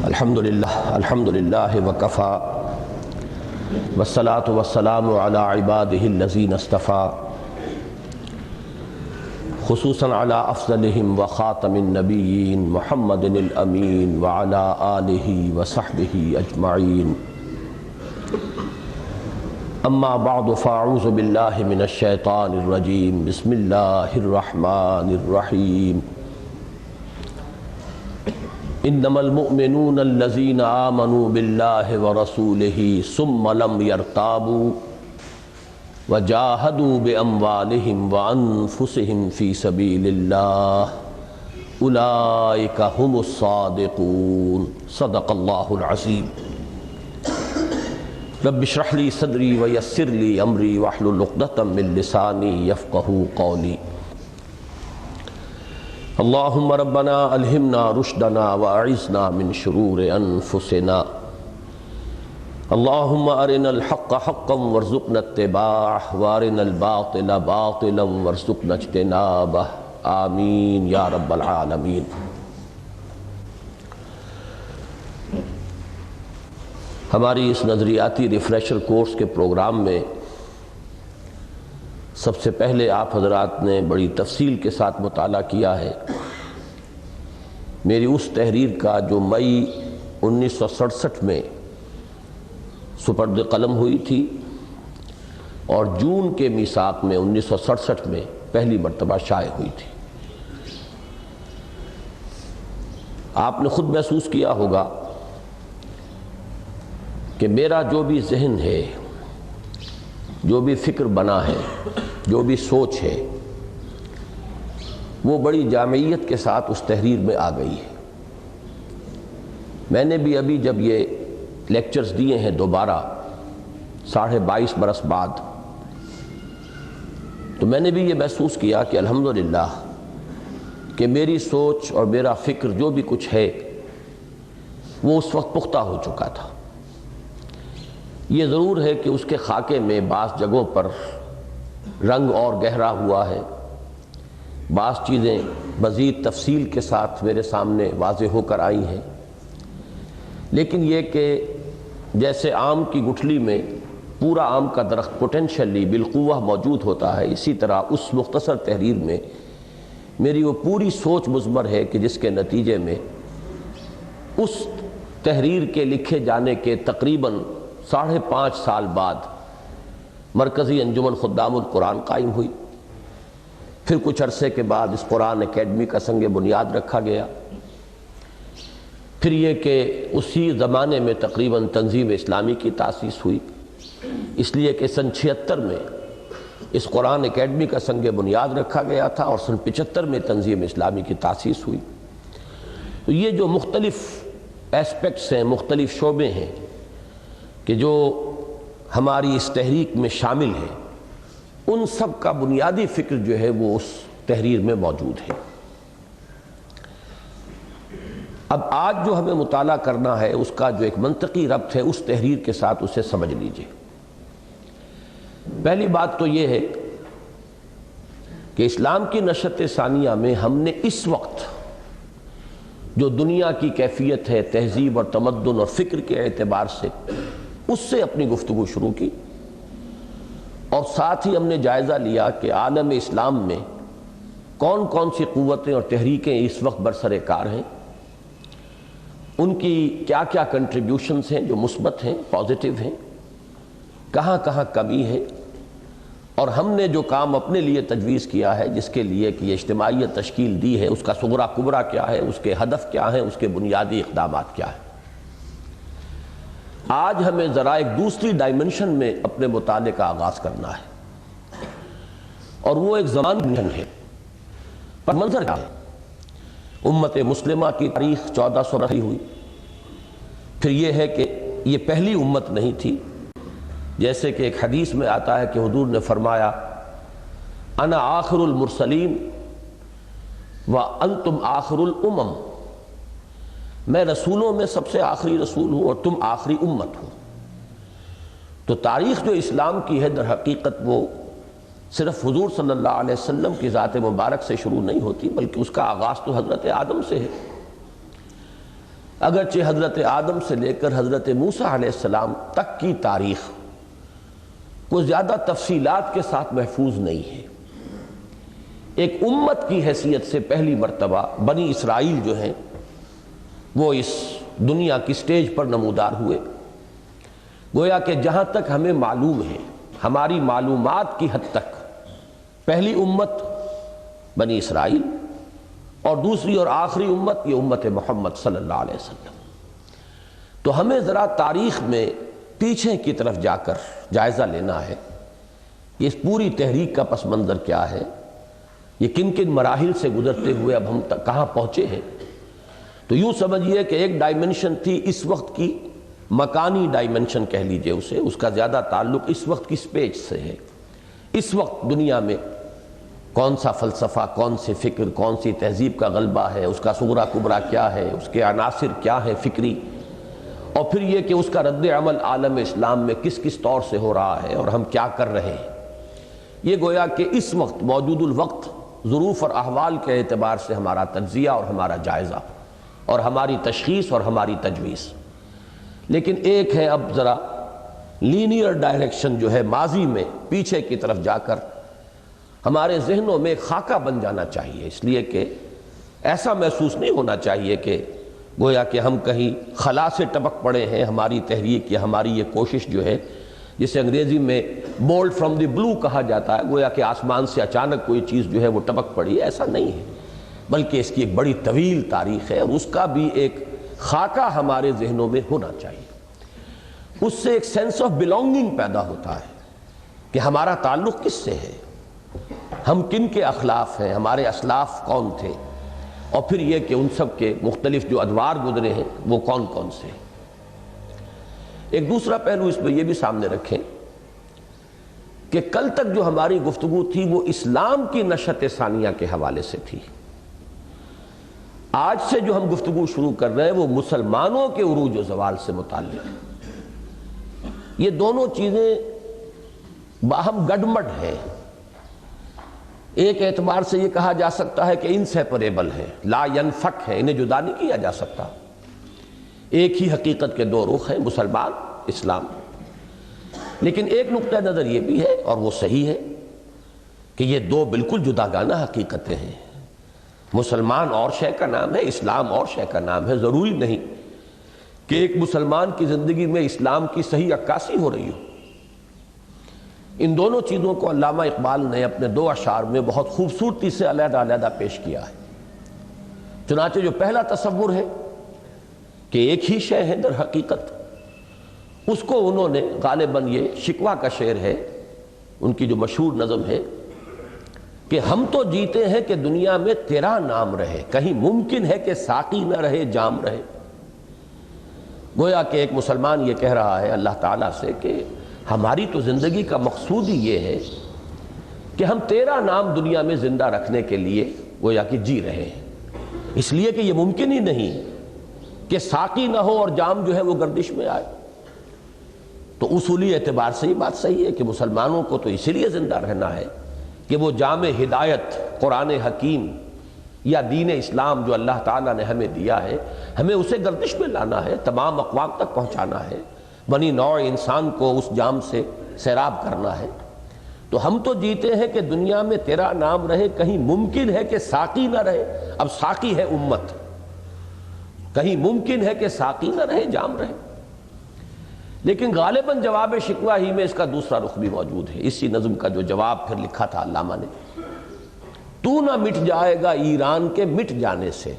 الحمدللہ وکفا والصلاة والسلام علی عبادہ الذین اصطفیٰ خصوصاً علی افضلہم وخاتم النبیین محمد الامین وعلی آلہ وصحبہ اجمعین اما بعد فاعوذ باللہ من الشیطان الرجیم بسم اللہ الرحمن الرحیم انما المؤمنون الذین آمنوا باللہ ورسولہ ثم لم يرتابوا وجاہدوا باموالہم وانفسہم فی سبیل اللہ اولئک هم الصادقون صدق اللہ العظیم رب اشرح لی صدری ویسر لی امری واحلل عقدۃ من لسانی یفقہوا قولی اللہم ربنا الہمنا رشدنا واعذنا من شرور انفسنا اللہم ارنا الحق حقا وارزقنا اتباعہ وارنا الباطل باطلا وارزقنا اجتنابہ آمین یا رب العالمین۔ ہماری اس نظریاتی ریفریشر کورس کے پروگرام میں سب سے پہلے آپ حضرات نے بڑی تفصیل کے ساتھ مطالعہ کیا ہے میری اس تحریر کا جو مئی 1967 میں سپرد قلم ہوئی تھی اور جون کے میثاق میں 1967 میں پہلی مرتبہ شائع ہوئی تھی۔ آپ نے خود محسوس کیا ہوگا کہ میرا جو بھی ذہن ہے، جو بھی فکر بنا ہے، جو بھی سوچ ہے، وہ بڑی جامعیت کے ساتھ اس تحریر میں آ گئی ہے۔ میں نے بھی ابھی جب یہ لیکچرز دیے ہیں دوبارہ 22.5 برس بعد، تو میں نے بھی یہ محسوس کیا کہ الحمدللہ کہ میری سوچ اور میرا فکر جو بھی کچھ ہے وہ اس وقت پختہ ہو چکا تھا۔ یہ ضرور ہے کہ اس کے خاکے میں بعض جگہوں پر رنگ اور گہرا ہوا ہے، بعض چیزیں مزید تفصیل کے ساتھ میرے سامنے واضح ہو کر آئی ہیں، لیکن یہ کہ جیسے آم کی گٹھلی میں پورا آم کا درخت پوٹینشلی بالقوہ موجود ہوتا ہے، اسی طرح اس مختصر تحریر میں میری وہ پوری سوچ مضمر ہے کہ جس کے نتیجے میں اس تحریر کے لکھے جانے کے تقریباً 5.5 سال بعد مرکزی انجمن خدام القرآن قائم ہوئی۔ پھر کچھ عرصے کے بعد اس قرآن اکیڈمی کا سنگ بنیاد رکھا گیا۔ پھر یہ کہ اسی زمانے میں تقریباً تنظیم اسلامی کی تاسیس ہوئی، اس لیے کہ سن 76 میں اس قرآن اکیڈمی کا سنگ بنیاد رکھا گیا تھا اور سن 75 میں تنظیم اسلامی کی تاسیس ہوئی۔ تو یہ جو مختلف ایسپیکٹس ہیں، مختلف شعبے ہیں کہ جو ہماری اس تحریک میں شامل ہیں، ان سب کا بنیادی فکر جو ہے وہ اس تحریر میں موجود ہے۔ اب آج جو ہمیں مطالعہ کرنا ہے اس کا جو ایک منطقی ربط ہے اس تحریر کے ساتھ، اسے سمجھ لیجئے۔ پہلی بات تو یہ ہے کہ اسلام کی نشأت ثانیہ میں ہم نے اس وقت جو دنیا کی کیفیت ہے تہذیب اور تمدن اور فکر کے اعتبار سے، اس سے اپنی گفتگو شروع کی، اور ساتھ ہی ہم نے جائزہ لیا کہ عالم اسلام میں کون کون سی قوتیں اور تحریکیں اس وقت برسر کار ہیں، ان کی کیا کیا کنٹریبیوشنز ہیں جو مثبت ہیں، پازیٹیو ہیں، کہاں کہاں کمی ہے، اور ہم نے جو کام اپنے لیے تجویز کیا ہے جس کے لیے کہ یہ اجتماعیت تشکیل دی ہے، اس کا صغرا کبرا کیا ہے، اس کے ہدف کیا ہیں، اس کے بنیادی اقدامات کیا ہیں۔ آج ہمیں ذرا ایک دوسری ڈائمنشن میں اپنے مطالعے کا آغاز کرنا ہے، اور وہ ایک زمانی ہے۔ پر منظر کیا ہے؟ امت مسلمہ کی تاریخ 1400 رہی ہوئی، پھر یہ ہے کہ یہ پہلی امت نہیں تھی، جیسے کہ ایک حدیث میں آتا ہے کہ حضور نے فرمایا انا آخر المرسلین وانتم آخر الامم، میں رسولوں میں سب سے آخری رسول ہوں اور تم آخری امت ہو۔ تو تاریخ جو اسلام کی ہے در حقیقت وہ صرف حضور صلی اللہ علیہ وسلم کی ذات مبارک سے شروع نہیں ہوتی، بلکہ اس کا آغاز تو حضرت آدم سے ہے۔ اگرچہ حضرت آدم سے لے کر حضرت موسیٰ علیہ السلام تک کی تاریخ کو زیادہ تفصیلات کے ساتھ محفوظ نہیں ہے، ایک امت کی حیثیت سے پہلی مرتبہ بنی اسرائیل جو ہیں وہ اس دنیا کی سٹیج پر نمودار ہوئے۔ گویا کہ جہاں تک ہمیں معلوم ہے، ہماری معلومات کی حد تک پہلی امت بنی اسرائیل اور دوسری اور آخری امت یہ امت محمد صلی اللہ علیہ وسلم۔ تو ہمیں ذرا تاریخ میں پیچھے کی طرف جا کر جائزہ لینا ہے، اس پوری تحریک کا پس منظر کیا ہے، یہ کن کن مراحل سے گزرتے ہوئے اب ہم کہاں پہنچے ہیں۔ تو یوں سمجھیے کہ ایک ڈائمنشن تھی اس وقت کی، مکانی ڈائمنشن کہہ لیجئے اسے، اس کا زیادہ تعلق اس وقت کی سپیس سے ہے۔ اس وقت دنیا میں کون سا فلسفہ، کون سی فکر، کون سی تہذیب کا غلبہ ہے، اس کا صغرا کبرا کیا ہے، اس کے عناصر کیا ہیں فکری، اور پھر یہ کہ اس کا رد عمل عالم اسلام میں کس کس طور سے ہو رہا ہے اور ہم کیا کر رہے ہیں۔ یہ گویا کہ اس وقت موجود الوقت ظروف اور احوال کے اعتبار سے ہمارا تجزیہ اور ہمارا جائزہ اور ہماری تشخیص اور ہماری تجویز۔ لیکن ایک ہے اب ذرا لینئر ڈائریکشن جو ہے ماضی میں پیچھے کی طرف جا کر ہمارے ذہنوں میں خاکہ بن جانا چاہیے، اس لیے کہ ایسا محسوس نہیں ہونا چاہیے کہ گویا کہ ہم کہیں خلا سے ٹپک پڑے ہیں۔ ہماری تحریک یا ہماری یہ کوشش جو ہے، جسے انگریزی میں بولڈ فرام دی بلو کہا جاتا ہے، گویا کہ آسمان سے اچانک کوئی چیز جو ہے وہ ٹپک پڑی، ایسا نہیں ہے، بلکہ اس کی ایک بڑی طویل تاریخ ہے اور اس کا بھی ایک خاکہ ہمارے ذہنوں میں ہونا چاہیے۔ اس سے ایک سینس آف بلونگنگ پیدا ہوتا ہے کہ ہمارا تعلق کس سے ہے، ہم کن کے اخلاف ہیں، ہمارے اسلاف کون تھے، اور پھر یہ کہ ان سب کے مختلف جو ادوار گزرے ہیں وہ کون کون سے ہیں۔ ایک دوسرا پہلو اس میں یہ بھی سامنے رکھیں کہ کل تک جو ہماری گفتگو تھی وہ اسلام کی نشأت ثانیہ کے حوالے سے تھی۔ آج سے جو ہم گفتگو شروع کر رہے ہیں وہ مسلمانوں کے عروج و زوال سے متعلق ہے۔ یہ دونوں چیزیں باہم گڈمڈ ہیں۔ ایک اعتبار سے یہ کہا جا سکتا ہے کہ انسیپریبل ہیں، لا ینفک ہیں، انہیں جدا نہیں کیا جا سکتا۔ ایک ہی حقیقت کے دو رخ ہیں، مسلمان، اسلام۔ لیکن ایک نقطہ نظر یہ بھی ہے اور وہ صحیح ہے کہ یہ دو بالکل جداگانہ حقیقتیں ہیں۔ مسلمان اور شے کا نام ہے، اسلام اور شے کا نام ہے۔ ضروری نہیں کہ ایک مسلمان کی زندگی میں اسلام کی صحیح عکاسی ہو رہی ہو۔ ان دونوں چیزوں کو علامہ اقبال نے اپنے دو اشعار میں بہت خوبصورتی سے علیحدہ علیحدہ پیش کیا ہے۔ چنانچہ جو پہلا تصور ہے کہ ایک ہی شے ہے در حقیقت، اس کو انہوں نے غالباً یہ شکوہ کا شعر ہے، ان کی جو مشہور نظم ہے کہ ہم تو جیتے ہیں کہ دنیا میں تیرا نام رہے، کہیں ممکن ہے کہ ساقی نہ رہے جام رہے۔ گویا کہ ایک مسلمان یہ کہہ رہا ہے اللہ تعالیٰ سے کہ ہماری تو زندگی کا مقصود ہی یہ ہے کہ ہم تیرا نام دنیا میں زندہ رکھنے کے لیے گویا کہ جی رہے ہیں، اس لیے کہ یہ ممکن ہی نہیں کہ ساقی نہ ہو اور جام جو ہے وہ گردش میں آئے۔ تو اصولی اعتبار سے یہ بات صحیح ہے کہ مسلمانوں کو تو اسی لیے زندہ رہنا ہے کہ وہ جام ہدایت قرآن حکیم یا دین اسلام جو اللہ تعالیٰ نے ہمیں دیا ہے، ہمیں اسے گردش میں لانا ہے، تمام اقوام تک پہنچانا ہے، بنی نوع انسان کو اس جام سے سیراب کرنا ہے۔ تو ہم تو جیتے ہیں کہ دنیا میں تیرا نام رہے، کہیں ممکن ہے کہ ساقی نہ رہے۔ اب ساقی ہے امت، کہیں ممکن ہے کہ ساقی نہ رہے جام رہے۔ لیکن غالباً جواب شکوہ ہی میں اس کا دوسرا رخ بھی موجود ہے۔ اسی نظم کا جو جواب پھر لکھا تھا علامہ نے، تو نہ مٹ جائے گا ایران کے مٹ جانے سے،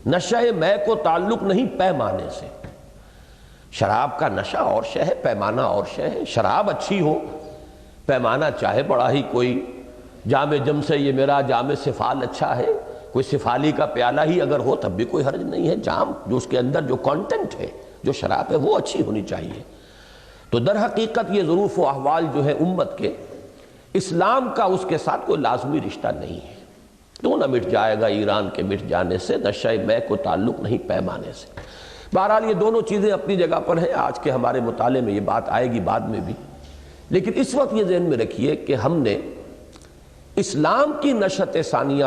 نشہ میں کو تعلق نہیں پیمانے سے۔ شراب کا نشہ اور شے ہے، پیمانہ اور شے ہے۔ شراب اچھی ہو، پیمانہ چاہے بڑا ہی کوئی جام جم سے یہ میرا جام سفال اچھا ہے، کوئی سفالی کا پیالہ ہی اگر ہو تب بھی کوئی حرج نہیں ہے۔ جام جو اس کے اندر جو کانٹینٹ ہے، جو شراب ہے، وہ اچھی ہونی چاہیے۔ تو در حقیقت یہ ظروف و احوال جو ہے امت کے، اسلام کا اس کے ساتھ کوئی لازمی رشتہ نہیں ہے۔ تو نہ مٹ جائے گا ایران کے مٹ جانے سے، نشہ میں کو تعلق نہیں پیمانے سے۔ بہرحال یہ دونوں چیزیں اپنی جگہ پر ہیں، آج کے ہمارے مطالعے میں یہ بات آئے گی بعد میں بھی، لیکن اس وقت یہ ذہن میں رکھیے کہ ہم نے اسلام کی نشأت ثانیہ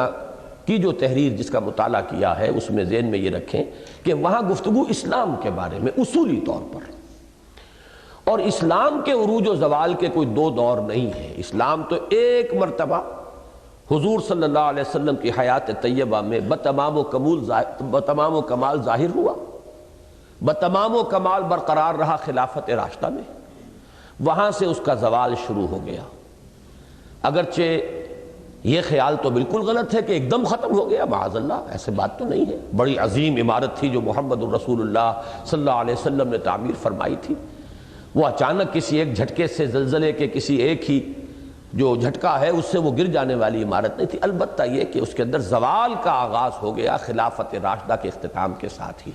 کی جو تحریر جس کا مطالعہ کیا ہے اس میں ذہن میں یہ رکھیں کہ وہاں گفتگو اسلام کے بارے میں اصولی طور پر، اور اسلام کے عروج و زوال کے کوئی دو دور نہیں ہے۔ اسلام تو ایک مرتبہ حضور صلی اللہ علیہ وسلم کی حیات طیبہ میں بتمام و کمال ظاہر ہوا، بتمام و کمال برقرار رہا خلافت راشدہ میں، وہاں سے اس کا زوال شروع ہو گیا۔ اگرچہ یہ خیال تو بالکل غلط ہے کہ ایک دم ختم ہو گیا، معاذ اللہ، ایسے بات تو نہیں ہے۔ بڑی عظیم عمارت تھی جو محمد الرسول اللہ صلی اللہ علیہ وسلم نے تعمیر فرمائی تھی، وہ اچانک کسی ایک جھٹکے سے، زلزلے کے کسی ایک ہی جو جھٹکا ہے اس سے وہ گر جانے والی عمارت نہیں تھی۔ البتہ یہ کہ اس کے اندر زوال کا آغاز ہو گیا خلافت راشدہ کے اختتام کے ساتھ ہی،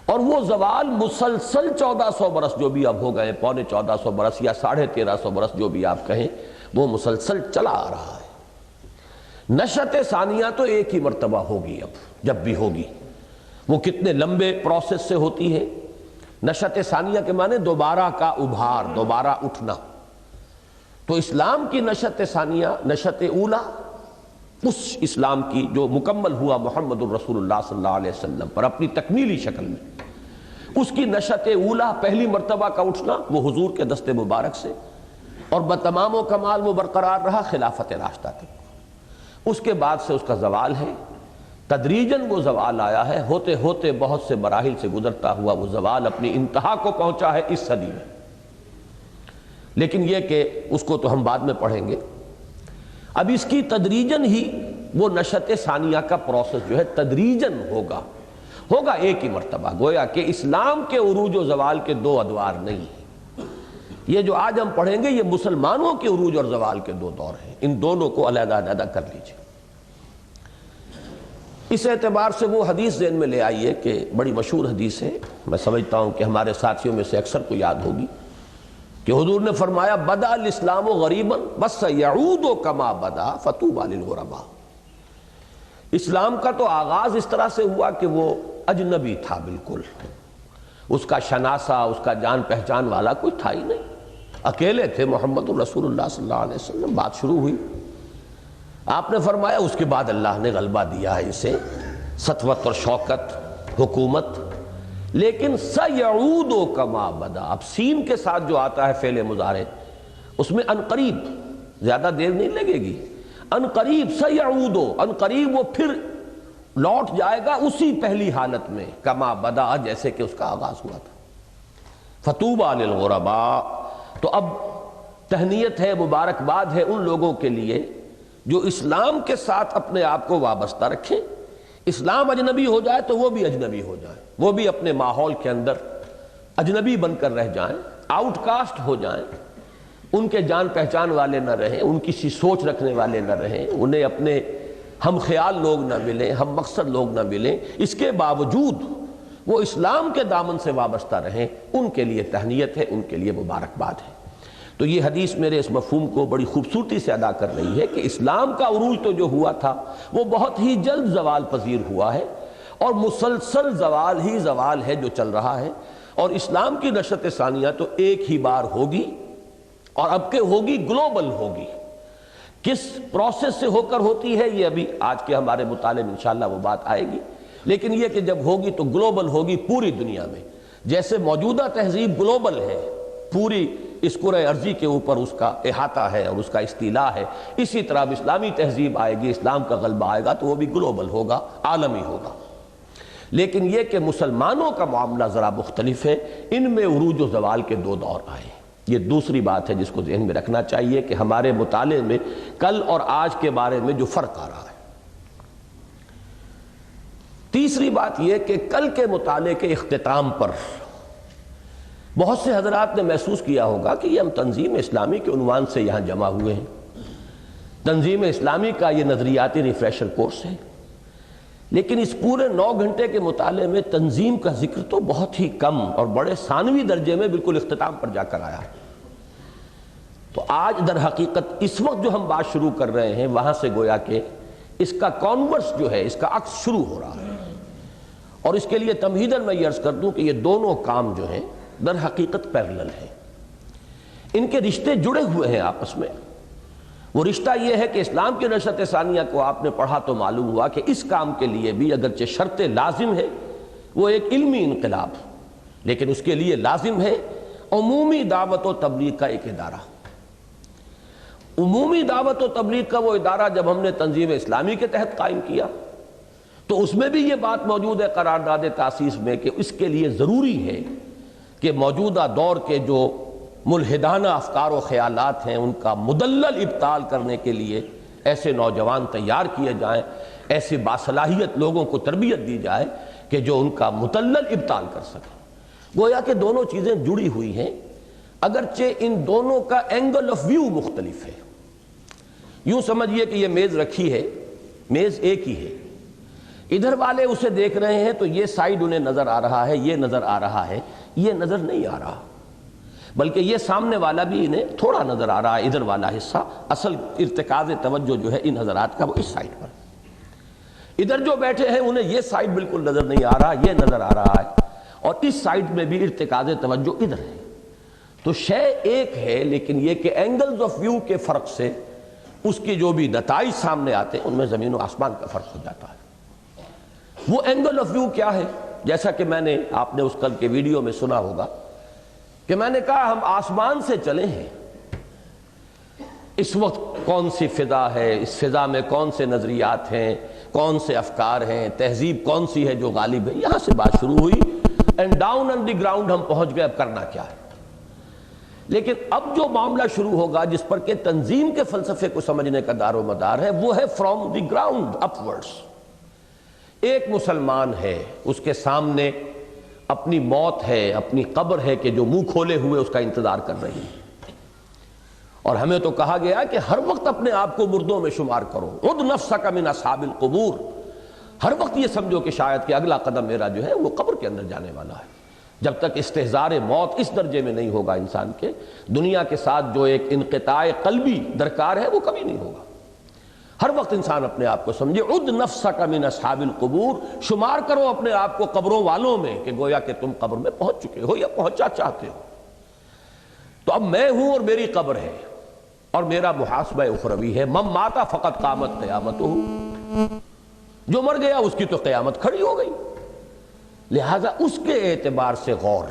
اور وہ زوال مسلسل 1400 برس جو بھی اب ہو گئے، پونے 1400 برس یا 1350 برس جو بھی آپ کہیں، وہ مسلسل چلا آ رہا ہے۔ نشأت ثانیہ تو ایک ہی مرتبہ ہوگی، اب جب بھی ہوگی وہ کتنے لمبے پروسیس سے ہوتی ہے۔ نشأت ثانیہ کے معنی دوبارہ کا ابھار، دوبارہ اٹھنا۔ تو اسلام کی نشأت ثانیہ، نشأت اولا، اس اسلام کی جو مکمل ہوا محمد الرسول اللہ صلی اللہ علیہ وسلم پر اپنی تکمیلی شکل میں، اس کی نشأت اولا، پہلی مرتبہ کا اٹھنا، وہ حضور کے دست مبارک سے، اور بتمام و کمال وہ برقرار رہا خلافت راشدہ تک۔ اس کے بعد سے اس کا زوال ہے، تدریجاً وہ زوال آیا ہے، ہوتے ہوتے بہت سے مراحل سے گزرتا ہوا وہ زوال اپنی انتہا کو پہنچا ہے اس صدی میں۔ لیکن یہ کہ اس کو تو ہم بعد میں پڑھیں گے، اب اس کی تدریجاً ہی وہ نشأت ثانیہ کا پروسیس جو ہے تدریجاً ہوگا ایک ہی مرتبہ۔ گویا کہ اسلام کے عروج و زوال کے دو ادوار نہیں ہیں۔ یہ جو آج ہم پڑھیں گے یہ مسلمانوں کے عروج اور زوال کے دو دور ہیں، ان دونوں کو علیحدہ علیحدہ کر لیجئے۔ اس اعتبار سے وہ حدیث ذہن میں لے آئیے کہ بڑی مشہور حدیث ہے، میں سمجھتا ہوں کہ ہمارے ساتھیوں میں سے اکثر کو یاد ہوگی، کہ حضور نے فرمایا بدأ الاسلام غریبا وسیعود کما بدا فطوبی للغرباء۔ اسلام کا تو آغاز اس طرح سے ہوا کہ وہ اجنبی تھا، بالکل اس کا شناسہ، اس کا جان پہچان والا کوئی تھا ہی نہیں، اکیلے تھے محمد الرسول اللہ صلی اللہ علیہ وسلم۔ بات شروع ہوئی، آپ نے فرمایا اس کے بعد اللہ نے غلبہ دیا ہے اسے، سطوت اور شوکت، حکومت، لیکن سیعود کما بدا، اب سین کے ساتھ جو آتا ہے فعل مضارع، اس میں انقریب، زیادہ دیر نہیں لگے گی، انقریب سیعود، انقریب وہ پھر لوٹ جائے گا اسی پہلی حالت میں، کما بدا، جیسے کہ اس کا آغاز ہوا تھا۔ فطوبی للغرباء، تو اب تہنیت ہے، مبارکباد ہے ان لوگوں کے لیے جو اسلام کے ساتھ اپنے آپ کو وابستہ رکھیں۔ اسلام اجنبی ہو جائے تو وہ بھی اجنبی ہو جائیں، وہ بھی اپنے ماحول کے اندر اجنبی بن کر رہ جائیں، آؤٹ کاسٹ ہو جائیں، ان کے جان پہچان والے نہ رہیں، ان کی سی سوچ رکھنے والے نہ رہیں، انہیں اپنے ہم خیال لوگ نہ ملیں، ہم مقصد لوگ نہ ملیں، اس کے باوجود وہ اسلام کے دامن سے وابستہ رہیں، ان کے لیے تہنیت ہے، ان کے لیے مبارکباد ہے۔ تو یہ حدیث میرے اس مفہوم کو بڑی خوبصورتی سے ادا کر رہی ہے کہ اسلام کا عروج تو جو ہوا تھا وہ بہت ہی جلد زوال پذیر ہوا ہے، اور مسلسل زوال ہی زوال ہے جو چل رہا ہے، اور اسلام کی نشأت ثانیہ تو ایک ہی بار ہوگی، اور اب کہ ہوگی گلوبل ہوگی۔ کس پروسیس سے ہو کر ہوتی ہے یہ ابھی آج کے ہمارے مطالعے میں انشاءاللہ وہ بات آئے گی، لیکن یہ کہ جب ہوگی تو گلوبل ہوگی پوری دنیا میں۔ جیسے موجودہ تہذیب گلوبل ہے، پوری اس کرۂ ارضی کے اوپر اس کا احاطہ ہے اور اس کا استیلاء ہے، اسی طرح اب اسلامی تہذیب آئے گی، اسلام کا غلبہ آئے گا تو وہ بھی گلوبل ہوگا، عالمی ہوگا۔ لیکن یہ کہ مسلمانوں کا معاملہ ذرا مختلف ہے، ان میں عروج و زوال کے دو دور آئے۔ یہ دوسری بات ہے جس کو ذہن میں رکھنا چاہیے کہ ہمارے مطالعے میں کل اور آج کے بارے میں جو فرق آ رہا ہے۔ تیسری بات یہ کہ کل کے مطالعے کے اختتام پر بہت سے حضرات نے محسوس کیا ہوگا کہ یہ ہم تنظیم اسلامی کے عنوان سے یہاں جمع ہوئے ہیں، تنظیم اسلامی کا یہ نظریاتی ریفریشر کورس ہے، لیکن اس پورے 9 گھنٹے کے مطالعے میں تنظیم کا ذکر تو بہت ہی کم اور بڑے ثانوی درجے میں بالکل اختتام پر جا کر آیا ہے۔ تو آج در حقیقت اس وقت جو ہم بات شروع کر رہے ہیں وہاں سے گویا کہ اس کا کانورس جو ہے، اس کا عکس شروع ہو رہا ہے، اور اس کے لیے تمہیداً میں یہ عرض کر دوں کہ یہ دونوں کام جو ہیں در حقیقت پیرلل ہیں، ان کے رشتے جڑے ہوئے ہیں آپس میں، وہ رشتہ یہ ہے کہ اسلام کی نشأت ثانیہ کو آپ نے پڑھا تو معلوم ہوا کہ اس کام کے لیے بھی اگرچہ شرط لازم ہے وہ ایک علمی انقلاب، لیکن اس کے لیے لازم ہے عمومی دعوت و تبلیغ کا ایک ادارہ۔ عمومی دعوت و تبلیغ کا وہ ادارہ جب ہم نے تنظیم اسلامی کے تحت قائم کیا تو اس میں بھی یہ بات موجود ہے قرارداد تاسیس میں کہ اس کے لیے ضروری ہے کہ موجودہ دور کے جو ملحدانہ افکار و خیالات ہیں ان کا مدلل ابطال کرنے کے لیے ایسے نوجوان تیار کیے جائیں، ایسے باصلاحیت لوگوں کو تربیت دی جائے کہ جو ان کا مدلل ابطال کر سکیں۔ گویا کہ دونوں چیزیں جڑی ہوئی ہیں، اگرچہ ان دونوں کا اینگل آف ویو مختلف ہے۔ یوں سمجھیے کہ یہ میز رکھی ہے، میز ایک ہی ہے، ادھر والے اسے دیکھ رہے ہیں تو یہ سائیڈ انہیں نظر آ رہا ہے، یہ نظر آ رہا ہے، یہ نظر نہیں آ رہا، بلکہ یہ سامنے والا بھی انہیں تھوڑا نظر آ رہا ہے، ادھر والا حصہ۔ اصل ارتکاز توجہ جو ہے ان حضرات کا وہ اس سائیڈ پر۔ ادھر جو بیٹھے ہیں انہیں یہ سائیڈ بالکل نظر نہیں آ رہا، یہ نظر آ رہا ہے، اور اس سائیڈ میں بھی ارتکاز توجہ ادھر ہے۔ تو شے ایک ہے، لیکن یہ کہ اینگلز آف ویو کے فرق سے اس کی جو بھی نتائج سامنے آتے ہیں ان میں زمین و آسمان کا فرق ہو جاتا ہے۔ وہ اینگل آف ویو کیا ہے؟ جیسا کہ میں نے آپ نے اس کل کے ویڈیو میں سنا ہوگا کہ میں نے کہا ہم آسمان سے چلے ہیں، اس وقت کون سی فضا ہے، اس فضا میں کون سے نظریات ہیں، کون سے افکار ہیں، تہذیب کون سی ہے جو غالب ہے، یہاں سے بات شروع ہوئی and down on the ground ہم پہنچ گئے اب کرنا کیا ہے۔ لیکن اب جو معاملہ شروع ہوگا جس پر کہ تنظیم کے فلسفے کو سمجھنے کا دار و مدار ہے وہ ہے from the ground up words. ایک مسلمان ہے، اس کے سامنے اپنی موت ہے، اپنی قبر ہے کہ جو منہ کھولے ہوئے اس کا انتظار کر رہی ہے، اور ہمیں تو کہا گیا کہ ہر وقت اپنے آپ کو مردوں میں شمار کرو، عد نفسک من اصحاب القبور، ہر وقت یہ سمجھو کہ شاید کہ اگلا قدم میرا جو ہے وہ قبر کے اندر جانے والا ہے۔ جب تک استحضار موت اس درجے میں نہیں ہوگا انسان کے، دنیا کے ساتھ جو ایک انقطاع قلبی درکار ہے وہ کبھی نہیں ہوگا۔ ہر وقت انسان اپنے آپ کو سمجھے عد نفسک من اصحاب القبور، شمار کرو اپنے آپ کو قبروں والوں میں کہ گویا کہ تم قبر میں پہنچ چکے ہو یا پہنچا چاہتے ہو۔ تو اب میں ہوں اور میری قبر ہے اور میرا محاسبہ اخروی ہے۔ من مات فقط قامت قیامتہ، جو مر گیا اس کی تو قیامت کھڑی ہو گئی۔ لہذا اس کے اعتبار سے غور،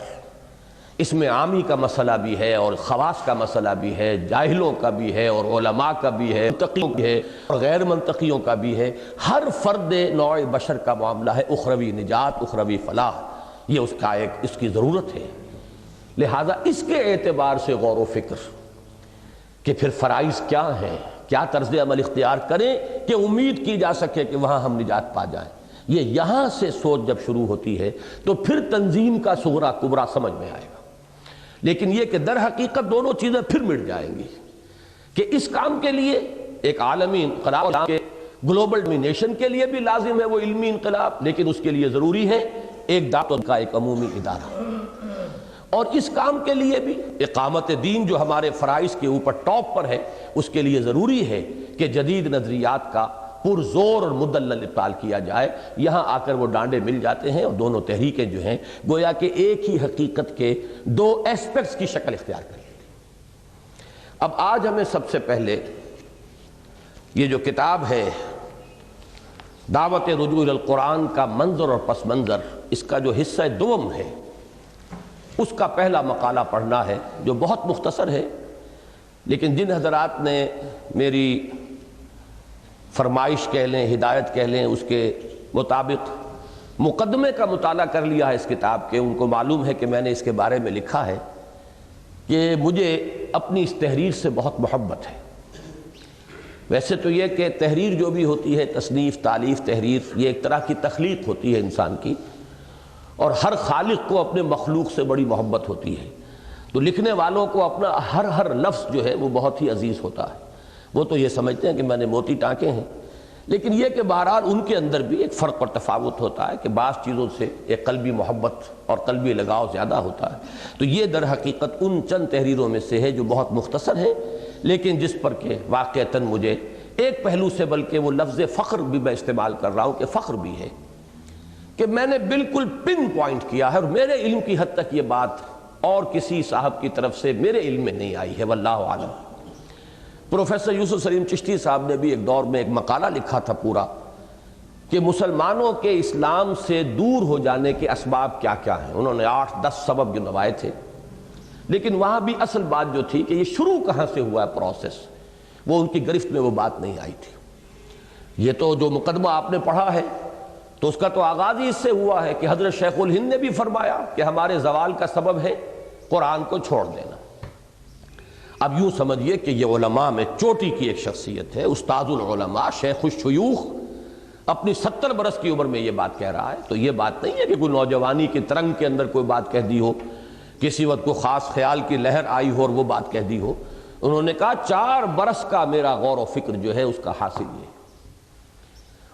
اس میں عامی کا مسئلہ بھی ہے اور خواص کا مسئلہ بھی ہے، جاہلوں کا بھی ہے اور علماء کا بھی ہے، منطقیوں بھی ہے اور غیر منطقیوں کا بھی ہے۔ ہر فرد نوع بشر کا معاملہ ہے اخروی نجات، اخروی فلاح، یہ اس کی ضرورت ہے۔ لہذا اس کے اعتبار سے غور و فکر کہ پھر فرائض کیا ہیں، کیا طرز عمل اختیار کریں کہ امید کی جا سکے کہ وہاں ہم نجات پا جائیں، یہ یہاں سے سوچ جب شروع ہوتی ہے تو پھر تنظیم کا صغرا کبرا سمجھ میں آئے گا۔ لیکن یہ کہ در حقیقت دونوں چیزیں پھر مٹ جائیں گی کہ اس کام کے لیے ایک عالمی انقلاب کے گلوبل ڈومینیشن کے لیے بھی لازم ہے وہ علمی انقلاب، لیکن اس کے لیے ضروری ہے ایک دعوت کا ایک عمومی ادارہ، اور اس کام کے لیے بھی اقامت دین جو ہمارے فرائض کے اوپر ٹاپ پر ہے اس کے لیے ضروری ہے کہ جدید نظریات کا پرزور اور مدلل ابطال کیا جائے۔ یہاں آ کر وہ ڈانڈے مل جاتے ہیں اور دونوں تحریکیں جو ہیں گویا کہ ایک ہی حقیقت کے دو ایسپیکٹس کی شکل اختیار کر لیتی۔ اب آج ہمیں سب سے پہلے یہ جو کتاب ہے دعوت رجوع القرآن کا منظر اور پس منظر، اس کا جو حصہ دوم ہے اس کا پہلا مقالہ پڑھنا ہے جو بہت مختصر ہے، لیکن جن حضرات نے میری فرمائش کہہ لیں، ہدایت کہہ لیں، اس کے مطابق مقدمے کا مطالعہ کر لیا ہے اس کتاب کے، ان کو معلوم ہے کہ میں نے اس کے بارے میں لکھا ہے کہ مجھے اپنی اس تحریر سے بہت محبت ہے۔ ویسے تو یہ کہ تحریر جو بھی ہوتی ہے، تصنیف، تالیف، تحریر، یہ ایک طرح کی تخلیق ہوتی ہے انسان کی، اور ہر خالق کو اپنے مخلوق سے بڑی محبت ہوتی ہے، تو لکھنے والوں کو اپنا ہر لفظ جو ہے وہ بہت ہی عزیز ہوتا ہے۔ وہ تو یہ سمجھتے ہیں کہ میں نے موتی ٹانکے ہیں، لیکن یہ کہ بہرحال ان کے اندر بھی ایک فرق اور تفاوت ہوتا ہے کہ بعض چیزوں سے ایک قلبی محبت اور قلبی لگاؤ زیادہ ہوتا ہے۔ تو یہ در حقیقت ان چند تحریروں میں سے ہے جو بہت مختصر ہے، لیکن جس پر کہ واقعتاً مجھے ایک پہلو سے بلکہ وہ لفظ فخر بھی میں استعمال کر رہا ہوں کہ فخر بھی ہے کہ میں نے بالکل پن پوائنٹ کیا ہے، اور میرے علم کی حد تک یہ بات اور کسی صاحب کی طرف سے میرے علم میں نہیں آئی ہے، واللہ عالم۔ پروفیسر یوسف سلیم چشتی صاحب نے بھی ایک دور میں ایک مقالہ لکھا تھا پورا کہ مسلمانوں کے اسلام سے دور ہو جانے کے اسباب کیا کیا ہیں. انہوں نے 8-10 سبب گنوائے تھے، لیکن وہاں بھی اصل بات جو تھی کہ یہ شروع کہاں سے ہوا ہے پروسیس، وہ ان کی گرفت میں وہ بات نہیں آئی تھی. یہ تو جو مقدمہ آپ نے پڑھا ہے تو اس کا تو آغاز ہی اس سے ہوا ہے کہ حضرت شیخ الہند نے بھی فرمایا کہ ہمارے زوال کا سبب ہے قرآن کو چھوڑ دینا. اب یوں سمجھیے کہ یہ علماء میں چوٹی کی ایک شخصیت ہے، استاد العلماء، شیخ الشیوخ، اپنی 70 برس کی عمر میں یہ بات کہہ رہا ہے. تو یہ بات نہیں ہے کہ کوئی نوجوانی کی ترنگ کے اندر کوئی بات کہہ دی ہو، کسی وقت کوئی خاص خیال کی لہر آئی ہو اور وہ بات کہہ دی ہو. انہوں نے کہا 4 برس کا میرا غور و فکر جو ہے اس کا حاصل یہ.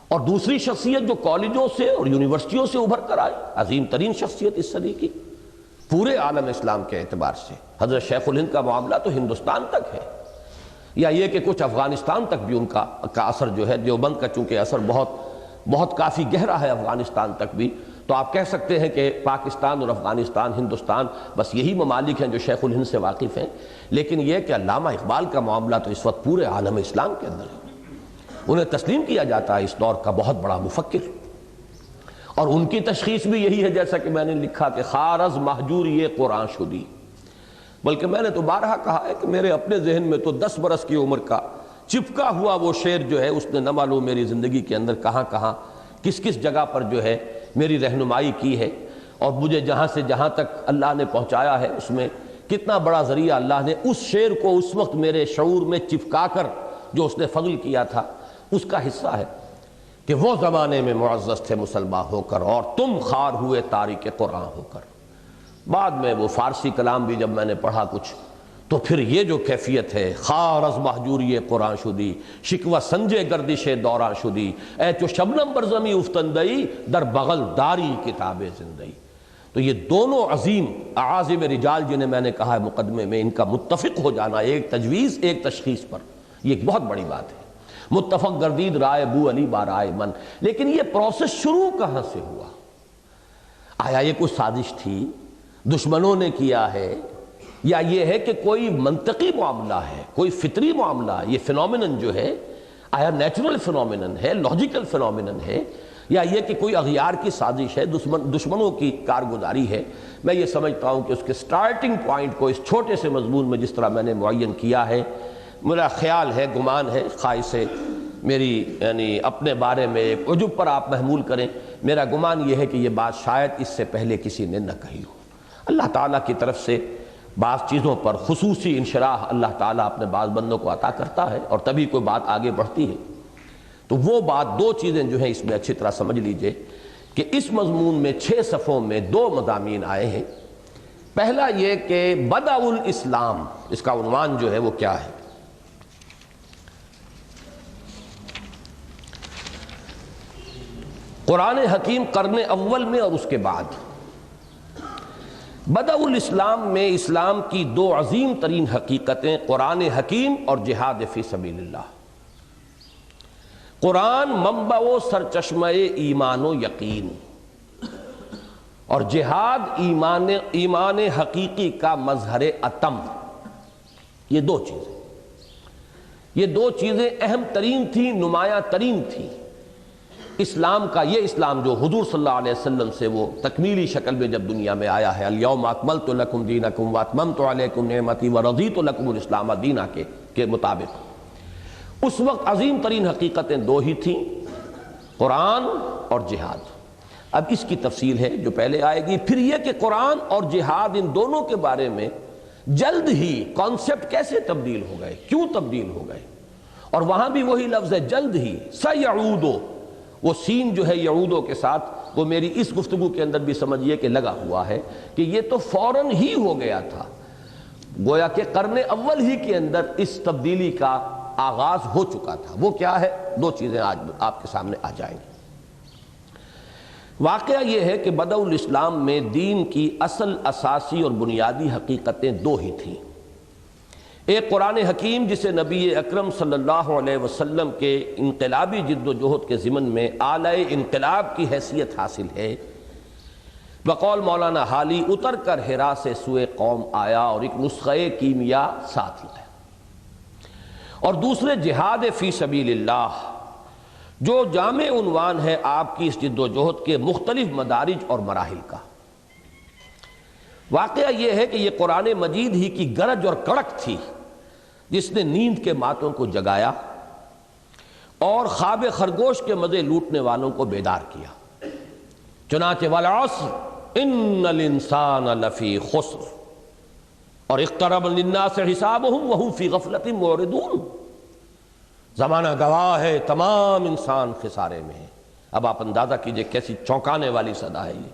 اور دوسری شخصیت جو کالجوں سے اور یونیورسٹیوں سے ابھر کر آئی، عظیم ترین شخصیت اس صدی کی پورے عالم اسلام کے اعتبار سے، حضرت شیخ الہند کا معاملہ تو ہندوستان تک ہے، یا یہ کہ کچھ افغانستان تک بھی ان کا اثر جو ہے، دیوبند کا چونکہ اثر بہت کافی گہرا ہے افغانستان تک بھی، تو آپ کہہ سکتے ہیں کہ پاکستان اور افغانستان، ہندوستان، بس یہی ممالک ہیں جو شیخ الہند سے واقف ہیں. لیکن یہ کہ علامہ اقبال کا معاملہ تو اس وقت پورے عالم اسلام کے اندر ہے، انہیں تسلیم کیا جاتا ہے اس دور کا بہت بڑا مفکر. اور ان کی تشخیص بھی یہی ہے جیسا کہ میں نے لکھا کہ خارز محجور یہ قرآن شدی. بلکہ میں نے تو بارہا کہا ہے کہ میرے اپنے ذہن میں تو 10 برس کی عمر کا چپکا ہوا وہ شعر جو ہے اس نے نہ معلوم میری زندگی کے اندر کہاں کہاں کس جگہ پر جو ہے میری رہنمائی کی ہے، اور مجھے جہاں سے جہاں تک اللہ نے پہنچایا ہے اس میں کتنا بڑا ذریعہ اللہ نے اس شعر کو اس وقت میرے شعور میں چپکا کر جو اس نے فضل کیا تھا اس کا حصہ ہے کہ وہ زمانے میں معزز تھے مسلمان ہو کر اور تم خار ہوئے تارک قرآن ہو کر. بعد میں وہ فارسی کلام بھی جب میں نے پڑھا کچھ تو پھر یہ جو کیفیت ہے، خار از محجوری قرآن شدی شکوہ سنجے گردش دوران شدی اے چو شبنم بر زمی افتندئی در بغل داری کتاب زندئی. تو یہ دونوں عظیم اعاظم رجال جنہیں میں نے کہا ہے مقدمے میں، ان کا متفق ہو جانا ایک تجویز ایک تشخیص پر، یہ ایک بہت بڑی بات ہے. متفق گردید رائے بو علی بارائے من. لیکن یہ پروسیس شروع کہاں سے ہوا؟ آیا یہ کوئی سازش تھی، دشمنوں نے کیا ہے، یا یہ ہے کہ کوئی منطقی معاملہ ہے، کوئی فطری معاملہ ہے؟ یہ فینومینن جو ہے آیا نیچرل فینومینن ہے، لاجیکل فینومینن ہے، یا یہ کہ کوئی اغیار کی سازش ہے، دشمنوں کی کارگزاری ہے؟ میں یہ سمجھتا ہوں کہ اس کے سٹارٹنگ پوائنٹ کو اس چھوٹے سے مضمون میں جس طرح میں نے معین کیا ہے، میرا خیال ہے، گمان ہے، خواہش سے میری یعنی اپنے بارے میں عجب پر آپ محمول کریں، میرا گمان یہ ہے کہ یہ بات شاید اس سے پہلے کسی نے نہ کہی ہو. اللہ تعالیٰ کی طرف سے بعض چیزوں پر خصوصی انشراح اللہ تعالیٰ اپنے بعض بندوں کو عطا کرتا ہے اور تبھی کوئی بات آگے بڑھتی ہے. تو وہ بات، 2 چیزیں جو ہیں اس میں اچھی طرح سمجھ لیجئے کہ اس مضمون میں 6 صفحوں میں 2 مضامین آئے ہیں. پہلا یہ کہ بدء الاسلام، اس کا عنوان جو ہے وہ کیا ہے؟ قرآن حکیم قرن اول میں اور اس کے بعد. بدء الاسلام میں اسلام کی 2 عظیم ترین حقیقتیں قرآن حکیم اور جہاد فی سبیل اللہ. قرآن منبع و سرچشمہ ایمان و یقین، اور جہاد ایمان حقیقی کا مظہر اتم. یہ 2 چیزیں، یہ 2 چیزیں اہم ترین تھیں، نمایاں ترین تھیں. اسلام کا یہ اسلام جو حضور صلی اللہ علیہ وسلم سے وہ تکمیلی شکل میں جب دنیا میں آیا ہے، الیوم اکملت لکم دینکم واتممت علیکم نعمتی ورضیت لکم الاسلام دینا کے مطابق، اس وقت عظیم ترین حقیقتیں 2 ہی تھیں، قرآن اور جہاد. اب اس کی تفصیل ہے جو پہلے آئے گی. پھر یہ کہ قرآن اور جہاد ان دونوں کے بارے میں جلد ہی کانسیپٹ کیسے تبدیل ہو گئے، کیوں تبدیل ہو گئے، اور وہاں بھی وہی لفظ ہے جلد ہی. سیعودو، وہ سین جو ہے یعودو کے ساتھ وہ میری اس گفتگو کے اندر بھی سمجھیے کہ لگا ہوا ہے کہ یہ تو فوراً ہی ہو گیا تھا، گویا کہ قرن اول ہی کے اندر اس تبدیلی کا آغاز ہو چکا تھا. وہ کیا ہے؟ 2 چیزیں آج آپ کے سامنے آ جائیں گی. واقعہ یہ ہے کہ بدء الاسلام میں دین کی اصل اساسی اور بنیادی حقیقتیں 2 ہی تھیں. ایک قرآن حکیم جسے نبی اکرم صلی اللہ علیہ وسلم کے انقلابی جد و جہد کے ضمن میں آلۂ انقلاب کی حیثیت حاصل ہے. بقول مولانا حالی اتر کر ہرا سے سوئے قوم آیا اور ایک نسخہ کیمیا ساتھ لایا. اور دوسرے جہاد فی سبیل اللہ، جو جامع عنوان ہے آپ کی اس جد و جہد کے مختلف مدارج اور مراحل کا۔ واقعہ یہ ہے کہ یہ قرآن مجید ہی کی گرج اور کڑک تھی جس نے نیند کے ماتوں کو جگایا اور خواب خرگوش کے مزے لوٹنے والوں کو بیدار کیا۔ چنانچہ والعصر ان الانسان لفی خسر، اور اقترب للناس حسابهم وهم فی غفلۃ معرضون، زمانہ گواہ ہے تمام انسان خسارے میں ہے۔ اب آپ اندازہ کیجئے کیسی چونکانے والی صدا ہے یہ،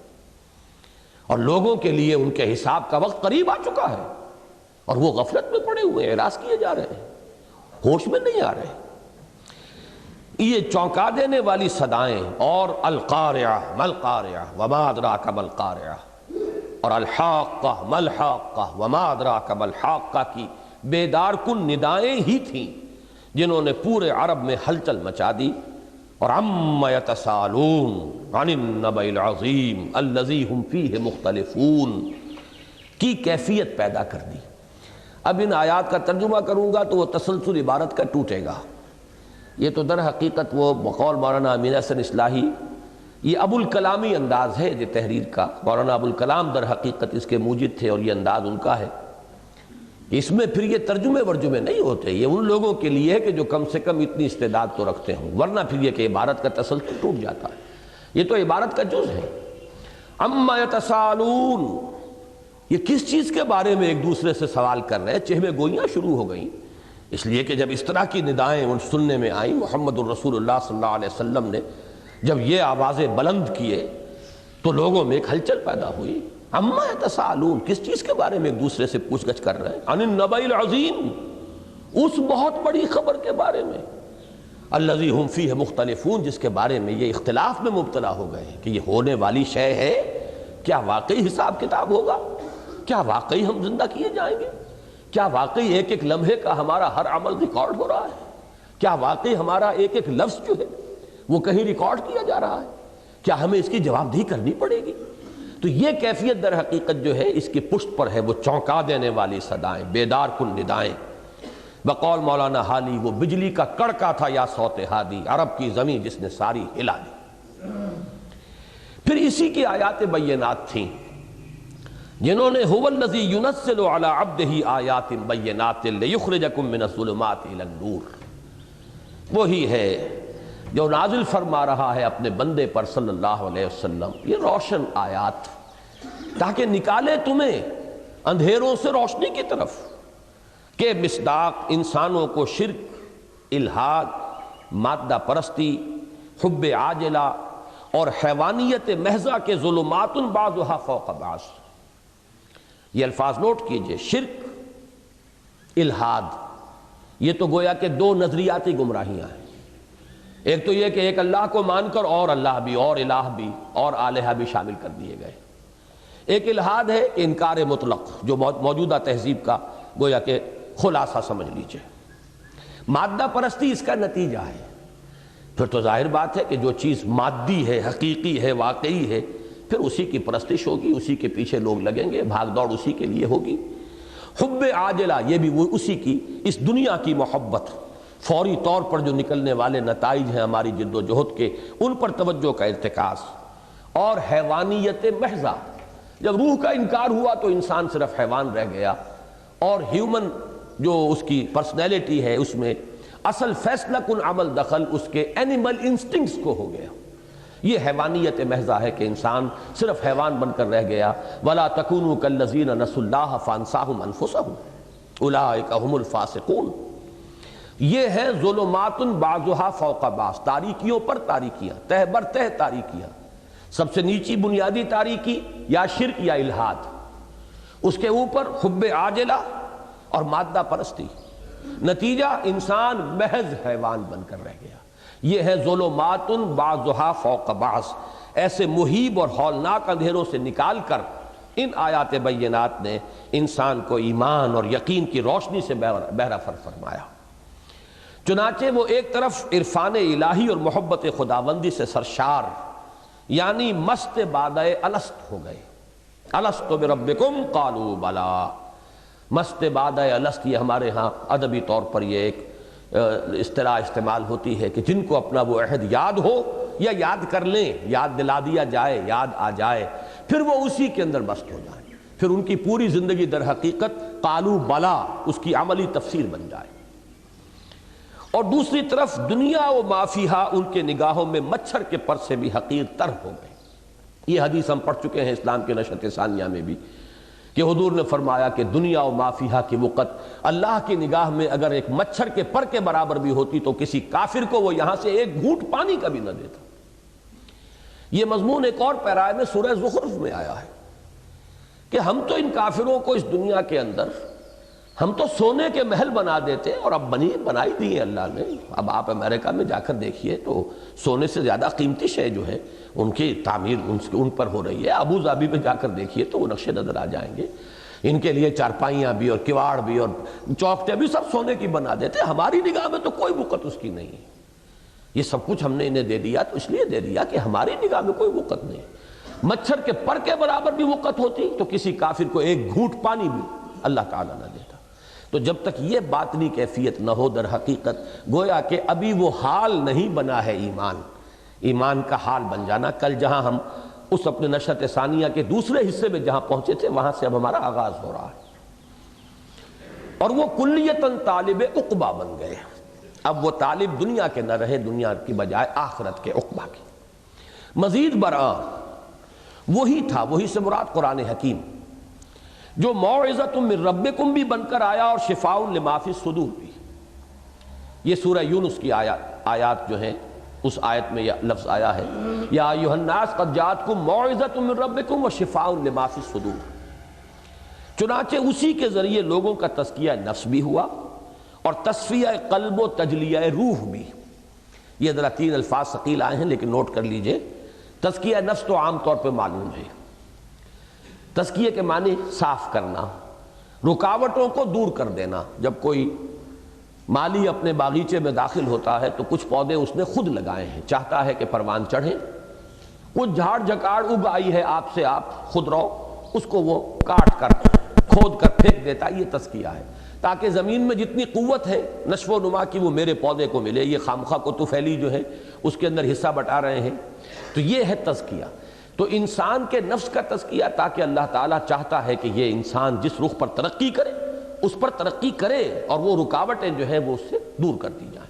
اور لوگوں کے لیے ان کے حساب کا وقت قریب آ چکا ہے، اور وہ غفلت میں پڑے ہوئے ہیں، اعراض کیے جا رہے ہیں، ہوش میں نہیں آ رہے۔ یہ چونکا دینے والی صدائیں، اور القارعہ مالقارعہ وما ادراک مالقارعہ، اور الحاقہ مالحاقہ وما ادراک مالحاقہ کی بیدار کن ندائیں ہی تھیں جنہوں نے پورے عرب میں ہلچل مچا دی، اور عم یتساءلون عن النبأ العظیم الذی ھم فیہ مختلفون کی کیفیت پیدا کر دی۔ اب ان آیات کا ترجمہ کروں گا تو وہ تسلسل عبارت کا ٹوٹے گا۔ یہ تو در حقیقت وہ بقول مولانا امین احسن اصلاحی، یہ ابو الکلامی انداز ہے یہ تحریر کا، مولانا ابو الکلام در حقیقت اس کے موجد تھے اور یہ انداز ان کا ہے۔ اس میں پھر یہ ترجمے ورجمے نہیں ہوتے، یہ ان لوگوں کے لیے ہے کہ جو کم سے کم اتنی استعداد تو رکھتے ہوں، ورنہ پھر یہ کہ عبارت کا تسلسل ٹوٹ جاتا ہے۔ یہ تو عبارت کا جز ہے۔ عما یتساءلون، یہ کس چیز کے بارے میں ایک دوسرے سے سوال کر رہے ہیں؟ چہمے گوئیاں شروع ہو گئیں، اس لیے کہ جب اس طرح کی ندائیں ان سننے میں آئیں، محمد الرسول اللہ صلی اللہ علیہ وسلم نے جب یہ آوازیں بلند کیے تو لوگوں میں ایک ہلچل پیدا ہوئی۔ عما یتساءلون، کس چیز کے بارے میں ایک دوسرے سے پوچھ گچھ کر رہے ہیں؟ عن النبأ العظیم، اس بہت بڑی خبر کے بارے میں، الذی ھم فیہ مختلفون، جس کے بارے میں یہ اختلاف میں مبتلا ہو گئے ہیں کہ یہ ہونے والی شے ہے، کیا واقعی حساب کتاب ہوگا؟ کیا واقعی ہم زندہ کیے جائیں گے؟ کیا واقعی ایک ایک لمحے کا ہمارا ہر عمل ریکارڈ ہو رہا ہے؟ کیا واقعی ہمارا ایک ایک لفظ جو ہے وہ کہیں ریکارڈ کیا جا رہا ہے؟ کیا ہمیں اس کی جواب دہی کرنی پڑے گی؟ تو یہ کیفیت در حقیقت جو ہے اس کی پشت پر ہے وہ چونکا دینے والی صدائیں، بیدار کن ندائیں۔ بقول مولانا حالی وہ بجلی کا کڑکا تھا یا صوت ہادی، عرب کی زمین جس نے ساری ہلا دی۔ پھر اسی کی آیات بینات تھیں جنہوں نے هو الذی ينزل علی عبدہ آیات بینات لیخرجکم من الظلمات الی النور، وہی ہے جو نازل فرما رہا ہے اپنے بندے پر صلی اللہ علیہ وسلم یہ روشن آیات، تاکہ نکالے تمہیں اندھیروں سے روشنی کی طرف، کہ مصداق انسانوں کو شرک، الحاد، مادہ پرستی، حب عاجلہ اور حیوانیت محضہ کے ظلمات بعضھا فوق بعض۔ یہ الفاظ نوٹ کیجئے، شرک، الحاد، یہ تو گویا کہ دو نظریاتی گمراہیاں ہیں۔ ایک تو یہ کہ ایک اللہ کو مان کر اور اللہ بھی اور الہ بھی اور آلہہ بھی شامل کر دیے گئے۔ ایک الحاد ہے کہ انکار مطلق، جو موجودہ تہذیب کا گویا کہ خلاصہ سمجھ لیجئے۔ مادہ پرستی اس کا نتیجہ ہے۔ پھر تو ظاہر بات ہے کہ جو چیز مادی ہے، حقیقی ہے، واقعی ہے، پھر اسی کی پرستش ہوگی، اسی کے پیچھے لوگ لگیں گے، بھاگ دوڑ اسی کے لیے ہوگی۔ حب عاجلہ، یہ بھی وہ اسی کی اس دنیا کی محبت، فوری طور پر جو نکلنے والے نتائج ہیں ہماری جد و جہد کے، ان پر توجہ کا ارتکاز، اور حیوانیت محضہ، جب روح کا انکار ہوا تو انسان صرف حیوان رہ گیا، اور ہیومن جو اس کی پرسنالٹی ہے اس میں اصل فیصلہ کن عمل دخل اس کے اینیمل انسٹنکٹس کو ہو گیا۔ یہ حیوانیت محضہ ہے کہ انسان صرف حیوان بن کر رہ گیا۔ وَلَا تَكُونُوا كَالَّذِينَ نَسُوا اللَّهَ فَأَنسَاهُمْ أَنفُسَهُمْ أُولَٰئِكَ هُمُ الْفَاسِقُونَ۔ یہ ہے ظلمات بعضها فوق بعض، تاریکیوں پر تاریکیاں، تہ بر تہ تاریکیاں۔ سب سے نیچی بنیادی تاریکی یا شرک یا الحاد، اس کے اوپر حب عاجلہ اور مادہ پرستی، نتیجہ انسان محض حیوان بن کر رہ گیا۔ یہ ہے ظلمات بعضها فوق بعض۔ ایسے مہیب اور ہولناک اندھیروں سے نکال کر ان آیات بینات نے انسان کو ایمان اور یقین کی روشنی سے بہرہ فرمایا۔ چنانچہ وہ ایک طرف عرفان الہی اور محبت خداوندی سے سرشار، یعنی مست بادہ الست ہو گئے۔ الست بربکم قالوا بلا، مست بادہ الست، یہ ہمارے ہاں ادبی طور پر یہ ایک اصطلاح استعمال ہوتی ہے کہ جن کو اپنا وہ عہد یاد ہو یا یاد کر لیں، یاد دلا دیا جائے، یاد آ جائے، پھر وہ اسی کے اندر مست ہو جائیں، پھر ان کی پوری زندگی در حقیقت قالو بلا اس کی عملی تفسیر بن جائے۔ اور دوسری طرف دنیا و ما فیہا ان کے نگاہوں میں مچھر کے پر سے بھی حقیر تر ہو گئے۔ یہ حدیث ہم پڑھ چکے ہیں اسلام کے نشأت ثانیہ میں بھی، کہ حضور نے فرمایا کہ دنیا و ما فیہا کی وقت اللہ کی نگاہ میں اگر ایک مچھر کے پر کے برابر بھی ہوتی تو کسی کافر کو وہ یہاں سے ایک گھونٹ پانی کا بھی نہ دیتا۔ یہ مضمون ایک اور پیرائے میں سورہ زخرف میں آیا ہے کہ ہم تو ان کافروں کو اس دنیا کے اندر ہم تو سونے کے محل بنا دیتے، اور اب بنائی دی ہے اللہ نے۔ اب آپ امریکہ میں جا کر دیکھیے تو سونے سے زیادہ قیمتی شے جو ہے ان کی تعمیر ان پر ہو رہی ہے۔ ابو ظبی میں جا کر دیکھیے تو وہ نقشے نظر آ جائیں گے، ان کے لیے چارپائیاں بھی اور کواڑ بھی اور چوکھٹیں بھی سب سونے کی بنا دیتے۔ ہماری نگاہ میں تو کوئی وقت اس کی نہیں ہے۔ یہ سب کچھ ہم نے انہیں دے دیا تو اس لیے دے دیا کہ ہماری نگاہ میں کوئی وقت نہیں۔ مچھر کے پر کے برابر بھی وقت ہوتی تو کسی کافر کو ایک گھونٹ پانی بھی اللہ تعالیٰ نہ دیتا۔ تو جب تک یہ باطنی کیفیت نہ ہو در حقیقت گویا کہ ابھی وہ حال نہیں بنا ہے ایمان کا حال بن جانا۔ کل جہاں ہم اس اپنے نشأت ثانیہ کے دوسرے حصے میں جہاں پہنچے تھے وہاں سے اب ہمارا آغاز ہو رہا ہے، اور وہ کلیتاً طالب عقبہ بن گئے۔ اب وہ طالب دنیا کے نہ رہے، دنیا کی بجائے آخرت کے عقبہ کی۔ مزید برآں وہی تھا، وہی سے مراد قرآن حکیم جو موعظۃ من ربکم بھی بن کر آیا اور شفاء لما فی الصدور بھی۔ یہ سورہ یونس کی آیات جو ہیں، اس آیت میں یہ لفظ آیا ہے یا ایھا الناس قد جاءتکم موعظۃ من ربکم وشفاء لما فی الصدور۔ چنانچہ اسی کے ذریعے لوگوں کا تزکیہ نفس بھی ہوا اور تصفیہ قلب و تجلیہ روح بھی۔ یہ ذرا 3 الفاظ ثقیل آئے ہیں لیکن نوٹ کر لیجئے۔ تزکیہ نفس تو عام طور پہ معلوم ہے، تزکیے کے معنی صاف کرنا، رکاوٹوں کو دور کر دینا۔ جب کوئی مالی اپنے باغیچے میں داخل ہوتا ہے تو کچھ پودے اس نے خود لگائے ہیں، چاہتا ہے کہ پروان چڑھیں، کچھ جھاڑ جھکاڑ اگ آئی ہے آپ سے آپ خود رو، اس کو وہ کاٹ کر کھود کر پھینک دیتا ہے۔ یہ تزکیہ ہے تاکہ زمین میں جتنی قوت ہے نشو و نما کی وہ میرے پودے کو ملے۔ یہ خامخواہ کو طفیلی جو ہے اس کے اندر حصہ بٹا رہے ہیں، تو یہ ہے تزکیہ۔ تو انسان کے نفس کا تزکیہ تاکہ اللہ تعالیٰ چاہتا ہے کہ یہ انسان جس رخ پر ترقی کرے اس پر ترقی کرے اور وہ رکاوٹیں جو ہیں وہ اس سے دور کر دی جائیں۔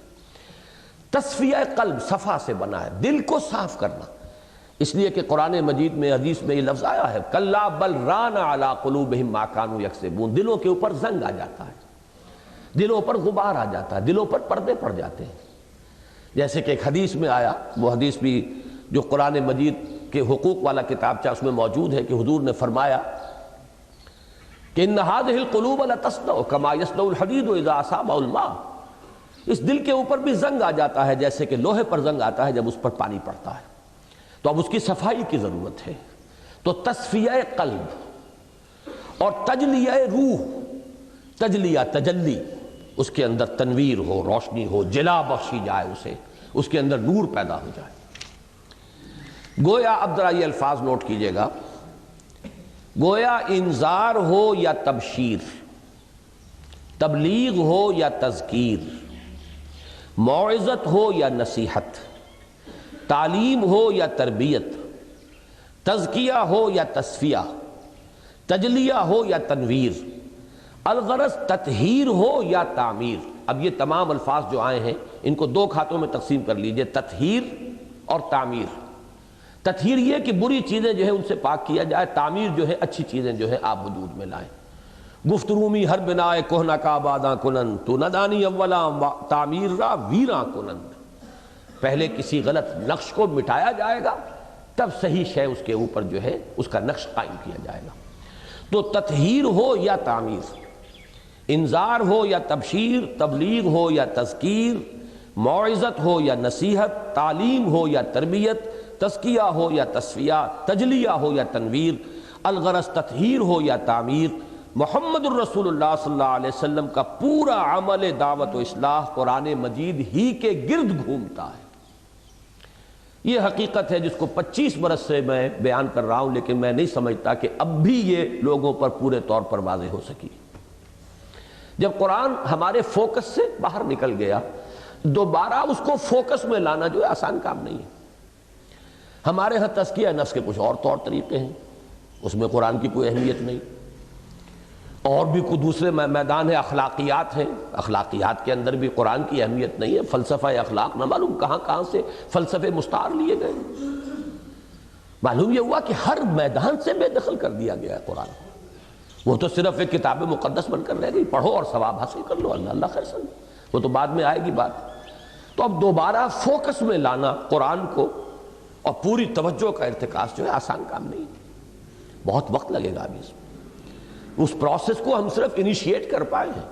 تصفیہ قلب صفا سے بنا ہے، دل کو صاف کرنا۔ اس لیے کہ قرآن مجید میں حدیث میں یہ لفظ آیا ہے کلا بل ران علی قلوبہم ما کانوا یکسبون۔ دلوں کے اوپر زنگ آ جاتا ہے، دلوں پر غبار آ جاتا ہے، دلوں پر پردے پڑ جاتے ہیں۔ جیسے کہ ایک حدیث میں آیا، وہ حدیث بھی جو قرآن مجید کہ حقوق والا کتابچہ اس میں موجود ہے، کہ حضور نے فرمایا کہ ان هذه القلوب لتصدع كما يصدع الحديد اذا اصابه الماء۔ اس دل کے اوپر بھی زنگ آ جاتا ہے جیسے کہ لوہے پر زنگ آتا ہے جب اس پر پانی پڑتا ہے، تو اب اس کی صفائی کی ضرورت ہے۔ تو تصفیہ قلب اور تجلیہ روح، تجلیہ تجلی، اس کے اندر تنویر ہو، روشنی ہو، جلا بخشی جائے اسے، اس کے اندر نور پیدا ہو جائے۔ گویا اب ذرا یہ الفاظ نوٹ کیجئے گا، گویا انذار ہو یا تبشیر، تبلیغ ہو یا تذکیر، موعظت ہو یا نصیحت، تعلیم ہو یا تربیت، تزکیہ ہو یا تصفیہ، تجلیہ ہو یا تنویر، الغرض تطہیر ہو یا تعمیر۔ اب یہ تمام الفاظ جو آئے ہیں ان کو 2 کھاتوں میں تقسیم کر لیجئے، تطہیر اور تعمیر۔ تطہیر یہ کہ بری چیزیں جو ہے ان سے پاک کیا جائے، تعمیر جو ہے اچھی چیزیں جو ہے آپ وجود میں لائیں۔ گفت رومی ہر بنائے کوہنا کا آباداں کنند، تو ندانی اولا تعمیر را ویراں کنند۔ پہلے کسی غلط نقش کو مٹایا جائے گا تب صحیح شے اس کے اوپر جو ہے اس کا نقش قائم کیا جائے گا۔ تو تطہیر ہو یا تعمیر، انذار ہو یا تبشیر، تبلیغ ہو یا تذکیر، موعظت ہو یا نصیحت، تعلیم ہو یا تربیت، تزکیہ ہو یا تصفیہ، تجلیہ ہو یا تنویر، الغرض تطہیر ہو یا تعمیر، محمد الرسول اللہ صلی اللہ علیہ وسلم کا پورا عمل دعوت و اصلاح قرآن مجید ہی کے گرد گھومتا ہے۔ یہ حقیقت ہے جس کو 25 برس سے میں بیان کر رہا ہوں، لیکن میں نہیں سمجھتا کہ اب بھی یہ لوگوں پر پورے طور پر واضح ہو سکی۔ جب قرآن ہمارے فوکس سے باہر نکل گیا دوبارہ اس کو فوکس میں لانا جو ہے آسان کام نہیں ہے۔ ہمارے ہاں تزکیہ نفس کے کچھ اور طور طریقے ہیں، اس میں قرآن کی کوئی اہمیت نہیں، اور بھی کوئی دوسرے میدان ہے، اخلاقیات ہیں، اخلاقیات کے اندر بھی قرآن کی اہمیت نہیں ہے۔ فلسفہ اخلاق نہ معلوم کہاں سے فلسفے مستعار لیے گئے، معلوم یہ ہوا کہ ہر میدان سے بے دخل کر دیا گیا ہے قرآن۔ وہ تو صرف ایک کتاب مقدس بن کر رہ گئی، پڑھو اور ثواب حاصل کر لو، اللہ اللہ خیر سمجھو، وہ تو بعد میں آئے گی بات۔ تو اب دوبارہ فوکس میں لانا قرآن کو اور پوری توجہ کا ارتکاز جو ہے آسان کام نہیں، بہت وقت لگے گا ابھی اس پروسیس کو ہم صرف انیشیٹ کر پائے ہیں۔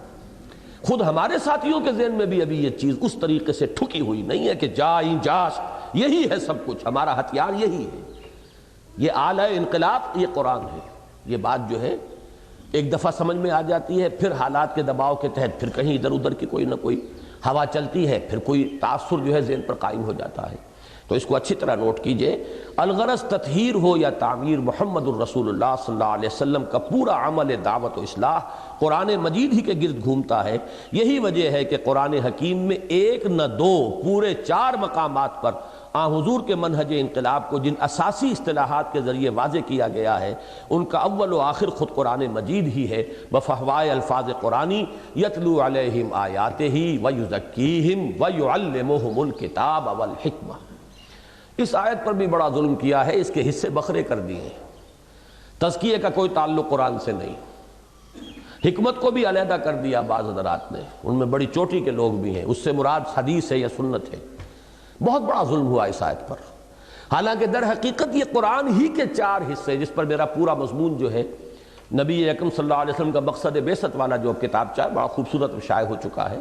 خود ہمارے ساتھیوں کے ذہن میں بھی ابھی یہ چیز اس طریقے سے ٹھکی ہوئی نہیں ہے کہ جاش یہی ہے سب کچھ، ہمارا ہتھیار یہی ہے، یہ آلہ انقلاب یہ قرآن ہے۔ یہ بات جو ہے ایک دفعہ سمجھ میں آ جاتی ہے، پھر حالات کے دباؤ کے تحت پھر کہیں ادھر ادھر کی کوئی نہ کوئی ہوا چلتی ہے، پھر کوئی تاثر جو ہے ذہن پر قائم ہو جاتا ہے۔ تو اس کو اچھی طرح نوٹ کیجئے، الغرض تطہیر ہو یا تعمیر، محمد الرسول اللہ صلی اللہ علیہ وسلم کا پورا عمل دعوت و اصلاح قرآن مجید ہی کے گرد گھومتا ہے۔ یہی وجہ ہے کہ قرآن حکیم میں ایک نہ دو پورے 4 مقامات پر حضور کے منہج انقلاب کو جن اساسی اصطلاحات کے ذریعے واضح کیا گیا ہے، ان کا اول و آخر خود قرآن مجید ہی ہے۔ بفہوائے الفاظ قرآنی یتلو علیہم آیاتہ ویزکیہم ویعلمہم الکتاب والحکمہ۔ اس آیت پر بھی بڑا ظلم کیا ہے، اس کے حصے بکھرے کر دیے ہیں۔ تزکیے کا کوئی تعلق قرآن سے نہیں، حکمت کو بھی علیحدہ کر دیا بعض حضرات نے، ان میں بڑی چوٹی کے لوگ بھی ہیں، اس سے مراد حدیث ہے یا سنت ہے۔ بہت بڑا ظلم ہوا اس آیت پر، حالانکہ در حقیقت یہ قرآن ہی کے 4 حصے، جس پر میرا پورا مضمون جو ہے نبی اکرم صلی اللہ علیہ وسلم کا مقصد بعثت والا جو کتاب چاہے بڑا خوبصورت شائع ہو چکا ہے،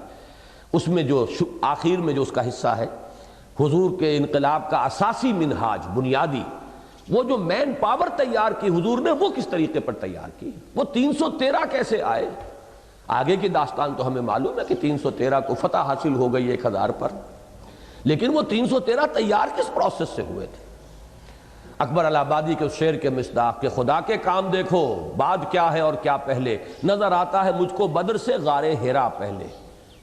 اس میں جو آخر میں جو اس کا حصہ ہے حضور کے انقلاب کا اساسی منہاج بنیادی، وہ جو مین پاور تیار کی حضور نے، وہ کس طریقے پر تیار کی، وہ 313 کیسے آئے؟ آگے کی داستان تو ہمیں معلوم ہے کہ 313 کو فتح حاصل ہو گئی 1000 پر، لیکن وہ 313 تیار کس پروسیس سے ہوئے تھے؟ اکبر الہ آبادی کے اس شعر کے مصداق کہ خدا کے کام دیکھو بعد کیا ہے اور کیا پہلے، نظر آتا ہے مجھ کو بدر سے غار حرا پہلے۔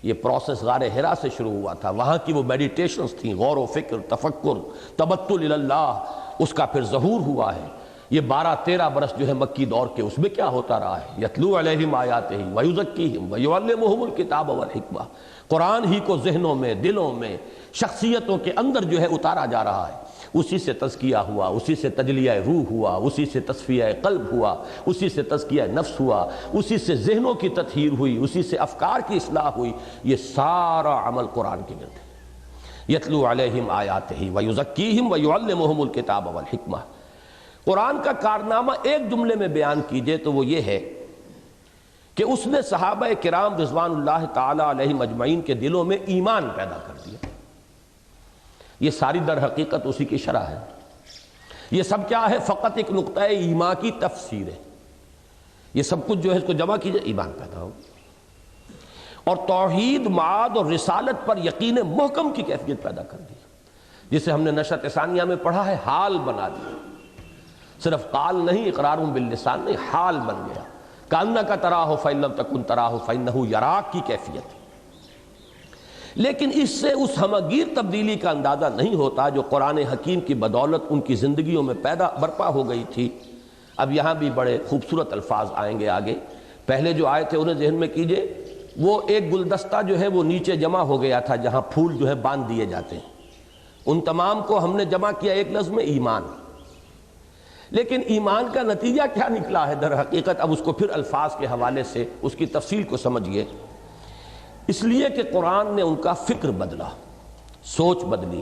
یہ پروسیس غار حرا سے شروع ہوا تھا، وہاں کی وہ میڈیٹیشنز تھیں، غور و فکر، تفکر، تبتل اللہ، اس کا پھر ظہور ہوا ہے۔ یہ 12-13 برس جو ہے مکی دور کے، اس میں کیا ہوتا رہا ہے؟ یتلو علیہم آیاتہ ویزکیہم ویعلمہم الکتاب والحکمہ، قرآن ہی کو ذہنوں میں، دلوں میں، شخصیتوں کے اندر جو ہے اتارا جا رہا ہے۔ اسی سے تزکیہ ہوا، اسی سے تجلیہ روح ہوا، اسی سے تصفیہ قلب ہوا، اسی سے تزکیہ نفس ہوا، اسی سے ذہنوں کی تطہیر ہوئی، اسی سے افکار کی اصلاح ہوئی۔ یہ سارا عمل قرآن کے گرد ہے۔ یتلو علیہم آیاتہ ویزکیہم ویعلمہم الکتاب والحکمہ۔ قرآن کا کارنامہ ایک جملے میں بیان کیجئے تو وہ یہ ہے کہ اس نے صحابہ کرام رضوان اللہ تعالی علیہم اجمعین کے دلوں میں ایمان پیدا کر دیا۔ یہ ساری در حقیقت اسی کی شرح ہے۔ یہ سب کیا ہے؟ فقط ایک نقطہ ایمان کی تفسیر ہے۔ یہ سب کچھ جو ہے اس کو جمع کیجئے، ایمان پیدا ہو اور توحید، معاد اور رسالت پر یقین محکم کی کیفیت پیدا کر دی، جسے ہم نے نشأۃ ثانیہ میں پڑھا ہے، حال بنا دیا۔ صرف قال نہیں، اقرار باللسان نہیں، حال بن گیا۔ کأنک تراہ فإن لم تکن تراہ فإنہ یراک کی کیفیت۔ لیکن اس سے اس ہمگیر تبدیلی کا اندازہ نہیں ہوتا جو قرآن حکیم کی بدولت ان کی زندگیوں میں برپا ہو گئی تھی۔ اب یہاں بھی بڑے خوبصورت الفاظ آئیں گے آگے۔ پہلے جو آئے تھے انہیں ذہن میں کیجئے، وہ ایک گلدستہ جو ہے وہ نیچے جمع ہو گیا تھا جہاں پھول جو ہے باندھ دیے جاتے ہیں، ان تمام کو ہم نے جمع کیا ایک لفظ میں ایمان۔ لیکن ایمان کا نتیجہ کیا نکلا ہے در حقیقت؟ اب اس کو پھر الفاظ کے حوالے سے اس کی تفصیل کو سمجھیے۔ اس لیے کہ قرآن نے ان کا فکر بدلا، سوچ بدلی،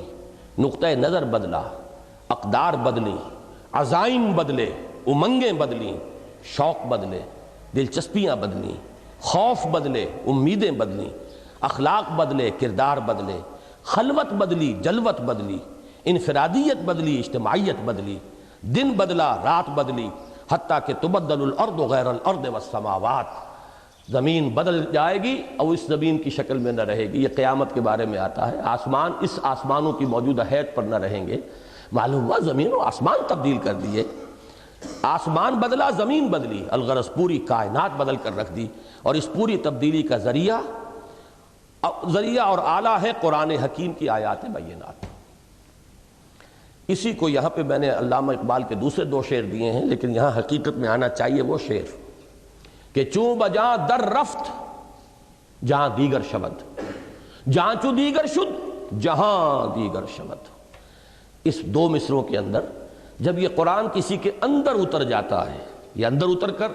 نقطہ نظر بدلا، اقدار بدلی، عزائم بدلے، امنگیں بدلیں، شوق بدلے، دلچسپیاں بدلیں، خوف بدلے، امیدیں بدلیں، اخلاق بدلے، کردار بدلے، خلوت بدلی، جلوت بدلی، انفرادیت بدلی، اجتماعیت بدلی، دن بدلا، رات بدلی، حتیٰ کہ تبدل الارض غیر الارض والسماوات، زمین بدل جائے گی اور اس زمین کی شکل میں نہ رہے گی۔ یہ قیامت کے بارے میں آتا ہے، آسمان اس آسمانوں کی موجودہ حیت پر نہ رہیں گے۔ معلوم ہوا زمین و آسمان تبدیل کر دیے، آسمان بدلا، زمین بدلی، الغرض پوری کائنات بدل کر رکھ دی۔ اور اس پوری تبدیلی کا ذریعہ ذریعہ اور آلہ ہے قرآن حکیم کی آیات بینات۔ اسی کو یہاں پہ میں نے علامہ اقبال کے دوسرے دو شعر دیے ہیں، لیکن یہاں حقیقت میں آنا چاہیے وہ شعر کہ چوں بجاں در رفت جہاں دیگر شود، جہاں چو دیگر شد جہاں دیگر شود۔ اس دو مصروں کے اندر جب یہ قرآن کسی کے اندر اتر جاتا ہے، یہ اندر اتر کر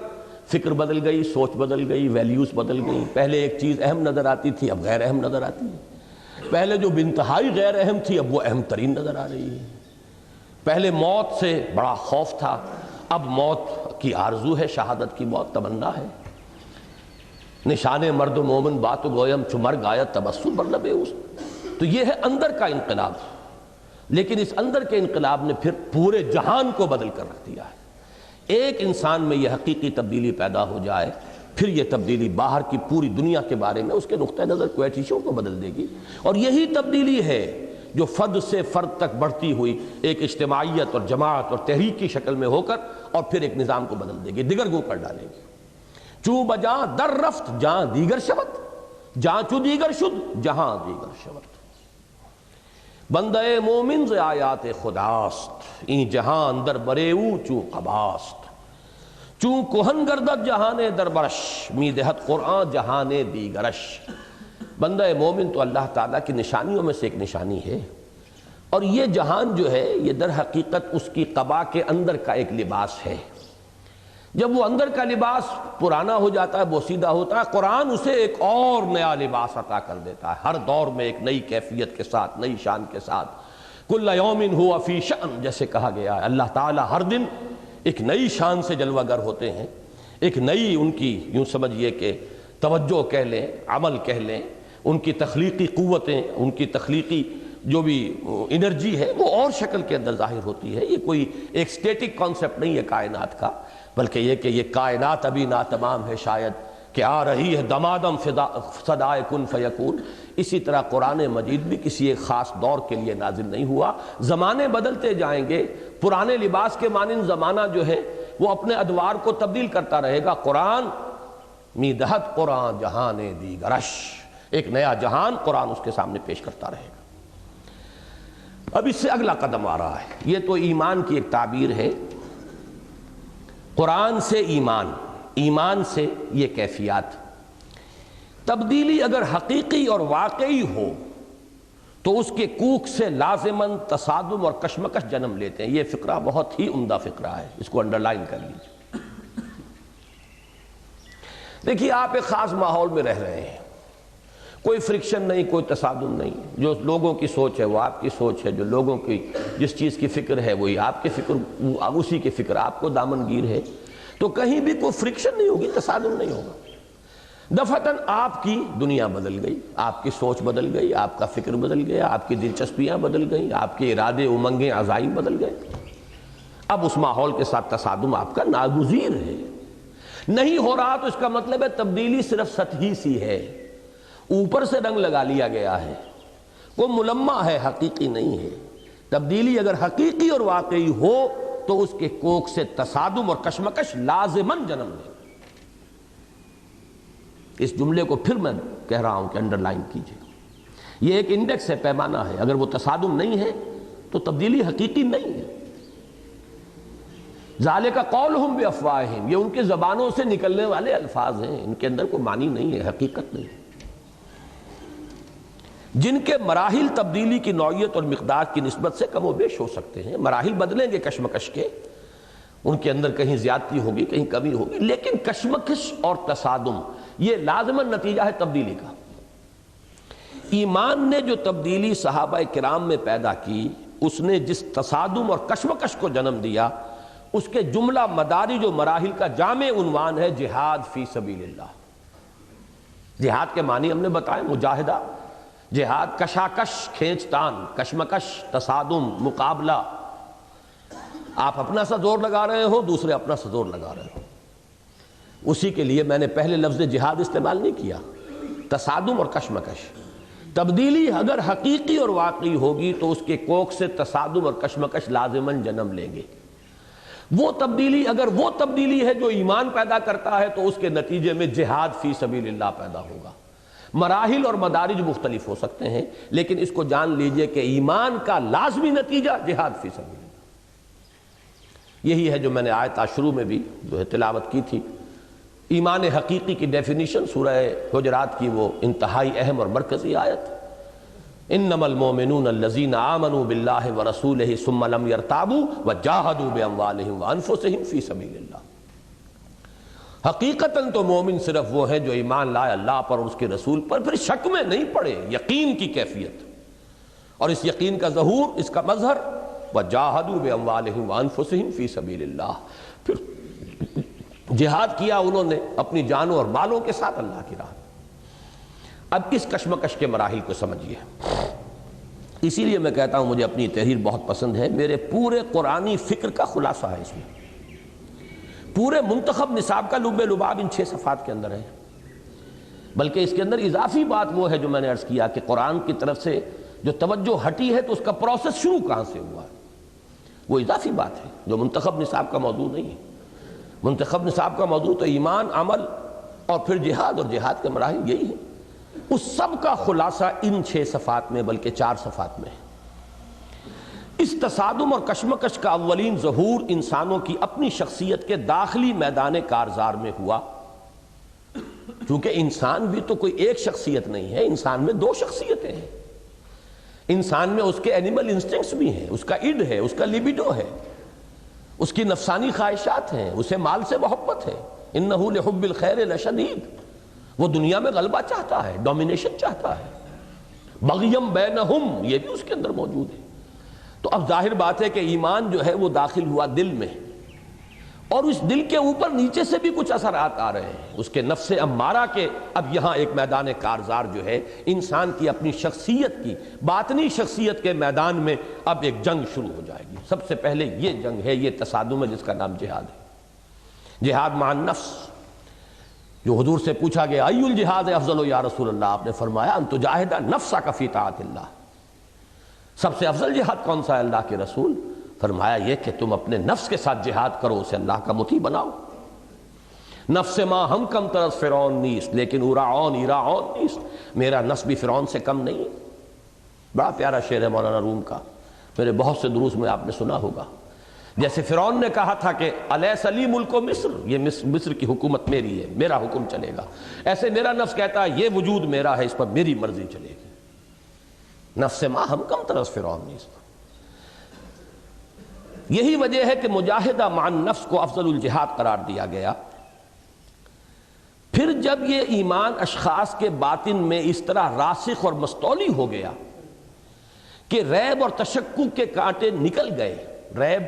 فکر بدل گئی، سوچ بدل گئی، ویلیوز بدل گئی۔ پہلے ایک چیز اہم نظر آتی تھی، اب غیر اہم نظر آتی ہے۔ پہلے جو بانتہائی غیر اہم تھی اب وہ اہم ترین نظر آ رہی ہے۔ پہلے موت سے بڑا خوف تھا، اب موت کی آرزو ہے، شہادت کی موت تمنا ہے۔ نشان مرد و مومن بات و گویم چو مر گاید تبسم بر لب اوست۔ تو یہ ہے اندر کا انقلاب، لیکن اس اندر کے انقلاب نے پھر پورے جہان کو بدل کر رکھ دیا ہے۔ ایک انسان میں یہ حقیقی تبدیلی پیدا ہو جائے، پھر یہ تبدیلی باہر کی پوری دنیا کے بارے میں اس کے نقطہ نظر کو ایٹیشوں کو بدل دے گی۔ اور یہی تبدیلی ہے جو فرد سے فرد تک بڑھتی ہوئی ایک اجتماعیت اور جماعت اور تحریک کی شکل میں ہو کر اور پھر ایک نظام کو بدل دے گی، دگرگوں کر ڈالے گی۔ چوں بجاں در رفت جہاں دیگر شود، جہاں چو دیگر شد جہاں دیگر شود۔ بندہ مومن ز آیات خداست، این جہاں اندر برے او چوں قباست۔ چوں کہن گردد جہان در برش، می دہت قرآن جہان دیگرش۔ بندہ مومن تو اللہ تعالیٰ کی نشانیوں میں سے ایک نشانی ہے، اور یہ جہان جو ہے یہ در حقیقت اس کی قبا کے اندر کا ایک لباس ہے۔ جب وہ اندر کا لباس پرانا ہو جاتا ہے، بوسیدہ ہوتا ہے، قرآن اسے ایک اور نیا لباس عطا کر دیتا ہے، ہر دور میں ایک نئی کیفیت کے ساتھ، نئی شان کے ساتھ۔ کل یوم ہوا فی شأن جیسے کہا گیا ہے، اللہ تعالیٰ ہر دن ایک نئی شان سے جلوہ گر ہوتے ہیں، ایک نئی ان کی یوں سمجھیے کہ توجہ کہہ لیں، عمل کہہ لیں، ان کی تخلیقی قوتیں، ان کی تخلیقی جو بھی انرجی ہے وہ اور شکل کے اندر ظاہر ہوتی ہے۔ یہ کوئی ایک سٹیٹک کانسیپٹ نہیں ہے کائنات کا، بلکہ یہ کہ یہ کائنات ابھی ناتمام ہے شاید، کہ آ رہی ہے دمادم صدائے کن فیکون۔ اسی طرح قرآن مجید بھی کسی ایک خاص دور کے لیے نازل نہیں ہوا، زمانے بدلتے جائیں گے، پرانے لباس کے مانند زمانہ جو ہے وہ اپنے ادوار کو تبدیل کرتا رہے گا۔ قرآن می دہت قرآن جہان دیگرش، ایک نیا جہان قرآن اس کے سامنے پیش کرتا رہے گا۔ اب اس سے اگلا قدم آ رہا ہے، یہ تو ایمان کی ایک تعبیر ہے، قرآن سے ایمان، ایمان سے یہ کیفیات۔ تبدیلی اگر حقیقی اور واقعی ہو تو اس کے کوکھ سے لازماً تصادم اور کشمکش جنم لیتے ہیں۔ یہ فقرہ بہت ہی عمدہ فقرہ ہے، اس کو انڈرلائن کر لیجیے۔ دیکھیے آپ ایک خاص ماحول میں رہ رہے ہیں، کوئی فرکشن نہیں، کوئی تصادم نہیں، جو لوگوں کی سوچ ہے وہ آپ کی سوچ ہے، جو لوگوں کی جس چیز کی فکر ہے وہی آپ کی فکر، اسی کی فکر آپ کو دامن گیر ہے، تو کہیں بھی کوئی فرکشن نہیں ہوگی، تصادم نہیں ہوگا۔ دفعتاً آپ کی دنیا بدل گئی، آپ کی سوچ بدل گئی، آپ کا فکر بدل گیا، آپ کی دلچسپیاں بدل گئیں، آپ کے ارادے، امنگیں، عزائم بدل گئے۔ اب اس ماحول کے ساتھ تصادم آپ کا ناگزیر ہے۔ نہیں ہو رہا تو اس کا مطلب ہے تبدیلی صرف سطحی سی ہے، اوپر سے رنگ لگا لیا گیا ہے، وہ ملمع ہے، حقیقی نہیں ہے۔ تبدیلی اگر حقیقی اور واقعی ہو تو اس کے کوکھ سے تصادم اور کشمکش لازماً جنم لے۔ اس جملے کو پھر میں کہہ رہا ہوں کہ انڈرلائن کیجئے، یہ ایک انڈیکس ہے، پیمانہ ہے۔ اگر وہ تصادم نہیں ہے تو تبدیلی حقیقی نہیں ہے۔ ذالک قولہم بافواہہم، یہ ان کی زبانوں سے نکلنے والے الفاظ ہیں، ان کے اندر کوئی معنی نہیں ہے، حقیقت نہیں ہے۔ جن کے مراحل تبدیلی کی نوعیت اور مقدار کی نسبت سے کم و بیش ہو سکتے ہیں، مراحل بدلیں گے کشمکش کے، ان کے اندر کہیں زیادتی ہوگی، کہیں کمی ہوگی، لیکن کشمکش اور تصادم یہ لازماً نتیجہ ہے تبدیلی کا۔ ایمان نے جو تبدیلی صحابہ کرام میں پیدا کی، اس نے جس تصادم اور کشمکش کو جنم دیا، اس کے جملہ مدارج و مراحل کا جامع عنوان ہے جہاد فی سبیل اللہ۔ جہاد کے معنی ہم نے بتائے، مجاہدہ، جہاد، کشاکش، کھینچ تان، کشمکش، تصادم، مقابلہ، آپ اپنا سا زور لگا رہے ہو، دوسرے اپنا سا زور لگا رہے ہو۔ اسی کے لیے میں نے پہلے لفظ جہاد استعمال نہیں کیا، تصادم اور کشمکش۔ تبدیلی اگر حقیقی اور واقعی ہوگی تو اس کے کوکھ سے تصادم اور کشمکش لازماً جنم لیں گے۔ وہ تبدیلی اگر وہ تبدیلی ہے جو ایمان پیدا کرتا ہے تو اس کے نتیجے میں جہاد فی سبیل اللہ پیدا ہوگا۔ مراحل اور مدارج مختلف ہو سکتے ہیں، لیکن اس کو جان لیجئے کہ ایمان کا لازمی نتیجہ جہاد فی سبیل اللہ۔ یہی ہے جو میں نے آیت شروع میں بھی جو ہے تلاوت کی تھی، ایمان حقیقی کی ڈیفینیشن سورہ حجرات کی وہ انتہائی اہم اور مرکزی آیت، انما المؤمنون الذین آمنوا باللہ ورسولہ ثم لم یرتابوا وجاہدوا باموالہم وانفسہم فی سبیل اللہ۔ حقیقتاً تو مومن صرف وہ ہے جو ایمان لائے اللہ پر اور اس کے رسول پر، پھر شک میں نہیں پڑے، یقین کی کیفیت، اور اس یقین کا ظہور، اس کا مظہر وجاہدوا باموالہم وانفسہم فی سبیل اللہ، پھر جہاد کیا انہوں نے اپنی جانوں اور مالوں کے ساتھ اللہ کی راہ۔ اب اس کشمکش کے مراحل کو سمجھیے، اسی لیے میں کہتا ہوں مجھے اپنی تحریر بہت پسند ہے، میرے پورے قرآنی فکر کا خلاصہ ہے اس میں، پورے منتخب نصاب کا لب لباب ان 6 صفحات کے اندر ہے، بلکہ اس کے اندر اضافی بات وہ ہے جو میں نے عرض کیا کہ قرآن کی طرف سے جو توجہ ہٹی ہے تو اس کا پروسیس شروع کہاں سے ہوا ہے، وہ اضافی بات ہے جو منتخب نصاب کا موضوع نہیں ہے۔ منتخب نصاب کا موضوع تو ایمان، عمل اور پھر جہاد، اور جہاد کے مراحل یہی ہیں، اس سب کا خلاصہ ان 6 صفحات میں بلکہ 4 صفحات میں ہے۔ اس تصادم اور کشمکش کا اولین ظہور انسانوں کی اپنی شخصیت کے داخلی میدان کارزار میں ہوا، کیونکہ انسان بھی تو کوئی ایک شخصیت نہیں ہے، انسان میں 2 شخصیتیں ہیں، انسان میں اس کے اینیمل انسٹنکٹس بھی ہیں، اس کا اڈ ہے، اس کا لیبیڈو ہے، اس کی نفسانی خواہشات ہیں، اسے مال سے محبت ہے، انہ لحب الخیر لشدید، وہ دنیا میں غلبہ چاہتا ہے، ڈومینیشن چاہتا ہے، بغیم بینہم یہ بھی اس کے اندر موجود ہے۔ تو اب ظاہر بات ہے کہ ایمان جو ہے وہ داخل ہوا دل میں، اور اس دل کے اوپر نیچے سے بھی کچھ اثرات آ رہے ہیں، اس کے نفس امارہ کے۔ اب یہاں ایک میدان کارزار جو ہے انسان کی اپنی شخصیت کی، باطنی شخصیت کے میدان میں اب ایک جنگ شروع ہو جائے گی۔ سب سے پہلے یہ جنگ ہے، یہ تصادم ہے جس کا نام جہاد ہے، جہاد مع النفس۔ جو حضور سے پوچھا گیا ای الجہاد افضل یا رسول اللہ، آپ نے فرمایا ان تجاہد نفسک فی طاعت اللہ، سب سے افضل جہاد کون سا ہے اللہ کے رسول؟ فرمایا یہ کہ تم اپنے نفس کے ساتھ جہاد کرو، اسے اللہ کا مطیع بناؤ۔ نفس ما ہم کم ترس فرعون نیست لیکن اراعون ایراعون نیست، میرا نفس بھی فرعون سے کم نہیں۔ بڑا پیارا شعر ہے مولانا روم کا، میرے بہت سے دروس میں آپ نے سنا ہوگا۔ جیسے فرعون نے کہا تھا کہ الیس لی ملک مصر، یہ مصر کی حکومت میری ہے، میرا حکم چلے گا، ایسے میرا نفس کہتا ہے یہ وجود میرا ہے، اس پر میری مرضی چلے گی۔ نفس ما ہم کم ترس فرعون نیست۔ یہی وجہ ہے کہ مجاہدہ مع النفس کو افضل الجہاد قرار دیا گیا۔ پھر جب یہ ایمان اشخاص کے باطن میں اس طرح راسخ اور مستولی ہو گیا کہ ریب اور تشکک کے کانٹے نکل گئے، ریب،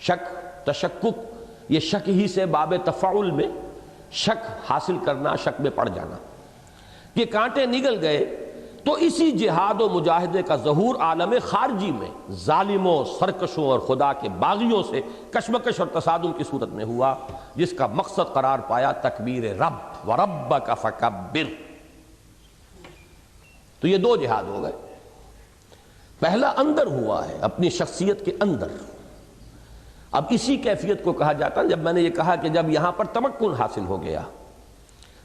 شک، تشکک، یہ شک ہی سے باب تفاعل میں شک حاصل کرنا، شک میں پڑ جانا، یہ کانٹے نکل گئے، تو اسی جہاد و مجاہدے کا ظہور عالم خارجی میں ظالموں، سرکشوں اور خدا کے باغیوں سے کشمکش اور تصادم کی صورت میں ہوا، جس کا مقصد قرار پایا تکبیر رب وربک فکبر۔ تو یہ 2 جہاد ہو گئے۔ پہلا اندر ہوا ہے، اپنی شخصیت کے اندر۔ اب اسی کیفیت کو کہا جاتا ہے، جب میں نے یہ کہا کہ جب یہاں پر تمکن حاصل ہو گیا،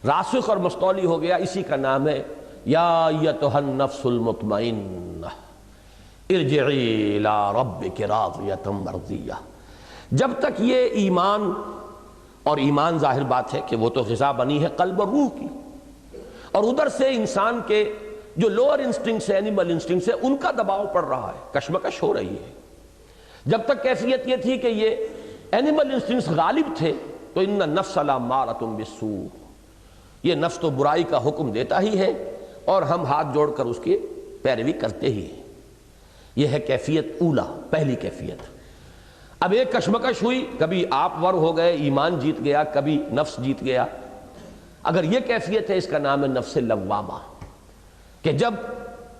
راسخ اور مستولی ہو گیا، اسی کا نام ہے یا ایتھا النفس المطمئنہ ارجعی الی ربک راضیۃ مرضیہ۔ جب تک یہ ایمان، اور ایمان ظاہر بات ہے کہ وہ تو غذا بنی ہے قلب اور روح کی، اور ادھر سے انسان کے جو لوور انسٹنکٹس ہیں، اینیمل انسٹنکٹس ہیں، ان کا دباؤ پڑ رہا ہے، کشمکش ہو رہی ہے۔ جب تک کیفیت یہ تھی کہ یہ اینیمل انسٹنکٹس غالب تھے تو ان النفس لامارۃ بالسوء، یہ نفس تو برائی کا حکم دیتا ہی ہے اور ہم ہاتھ جوڑ کر اس کی پیروی کرتے ہی ہیں۔ یہ ہے کیفیت اولا، پہلی کیفیت۔ اب ایک کشمکش ہوئی، کبھی آپ ور ہو گئے، ایمان جیت گیا، کبھی نفس جیت گیا۔ اگر یہ کیفیت ہے، اس کا نام ہے نفس لوامہ، کہ جب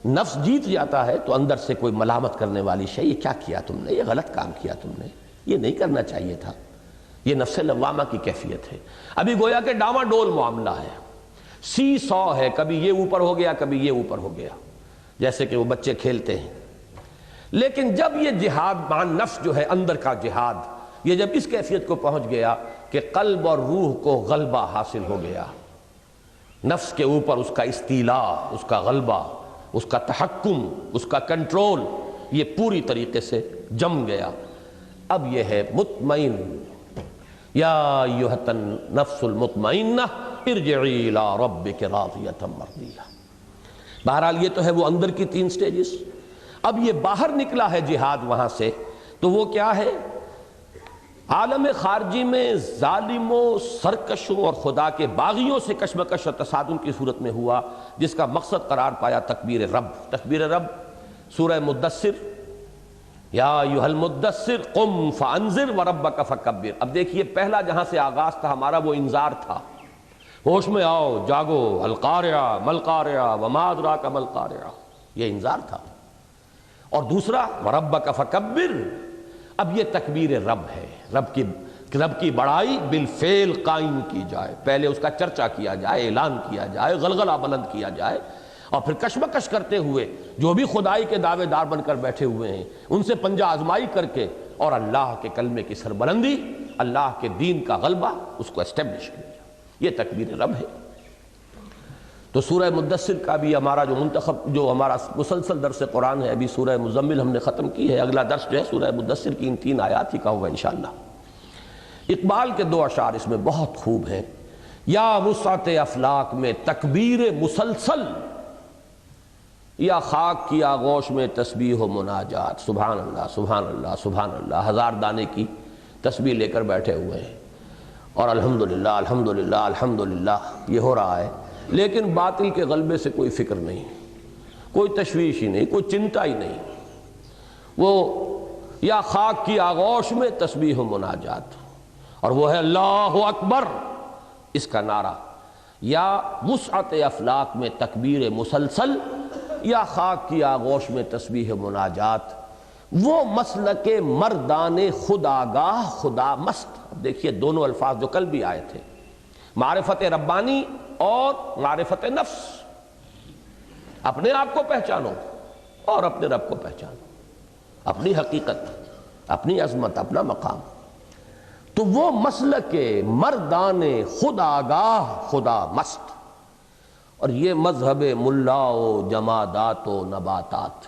نفس جیت جاتا ہے تو اندر سے کوئی ملامت کرنے والی شے، یہ کیا کیا تم نے، یہ غلط کام کیا تم نے، یہ نہیں کرنا چاہیے تھا۔ یہ نفس لوامہ کی کیفیت ہے۔ ابھی گویا کہ ڈاما ڈول معاملہ ہے، سی سو ہے، کبھی یہ اوپر ہو گیا، کبھی یہ اوپر ہو گیا، جیسے کہ وہ بچے کھیلتے ہیں۔ لیکن جب یہ جہاد مع نفس جو ہے، اندر کا جہاد، یہ جب اس کیفیت کو پہنچ گیا کہ قلب اور روح کو غلبہ حاصل ہو گیا، نفس کے اوپر اس کا استیلا، اس کا غلبہ، اس کا تحکم، اس کا کنٹرول، یہ پوری طریقے سے جم گیا۔ اب یہ ہے مطمئن، یا ایھا النفس المطمئنہ ارجعی الی ربک راضیۃ مرضیہ۔ بہرحال یہ تو ہے وہ اندر کی 3 سٹیجز۔ اب یہ باہر نکلا ہے جہاد وہاں سے، تو وہ کیا ہے؟ عالم خارجی میں ظالموں، سرکشوں اور خدا کے باغیوں سے کشمکش اور تصادم کی صورت میں ہوا، جس کا مقصد قرار پایا تکبیر رب۔ تکبیر رب سورہ مدثر، یا ایھا المدثر قم فانذر وربک فکبر۔ اب دیکھیے پہلا جہاں سے آغاز تھا ہمارا وہ انذار تھا، ہوش میں آؤ، جاگو، القاریہ ملقاریہ وما ادراک ملقاریہ، یہ انذار تھا۔ اور دوسرا وربک فکبر، اب یہ تکبیر رب ہے، رب کی بڑائی بالفعل قائم کی جائے، پہلے اس کا چرچا کیا جائے، اعلان کیا جائے، غلغلہ بلند کیا جائے، اور پھر کشمکش کرتے ہوئے جو بھی خدائی کے دعوے دار بن کر بیٹھے ہوئے ہیں ان سے پنجہ آزمائی کر کے، اور اللہ کے کلمے کی سربلندی، اللہ کے دین کا غلبہ، اس کو اسٹیبلش کیا جائے، یہ تکبیر رب ہے۔ تو سورہ مدثر کا بھی ہمارا جو ہمارا مسلسل درس قرآن ہے، ابھی سورہ مزمل ہم نے ختم کی ہے، اگلا درس جو ہے سورہ مدثر کی ان 3 آیات ہی کا ہوگا انشاءاللہ۔ اقبال کے 2 اشعار اس میں بہت خوب ہیں۔ یا وسعت افلاک میں تکبیر مسلسل، یا خاک کی آغوش میں تسبیح و مناجات۔ سبحان اللہ سبحان اللہ سبحان اللہ، 1000 دانے کی تسبیح لے کر بیٹھے ہوئے ہیں، اور الحمدللہ الحمدللہ الحمدللہ یہ ہو رہا ہے، لیکن باطل کے غلبے سے کوئی فکر نہیں، کوئی تشویش ہی نہیں، کوئی چنتا ہی نہیں۔ وہ یا خاک کی آغوش میں تسبیح و مناجات، اور وہ ہے اللہ اکبر، اس کا نعرہ۔ یا وسعت افلاک میں تکبیر مسلسل، یا خاک کی آغوش میں تسبیح و مناجات، وہ مسلک مردان خداگاہ خدا مست۔ اب دیکھیے دونوں الفاظ جو کل بھی آئے تھے، معرفت ربانی اور معرفت نفس، اپنے آپ کو پہچانو اور اپنے رب کو پہچانو، اپنی حقیقت، اپنی عظمت، اپنا مقام۔ تو وہ مسلک مردان خداگاہ خدا مست، اور یہ مذہب ملا و جمادات و نباتات،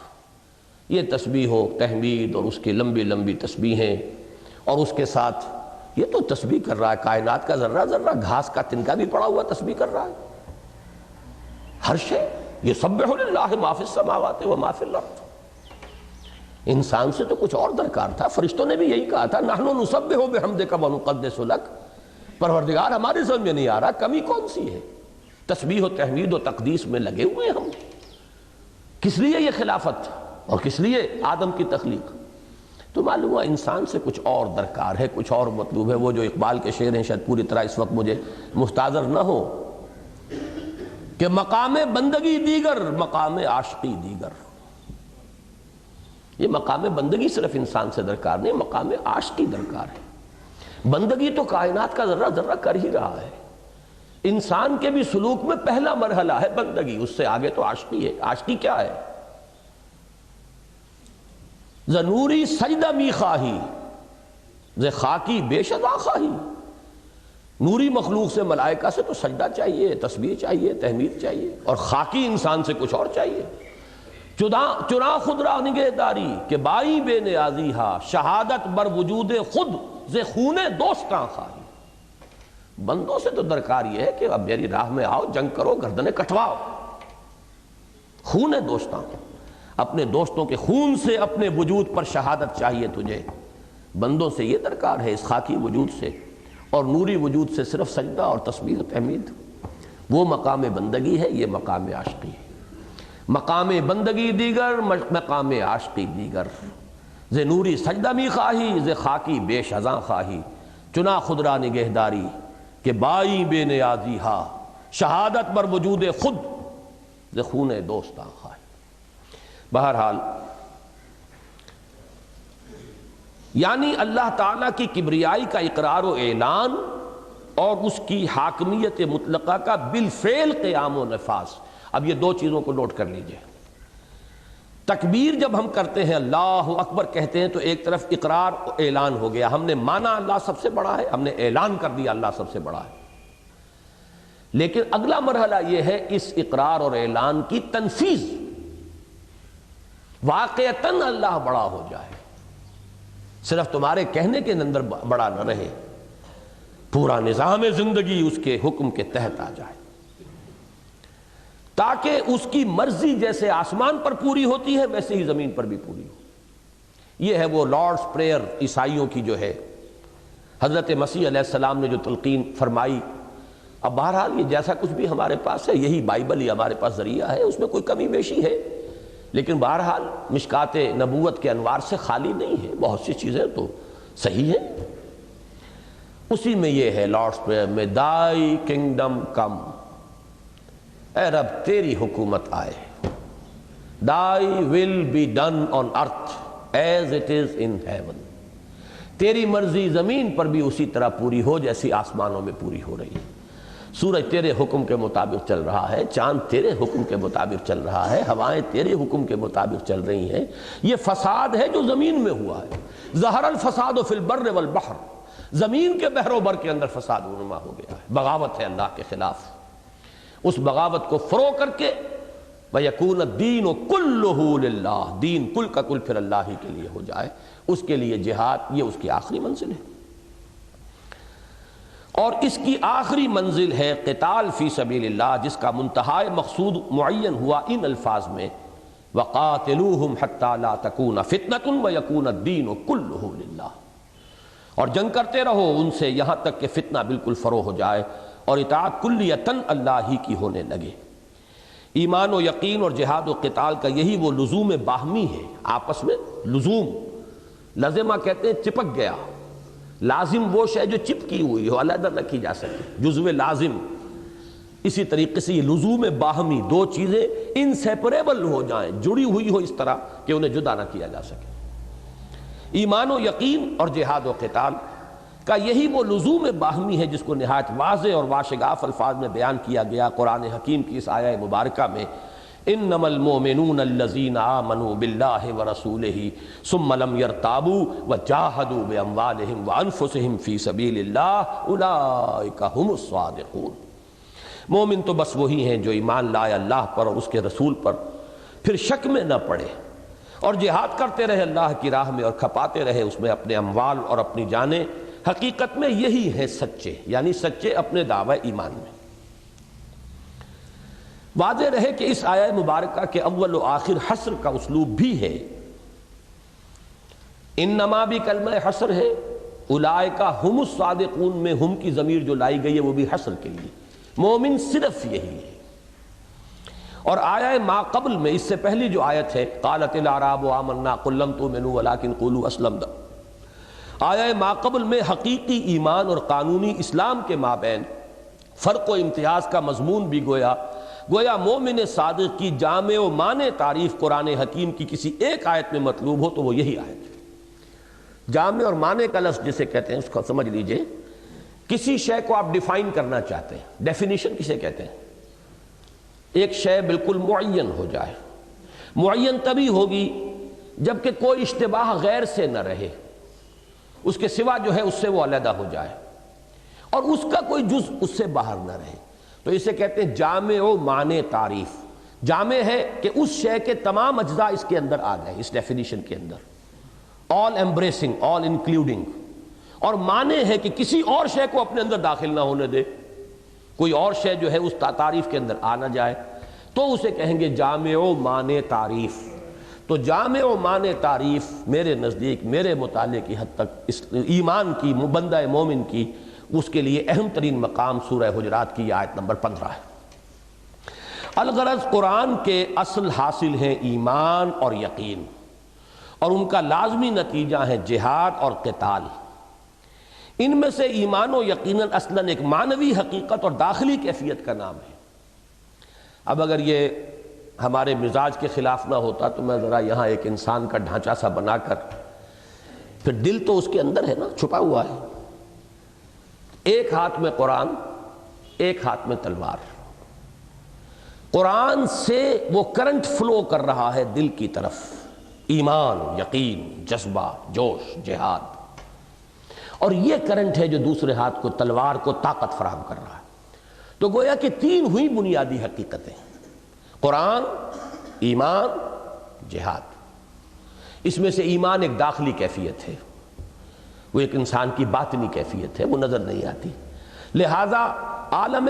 یہ تسبیح و تحمید اور اس کی لمبی لمبی تسبیحیں، اور اس کے ساتھ یہ تو تسبیح کر رہا ہے کائنات کا ذرہ ذرہ، گھاس کا تنکا بھی پڑا ہوا تسبیح کر رہا ہے، ہر شے یسبح للہ ما فی السماوات و ما فی الارض۔ انسان سے تو کچھ اور درکار تھا، فرشتوں نے بھی یہی کہا تھا نحن نسبح بحمدک ونقدس لک، پروردگار ہمارے سمجھ میں نہیں آ رہا کمی کون سی ہے، تسبیح و تحمید و تقدیس میں لگے ہوئے ہم، کس لیے یہ خلافت اور کس لیے آدم کی تخلیق؟ تو معلوم ہوا انسان سے کچھ اور درکار ہے، کچھ اور مطلوب ہے۔ وہ جو اقبال کے شعر ہیں شاید پوری طرح اس وقت مجھے مستحضر نہ ہو، کہ مقام بندگی دیگر مقام عاشقی دیگر۔ یہ مقام بندگی صرف انسان سے درکار نہیں، مقام عاشقی درکار ہے۔ بندگی تو کائنات کا ذرہ ذرہ کر ہی رہا ہے، انسان کے بھی سلوک میں پہلا مرحلہ ہے بندگی، اس سے آگے تو عاشقی ہے۔ عاشقی کیا ہے؟ ز نوری سجدہ می خواہی، ز خاکی بے شذا خواہی۔ نوری مخلوق سے، ملائکہ سے تو سجدہ چاہیے، تسبیح چاہیے، تحمید چاہیے، اور خاکی انسان سے کچھ اور چاہیے۔ چنا خود را نگہداری کہ بائی بے نیازی ہا، شہادت بر وجود خود ز خون دوستاں خواہی۔ بندوں سے تو درکار یہ ہے کہ اب میری راہ میں آؤ، جنگ کرو، گردنیں کٹواؤ، خون دوستاں، اپنے دوستوں کے خون سے اپنے وجود پر شہادت چاہیے تجھے۔ بندوں سے یہ درکار ہے، اس خاکی وجود سے اور نوری وجود سے صرف سجدہ اور تسبیح و تحمید۔ وہ مقام بندگی ہے، یہ مقام عاشقی ہے۔ مقام بندگی دیگر مقام عاشقی دیگر، ز نوری سجدہ می خواہی، ز خاکی بے شذاں خواہی، چنا خود را نگہداری کہ بائی بے نیازی ہا، شہادت بر وجود خود ز خون دوستاں خواہی۔ بہرحال یعنی اللہ تعالیٰ کی کبریائی کا اقرار و اعلان اور اس کی حاکمیت مطلقہ کا بالفعل قیام و نفاذ۔ اب یہ 2 چیزوں کو نوٹ کر لیجئے۔ تکبیر جب ہم کرتے ہیں، اللہ اکبر کہتے ہیں، تو ایک طرف اقرار و اعلان ہو گیا، ہم نے مانا اللہ سب سے بڑا ہے، ہم نے اعلان کر دیا اللہ سب سے بڑا ہے۔ لیکن اگلا مرحلہ یہ ہے اس اقرار اور اعلان کی تنفیذ، واقعتاً اللہ بڑا ہو جائے، صرف تمہارے کہنے کے اندر بڑا نہ رہے، پورا نظام زندگی اس کے حکم کے تحت آ جائے، تاکہ اس کی مرضی جیسے آسمان پر پوری ہوتی ہے ویسے ہی زمین پر بھی پوری ہو۔ یہ ہے وہ لارڈس پریئر عیسائیوں کی جو ہے، حضرت مسیح علیہ السلام نے جو تلقین فرمائی۔ اب بہرحال یہ جیسا کچھ بھی ہمارے پاس ہے، یہی بائبل ہی ہمارے پاس ذریعہ ہے، اس میں کوئی کمی بیشی ہے، لیکن بہرحال مشکات نبوت کے انوار سے خالی نہیں ہے، بہت سی چیزیں تو صحیح ہیں۔ اسی میں یہ ہے لارڈس پریئر میں، دائی کنگڈم کم، اے رب تیری حکومت آئے، thy will be done on earth as it is in heaven, تیری مرضی زمین پر بھی اسی طرح پوری ہو جیسی آسمانوں میں پوری ہو رہی ہے۔ سورج تیرے حکم کے مطابق چل رہا ہے، چاند تیرے حکم کے مطابق چل رہا ہے، ہوائیں تیرے حکم کے مطابق چل رہی ہیں۔ یہ فساد ہے جو زمین میں ہوا ہے، ظہر الفساد فی البر والبحر، زمین کے بحر و بر کے اندر فساد ونما ہو گیا ہے، بغاوت ہے اللہ کے خلاف۔ اس بغاوت کو فروغ کر کے وَيَكُونَ الدِّينُ كُلُّهُ لِلَّهِ، دین کل کا کل پھر اللہ ہی کے لیے ہو جائے، اس کے لیے جہاد یہ اس کی آخری منزل ہے، اور اس کی آخری منزل ہے قتال فی سبیل اللہ، جس کا منتہائے مقصود معین ہوا ان الفاظ میں وَقَاتِلُوهُمْ حَتَّى لَا تَكُونَ فِتْنَةٌ وَيَكُونَ الدِّينُ كُلُّهُ لِلَّهِ، اور جنگ کرتے رہو ان سے یہاں تک کہ فتنہ بالکل فروغ ہو جائے اور اطاعت کلیتاً اللہ ہی کی ہونے لگے۔ ایمان و یقین اور جہاد و قتال کا یہی وہ لزوم باہمی ہے، آپس میں لزوم، لازمہ کہتے ہیں چپک گیا، لازم وہ شے جو چپکی ہوئی ہو، علیحدہ نہ کی جا سکے، جزو لازم۔ اسی طریقے سے یہ لزوم باہمی، دو چیزیں انسیپریبل ہو جائیں، جڑی ہوئی ہو اس طرح کہ انہیں جدا نہ کیا جا سکے۔ ایمان و یقین اور جہاد و قتال کا یہی وہ لزوم باہمی ہے جس کو نہایت واضح اور واشگاف الفاظ میں بیان کیا گیا قرآن حکیم کی اس آیہ مبارکہ میں، انما المؤمنون الذین آمنوا باللہ ورسولہ ثم لم یرتابوا وجاہدوا باموالہم وانفسہم فی سبیل اللہ اولئک ھم الصادقون۔ مومن تو بس وہی ہیں جو ایمان لائے اللہ پر اور اس کے رسول پر، پھر شک میں نہ پڑے اور جہاد کرتے رہے اللہ کی راہ میں اور کھپاتے رہے اس میں اپنے اموال اور اپنی جانیں، حقیقت میں یہی ہیں سچے، یعنی سچے اپنے دعوی ایمان میں۔ واضح رہے کہ اس آیہ مبارکہ کے اول و آخر حصر کا اسلوب بھی ہے، انما بھی کلمہ حصر ہے، اولئک ھم الصادقون میں ہم کی ضمیر جو لائی گئی ہے وہ بھی حصر کے لیے، مومن صرف یہی ہے۔ اور آیہ ما قبل میں اس سے پہلی جو آیت ہے قالت الاعراب آمنا قل لم تؤمنوا ولکن قولوا اسلمنا، آیہ ما قبل میں حقیقی ایمان اور قانونی اسلام کے مابین فرق و امتیاز کا مضمون بھی گویا مومن صادق کی جامع و مانع تعریف قرآن حکیم کی کسی ایک آیت میں مطلوب ہو تو وہ یہی آیت ہے۔ جامع اور مانع کا لفظ جسے کہتے ہیں اس کو سمجھ لیجئے، کسی شے کو آپ ڈیفائن کرنا چاہتے ہیں، ڈیفینیشن کسے کہتے ہیں؟ ایک شے بالکل معین ہو جائے، معین تبھی ہوگی جبکہ کوئی اشتباہ غیر سے نہ رہے، اس کے سوا جو ہے اس سے وہ علیحدہ ہو جائے اور اس کا کوئی جز اس سے باہر نہ رہے، تو اسے کہتے ہیں جامع و مانع تعریف۔ جامع ہے کہ اس شے کے تمام اجزاء اس کے اندر آ گئے، اس ڈیفینیشن کے اندر، آل ایمبریسنگ، آل انکلوڈنگ، اور مانع ہے کہ کسی اور شے کو اپنے اندر داخل نہ ہونے دے، کوئی اور شے جو ہے اس تعریف کے اندر آ نہ جائے، تو اسے کہیں گے جامع و مانع تعریف۔ تو جامع و مانع تعریف میرے نزدیک، میرے مطالعے کی حد تک اس ایمان کی، بندہ مومن کی، اس کے لیے اہم ترین مقام سورہ حجرات کی آیت نمبر 15 ہے۔ الغرض قرآن کے اصل حاصل ہیں ایمان اور یقین، اور ان کا لازمی نتیجہ ہے جہاد اور قتال۔ ان میں سے ایمان و یقیناً اصلاً ایک معنوی حقیقت اور داخلی کیفیت کا نام ہے۔ اب اگر یہ ہمارے مزاج کے خلاف نہ ہوتا تو میں ذرا یہاں ایک انسان کا ڈھانچہ سا بنا کر، پھر دل تو اس کے اندر ہے نا، چھپا ہوا ہے، ایک ہاتھ میں قرآن، ایک ہاتھ میں تلوار، قرآن سے وہ کرنٹ فلو کر رہا ہے دل کی طرف، ایمان، یقین، جذبہ، جوش، جہاد، اور یہ کرنٹ ہے جو دوسرے ہاتھ کو، تلوار کو طاقت فراہم کر رہا ہے۔ تو گویا کہ تین ہوئی بنیادی حقیقتیں: قرآن، ایمان، جہاد۔ اس میں سے ایمان ایک داخلی کیفیت ہے، وہ ایک انسان کی باطنی کیفیت ہے، وہ نظر نہیں آتی۔ لہذا عالم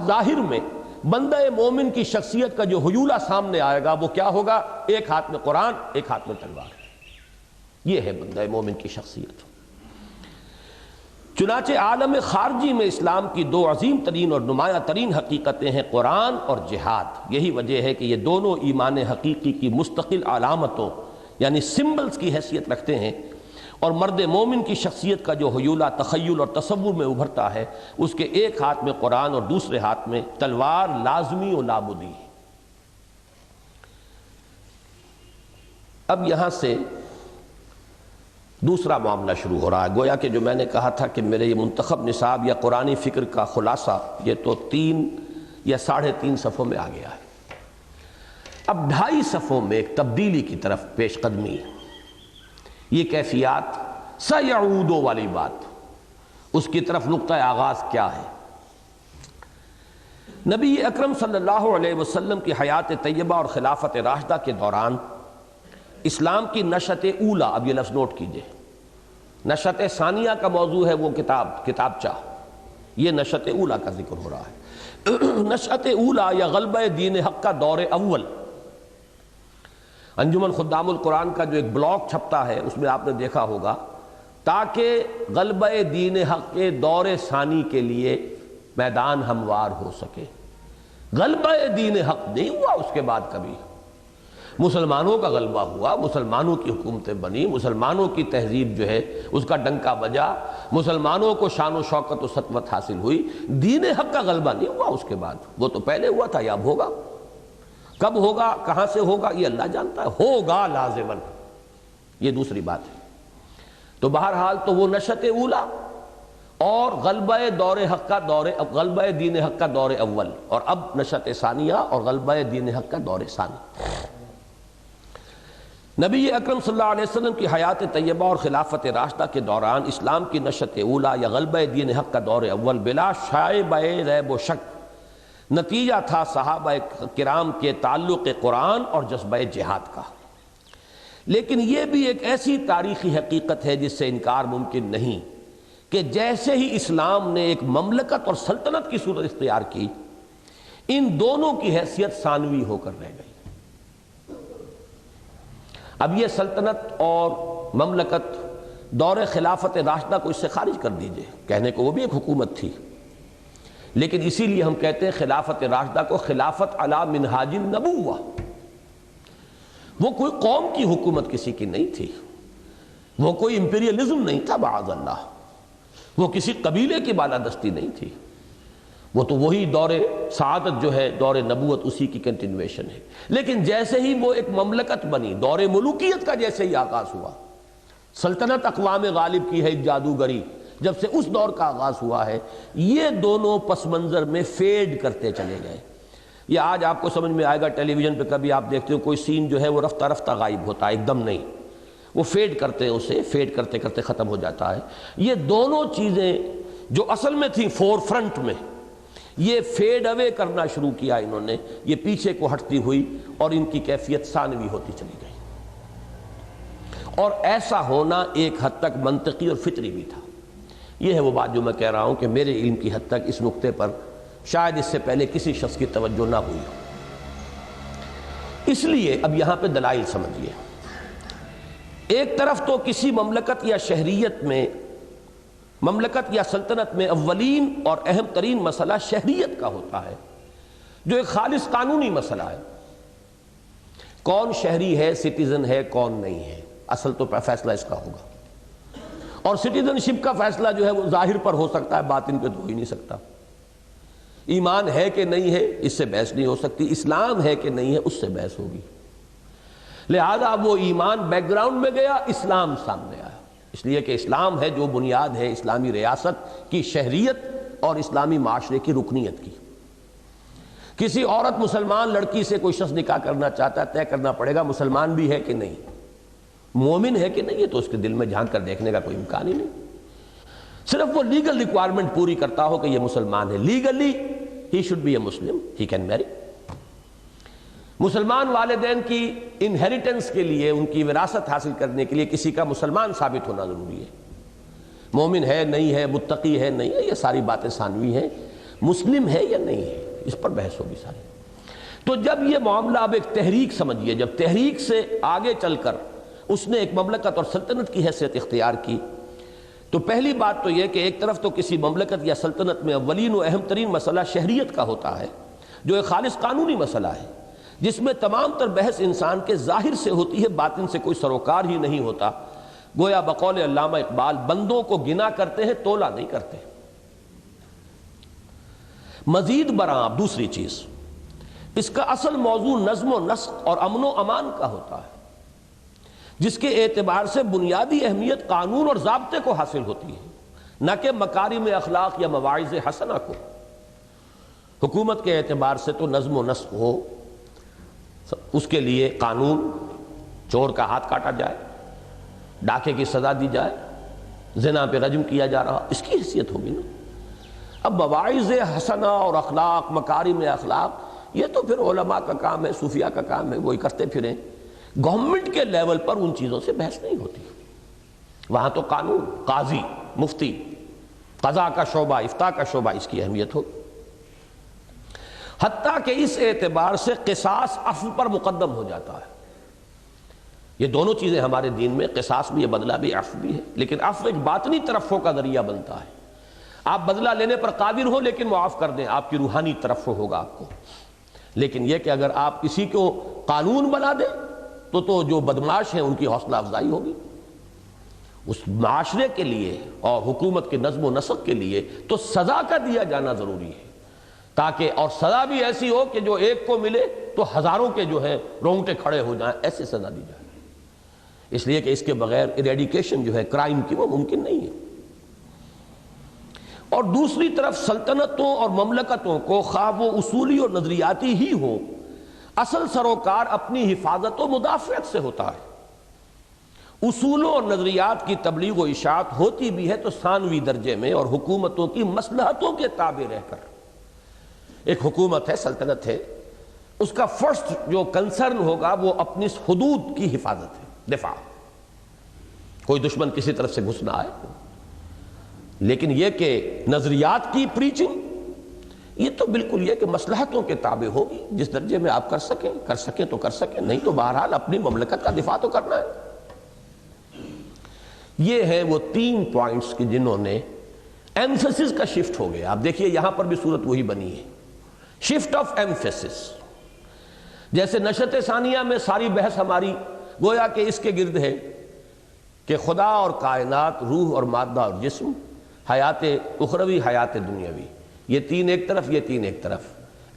ظاہر میں بندہ مومن کی شخصیت کا جو حیولہ سامنے آئے گا وہ کیا ہوگا؟ ایک ہاتھ میں قرآن، ایک ہاتھ میں تلوار۔ یہ ہے بندہ مومن کی شخصیت۔ چنانچہ عالم خارجی میں اسلام کی دو عظیم ترین اور نمایاں ترین حقیقتیں ہیں: قرآن اور جہاد۔ یہی وجہ ہے کہ یہ دونوں ایمان حقیقی کی مستقل علامتوں یعنی سمبلز کی حیثیت رکھتے ہیں، اور مرد مومن کی شخصیت کا جو حیولہ تخیل اور تصور میں ابھرتا ہے اس کے ایک ہاتھ میں قرآن اور دوسرے ہاتھ میں تلوار لازمی و لابدی ہے۔ اب یہاں سے دوسرا معاملہ شروع ہو رہا ہے۔ گویا کہ جو میں نے کہا تھا کہ میرے یہ منتخب نصاب یا قرآنی فکر کا خلاصہ یہ تو 3 یا 3.5 صفحوں میں آ گیا ہے۔ اب 2.5 صفحوں میں ایک تبدیلی کی طرف پیش قدمی ہے۔ یہ کیفیات سیعودو والی بات، اس کی طرف نقطہ آغاز کیا ہے؟ نبی اکرم صلی اللہ علیہ وسلم کی حیات طیبہ اور خلافت راشدہ کے دوران اسلام کی نشأت اولا، اب یہ لفظ نوٹ کیجئے، نشأت ثانیہ کا موضوع ہے وہ کتابچہ، یہ نشأت اولا کا ذکر ہو رہا ہے۔ نشأت اولا یا غلبہ دین حق کا دور اول، انجمن خدام القرآن کا جو ایک بلاک چھپتا ہے اس میں آپ نے دیکھا ہوگا، تاکہ غلبہ دین حق کے دور ثانی کے لیے میدان ہموار ہو سکے۔ غلبہ دین حق نہیں ہوا اس کے بعد کبھی، مسلمانوں کا غلبہ ہوا، مسلمانوں کی حکومتیں بنی، مسلمانوں کی تہذیب جو ہے اس کا ڈنکا بجا، مسلمانوں کو شان و شوکت و سطوت حاصل ہوئی۔ دین حق کا غلبہ نہیں ہوا اس کے بعد، وہ تو پہلے ہوا تھا یا اب ہوگا۔ کب ہوگا، کہاں سے ہوگا، یہ اللہ جانتا ہے، ہوگا لازماً، یہ دوسری بات ہے۔ تو بہرحال تو وہ نشأت اولا اور غلبہ غلبہ دین حق کا دور اول، اور اب نشأت ثانیہ اور غلبہ دین حق کا دور ثانی۔ نبی اکرم صلی اللہ علیہ وسلم کی حیات طیبہ اور خلافت راشدہ کے دوران اسلام کی نشأت اولا یا غلبہ دین حق کا دور اول بلا شائبہ ریب و شک نتیجہ تھا صحابہ کرام کے تعلق قرآن اور جذبہ جہاد کا۔ لیکن یہ بھی ایک ایسی تاریخی حقیقت ہے جس سے انکار ممکن نہیں کہ جیسے ہی اسلام نے ایک مملکت اور سلطنت کی صورت اختیار کی، ان دونوں کی حیثیت ثانوی ہو کر رہ گئی۔ اب یہ سلطنت اور مملکت دور خلافت راشدہ کو اس سے خارج کر دیجئے، کہنے کو وہ بھی ایک حکومت تھی، لیکن اسی لیے ہم کہتے ہیں خلافت راشدہ کو خلافت علی منہاج النبوہ۔ وہ کوئی قوم کی حکومت کسی کی نہیں تھی، وہ کوئی امپیریلزم نہیں تھا معاذ اللہ، وہ کسی قبیلے کی بالادستی نہیں تھی، وہ تو وہی دور سعادت جو ہے دور نبوت اسی کی کنٹینویشن ہے۔ لیکن جیسے ہی وہ ایک مملکت بنی، دور ملوکیت کا جیسے ہی آغاز ہوا، سلطنت اقوام غالب کی ہے ایک جادوگری، جب سے اس دور کا آغاز ہوا ہے، یہ دونوں پس منظر میں فیڈ کرتے چلے گئے۔ یہ آج آپ کو سمجھ میں آئے گا، ٹیلی ویژن پہ کبھی آپ دیکھتے ہو کوئی سین جو ہے وہ رفتہ رفتہ غائب ہوتا ہے، ایک دم نہیں، وہ فیڈ کرتے ہیں، اسے فیڈ کرتے کرتے ختم ہو جاتا ہے۔ یہ دونوں چیزیں جو اصل میں تھیں فور فرنٹ میں، یہ فیڈ اوے کرنا شروع کیا انہوں نے، یہ پیچھے کو ہٹتی ہوئی اور ان کی کیفیت ثانوی ہوتی چلی گئی۔ اور ایسا ہونا ایک حد تک منطقی اور فطری بھی تھا۔ یہ ہے وہ بات جو میں کہہ رہا ہوں کہ میرے علم کی حد تک اس نقطے پر شاید اس سے پہلے کسی شخص کی توجہ نہ ہوئی ہو۔ اس لیے اب یہاں پہ دلائل سمجھیے۔ ایک طرف تو کسی مملکت یا شہریت میں، مملکت یا سلطنت میں اولین اور اہم ترین مسئلہ شہریت کا ہوتا ہے، جو ایک خالص قانونی مسئلہ ہے۔ کون شہری ہے، سٹیزن ہے، کون نہیں ہے، اصل تو فیصلہ اس کا ہوگا۔ اور سٹیزن شپ کا فیصلہ جو ہے وہ ظاہر پر ہو سکتا ہے، باطن پہ تو ہو ہی نہیں سکتا۔ ایمان ہے کہ نہیں ہے اس سے بحث نہیں ہو سکتی، اسلام ہے کہ نہیں ہے اس سے بحث ہوگی۔ لہذا وہ ایمان بیک گراؤنڈ میں گیا، اسلام سامنے آیا، اس لیے کہ اسلام ہے جو بنیاد ہے اسلامی ریاست کی، شہریت اور اسلامی معاشرے کی رکنیت کی۔ کسی عورت مسلمان لڑکی سے کوئی شخص نکاح کرنا چاہتا ہے، طے کرنا پڑے گا مسلمان بھی ہے کہ نہیں، مومن ہے کہ نہیں، یہ تو اس کے دل میں جھانک کر دیکھنے کا کوئی امکان ہی نہیں۔ صرف وہ لیگل ریکوائرمنٹ پوری کرتا ہو کہ یہ مسلمان ہے، legally he should be a Muslim, he can marry. مسلمان والدین کی انہیریٹنس کے لیے، ان کی وراثت حاصل کرنے کے لیے کسی کا مسلمان ثابت ہونا ضروری ہے. مومن ہے نہیں ہے، متقی ہے نہیں ہے، یہ ساری باتیں ثانوی ہیں. مسلم ہے یا نہیں ہے اس پر بحث ہوگی ساری. تو جب یہ معاملہ اب ایک تحریک سمجھیے، جب تحریک سے آگے چل کر اس نے ایک مملکت اور سلطنت کی حیثیت اختیار کی، تو پہلی بات تو یہ کہ ایک طرف تو کسی مملکت یا سلطنت میں اولین و اہم ترین مسئلہ شہریت کا ہوتا ہے، جو ایک خالص قانونی مسئلہ ہے، جس میں تمام تر بحث انسان کے ظاہر سے ہوتی ہے، باطن سے کوئی سروکار ہی نہیں ہوتا. گویا بقول علامہ اقبال بندوں کو گنا کرتے ہیں، تولا نہیں کرتے. مزید برآں دوسری چیز، اس کا اصل موضوع نظم و نسق اور امن و امان کا ہوتا ہے، جس کے اعتبار سے بنیادی اہمیت قانون اور ضابطے کو حاصل ہوتی ہے، نہ کہ مکارم اخلاق یا مواعظ حسنہ کو. حکومت کے اعتبار سے تو نظم و نسق ہو، اس کے لیے قانون، چور کا ہاتھ کاٹا جائے، ڈاکے کی سزا دی جائے، زنا پہ رجم کیا جا رہا، اس کی حیثیت ہوگی نا. اب مواعظ حسنہ اور اخلاق، مکارم اخلاق، یہ تو پھر علماء کا کام ہے، صوفیاء کا کام ہے، وہی کرتے پھریں. گورنمنٹ کے لیول پر ان چیزوں سے بحث نہیں ہوتی. وہاں تو قانون، قاضی، مفتی، قضاء کا شعبہ، افتاء کا شعبہ، اس کی اہمیت ہوگی. حتیٰ کہ اس اعتبار سے قصاص عفو پر مقدم ہو جاتا ہے. یہ دونوں چیزیں ہمارے دین میں، قصاص بھی ہے، بدلہ بھی، عفو بھی ہے. لیکن عفو ایک باطنی ترفع کا ذریعہ بنتا ہے. آپ بدلہ لینے پر قادر ہو لیکن معاف کر دیں، آپ کی روحانی ترفع ہوگا آپ کو. لیکن یہ کہ اگر آپ کسی کو قانون بنا دیں تو جو بدمعاش ہیں ان کی حوصلہ افزائی ہوگی. اس معاشرے کے لیے اور حکومت کے نظم و نسق کے لیے تو سزا کا دیا جانا ضروری ہے، تاکہ اور سزا بھی ایسی ہو کہ جو ایک کو ملے تو ہزاروں کے جو ہیں رونگٹے کھڑے ہو جائیں، ایسی سزا دی جائے. اس لیے کہ اس کے بغیر ایریڈیکیشن جو ہے کرائم کی وہ ممکن نہیں ہے. اور دوسری طرف سلطنتوں اور مملکتوں کو خواہ وہ اصولی اور نظریاتی ہی ہو، اصل سروکار اپنی حفاظت و مدافعت سے ہوتا ہے. اصولوں اور نظریات کی تبلیغ و اشاعت ہوتی بھی ہے تو ثانوی درجے میں اور حکومتوں کی مصلحتوں کے تابع رہ کر. ایک حکومت ہے، سلطنت ہے، اس کا فرسٹ جو کنسرن ہوگا وہ اپنی حدود کی حفاظت ہے، دفاع. کوئی دشمن کسی طرف سے گھس نہ آئے. لیکن یہ کہ نظریات کی پریچنگ، یہ تو بالکل یہ کہ مصلحتوں کے تابع ہوگی. جس درجے میں آپ کر سکیں تو کر سکیں، نہیں تو بہرحال اپنی مملکت کا دفاع تو کرنا ہے. یہ ہے وہ تین پوائنٹس کہ جنہوں نے ایمفیسس کا شفٹ ہو گیا. آپ دیکھیے یہاں پر بھی صورت وہی بنی ہے، شفٹ آف ایمفیسس. جیسے نشأت ثانیہ میں ساری بحث ہماری گویا کہ اس کے گرد ہے کہ خدا اور کائنات، روح اور مادہ اور جسم، حیات اخروی، حیات دنیاوی، یہ تین ایک طرف، یہ تین ایک طرف.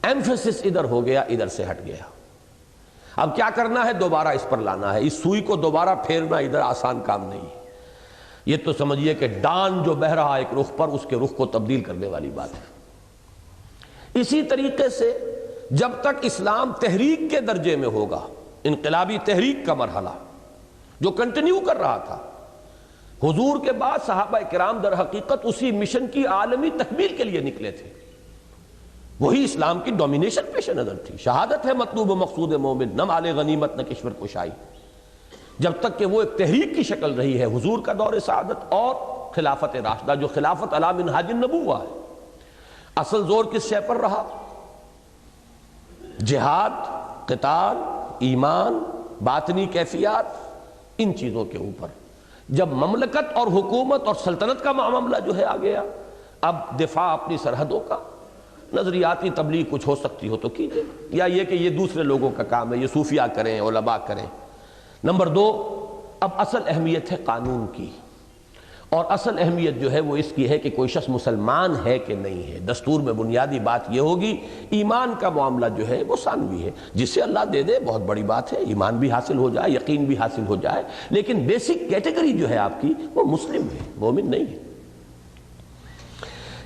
ایمفیسس ادھر ہو گیا، ادھر سے ہٹ گیا. اب کیا کرنا ہے؟ دوبارہ اس پر لانا ہے. اس سوئی کو دوبارہ پھیرنا ادھر آسان کام نہیں ہے. یہ تو سمجھیے کہ ڈان جو بہہ رہا ایک رخ پر، اس کے رخ کو تبدیل کرنے والی بات ہے. اسی طریقے سے جب تک اسلام تحریک کے درجے میں ہوگا، انقلابی تحریک کا مرحلہ جو کنٹینیو کر رہا تھا، حضور کے بعد صحابہ کرام در حقیقت اسی مشن کی عالمی تکمیل کے لیے نکلے تھے. وہی اسلام کی ڈومینیشن پیش نظر تھی. شہادت ہے مطلوب و مقصود مومن، نہ مال غنیمت نہ کشور کشائی. جب تک کہ وہ ایک تحریک کی شکل رہی ہے، حضور کا دور سعادت اور خلافت راشدہ جو خلافت علی منہاج النبوہ ہے. اصل زور کس شے پر رہا؟ جہاد، قتال، ایمان، باطنی کیفیات، ان چیزوں کے اوپر. جب مملکت اور حکومت اور سلطنت کا معاملہ جو ہے آ گیا، اب دفاع اپنی سرحدوں کا. نظریاتی تبلیغ کچھ ہو سکتی ہو تو کیجئے، یا یہ کہ یہ دوسرے لوگوں کا کام ہے، یہ صوفیاء کریں، علماء کریں. نمبر دو، اب اصل اہمیت ہے قانون کی. اور اصل اہمیت جو ہے وہ اس کی ہے کہ کوئی شخص مسلمان ہے کہ نہیں ہے. دستور میں بنیادی بات یہ ہوگی، ایمان کا معاملہ جو ہے وہ ثانوی ہے. جس سے اللہ دے دے بہت بڑی بات ہے، ایمان بھی حاصل ہو جائے، یقین بھی حاصل ہو جائے، لیکن بیسک کیٹیگری جو ہے آپ کی وہ مسلم ہے، مومن نہیں ہے.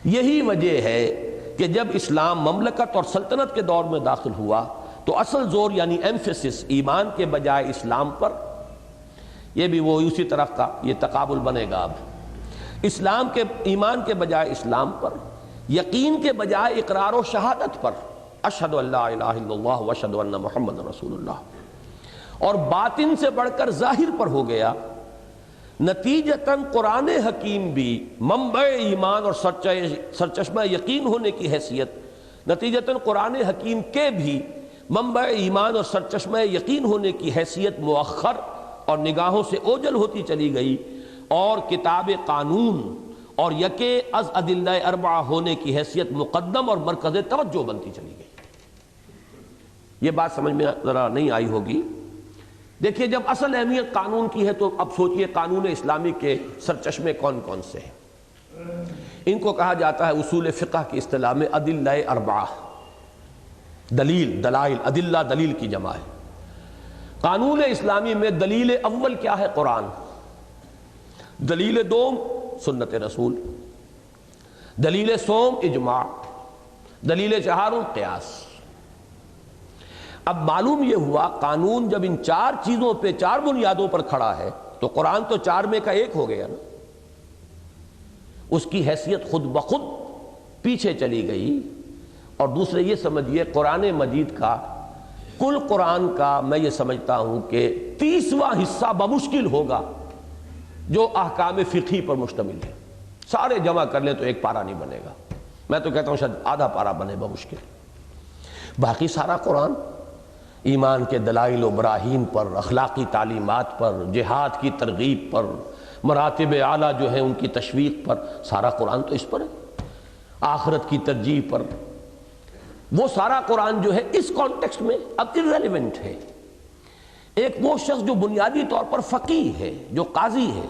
یہی وجہ ہے کہ جب اسلام مملکت اور سلطنت کے دور میں داخل ہوا تو اصل زور یعنی ایمفیسس ایمان کے بجائے اسلام پر. یہ بھی وہ اسی طرح کا یہ تقابل بنے گا. اب اسلام کے ایمان کے بجائے اسلام پر، یقین کے بجائے اقرار و شہادت پر، اشہد ان لا الہ الا اللہ واشہد ان محمد رسول اللہ، اور باطن سے بڑھ کر ظاہر پر ہو گیا۔ نتیجتاً قرآن حکیم بھی منبع ایمان اور سرچشمہ یقین ہونے کی حیثیت، نتیجتاً قرآن حکیم کے بھی منبع ایمان اور سرچشمہ یقین ہونے کی حیثیت مؤخر اور نگاہوں سے اوجھل ہوتی چلی گئی، اور کتاب قانون اور یکے از ادلہ اربعہ ہونے کی حیثیت مقدم اور مرکز توجہ بنتی چلی گئی۔ یہ بات سمجھ میں ذرا نہیں آئی ہوگی۔ دیکھیے، جب اصل اہمیت قانون کی ہے تو اب سوچئے قانون اسلامی کے سرچشمے کون کون سے ہیں۔ ان کو کہا جاتا ہے اصول فقہ کی اصطلاح میں ادلہ اربعہ، دلیل، دلائل، ادلہ دلیل کی جمع ہے۔ قانون اسلامی میں دلیل اول کیا ہے؟ قرآن، دلیل دوم سنت رسول، دلیل سوم اجماع، دلیل چہارم قیاس۔ اب معلوم یہ ہوا قانون جب ان چار چیزوں پہ، چار بنیادوں پر کھڑا ہے تو قرآن تو چار میں کا ایک ہو گیا نا، اس کی حیثیت خود بخود پیچھے چلی گئی۔ اور دوسرے یہ سمجھیے قرآن مجید کا، کل قرآن کا میں یہ سمجھتا ہوں کہ 30واں حصہ بمشکل ہوگا جو احکام فقہی پر مشتمل ہے۔ سارے جمع کر لیں تو ایک پارہ نہیں بنے گا، میں تو کہتا ہوں شاید آدھا پارہ بنے بمشکل۔ باقی سارا قرآن ایمان کے دلائل و براہین پر، اخلاقی تعلیمات پر، جہاد کی ترغیب پر، مراتب اعلیٰ جو ہیں ان کی تشویق پر، سارا قرآن تو اس پر ہے، آخرت کی ترجیح پر۔ وہ سارا قرآن جو ہے اس کانٹیکسٹ میں اب irrelevant ہے۔ ایک وہ شخص جو بنیادی طور پر فقیہ ہے، جو قاضی ہے،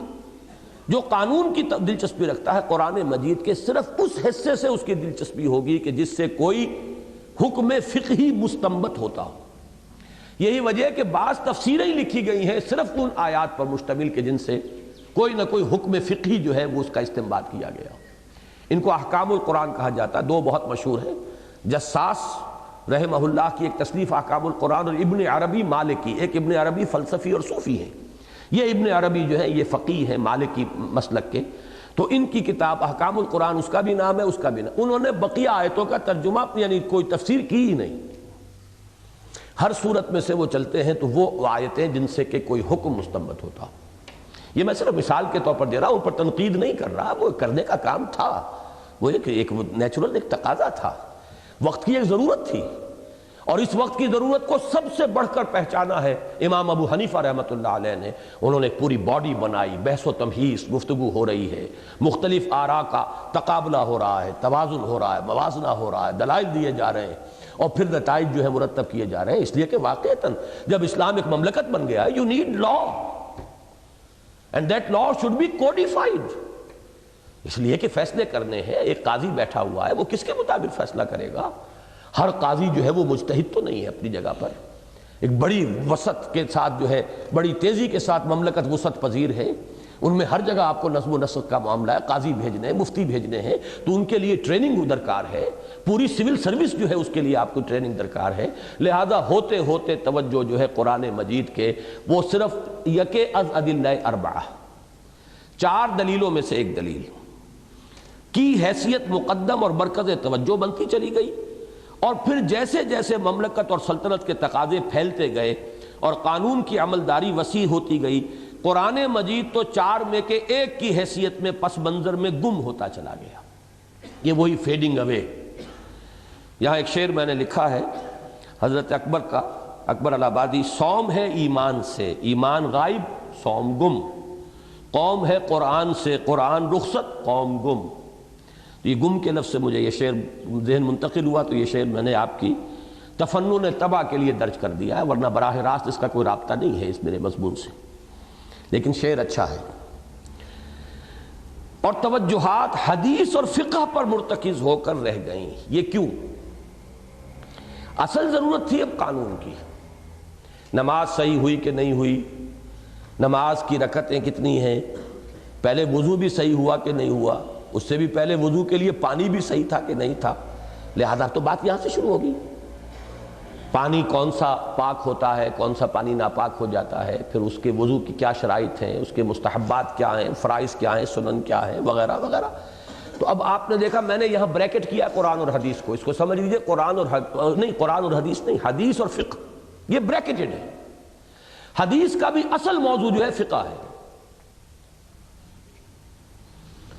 جو قانون کی دلچسپی رکھتا ہے، قرآن مجید کے صرف اس حصے سے اس کی دلچسپی ہوگی کہ جس سے کوئی حکم فقہی مستنبط ہوتا ہو۔ یہی وجہ ہے کہ بعض تفسیریں لکھی گئی ہیں صرف ان آیات پر مشتمل کہ جن سے کوئی نہ کوئی حکم فقہی جو ہے وہ اس کا استنباط کیا گیا۔ ان کو احکام القرآن کہا جاتا ہے۔ دو بہت مشہور ہیں، جساس رحمہ اللہ کی ایک تصنیف احکام القرآن، اور ابن عربی مالکی۔ ایک ابن عربی فلسفی اور صوفی ہے، یہ ابن عربی جو ہے یہ فقیہ ہے مالکی مسلک کے، تو ان کی کتاب احکام القرآن اس کا بھی نام ہے، اس کا بھی نام۔ انہوں نے بقیہ آیتوں کا ترجمہ یعنی کوئی تفسیر کی ہی نہیں، ہر صورت میں سے وہ چلتے ہیں تو وہ آیتیں جن سے کہ کوئی حکم مستنبط ہوتا۔ یہ میں صرف مثال کے طور پر دے رہا ہوں، ان پر تنقید نہیں کر رہا، وہ کرنے کا کام تھا، وہ ایک نیچرل ایک تقاضا تھا، وقت کی ایک ضرورت تھی، اور اس وقت کی ضرورت کو سب سے بڑھ کر پہچانا ہے امام ابو حنیفہ رحمۃ اللہ علیہ نے۔ انہوں نے ایک پوری باڈی بنائی، بحث و تمہیز، گفتگو ہو رہی ہے، مختلف آراء کا تقابلہ ہو رہا ہے، توازن ہو رہا ہے، موازنہ ہو رہا ہے، دلائل دیے جا رہے ہیں، اور پھر نتائج جو ہے مرتب کیے جا رہے ہیں، اس لیے کہ واقعتاً جب اسلام ایک مملکت بن گیا ہے، you need law, and that law should be codified. اس لیے کہ فیصلے کرنے ہیں، ایک قاضی بیٹھا ہوا ہے، وہ کس کے مطابق فیصلہ کرے گا؟ ہر قاضی جو ہے وہ مجتہد تو نہیں ہے اپنی جگہ پر، ایک بڑی وسعت کے ساتھ جو ہے، بڑی تیزی کے ساتھ مملکت وسعت پذیر ہے، ان میں ہر جگہ آپ کو نظم و نسق کا معاملہ ہے، قاضی بھیجنے ہیں، مفتی بھیجنے ہیں، تو ان کے لیے ٹریننگ درکار ہے، پوری سول سروس جو ہے اس کے لیے آپ کو ٹریننگ درکار ہے۔ لہذا ہوتے ہوتے توجہ جو ہے قرآن مجید کے وہ صرف یکے از ادلہ اربعہ، چار دلیلوں میں سے ایک دلیل کی حیثیت مقدم اور مرکز توجہ بنتی چلی گئی، اور پھر جیسے جیسے مملکت اور سلطنت کے تقاضے پھیلتے گئے اور قانون کی عملداری وسیع ہوتی گئی، قرآن مجید تو چار میں کے ایک کی حیثیت میں پس منظر میں گم ہوتا چلا گیا۔ یہ وہی فیڈنگ اوے۔ یہاں ایک شعر میں نے لکھا ہے حضرت اکبر کا، اکبر الہآبادی، سوم ہے ایمان سے، ایمان غائب سوم گم، قوم ہے قرآن سے، قرآن رخصت قوم گم۔ تو یہ گم کے لفظ سے مجھے یہ شعر ذہن منتقل ہوا، تو یہ شعر میں نے آپ کی تفنن طبع کے لیے درج کر دیا ہے، ورنہ براہ راست اس کا کوئی رابطہ نہیں ہے اس میرے مضمون سے، لیکن شعر اچھا ہے۔ اور توجہات حدیث اور فقہ پر مرتکز ہو کر رہ گئیں، یہ کیوں؟ اصل ضرورت تھی اب قانون کی، نماز صحیح ہوئی کہ نہیں ہوئی، نماز کی رکعتیں کتنی ہیں، پہلے وضو بھی صحیح ہوا کہ نہیں ہوا، اس سے بھی پہلے وضو کے لیے پانی بھی صحیح تھا کہ نہیں تھا، لہذا تو بات یہاں سے شروع ہوگی۔ پانی کون سا پاک ہوتا ہے، کون سا پانی ناپاک ہو جاتا ہے، پھر اس کے وضو کی کیا شرائط ہیں، اس کے مستحبات کیا ہیں، فرائض کیا ہیں، سنن کیا ہیں، وغیرہ وغیرہ۔ تو اب آپ نے دیکھا میں نے یہاں بریکٹ کیا قرآن اور حدیث کو، اس کو سمجھ لیجئے قرآن اور حدیث نہیں، حدیث اور فقہ، یہ بریکٹڈ ہے۔ حدیث کا بھی اصل موضوع جو ہے فقہ ہے۔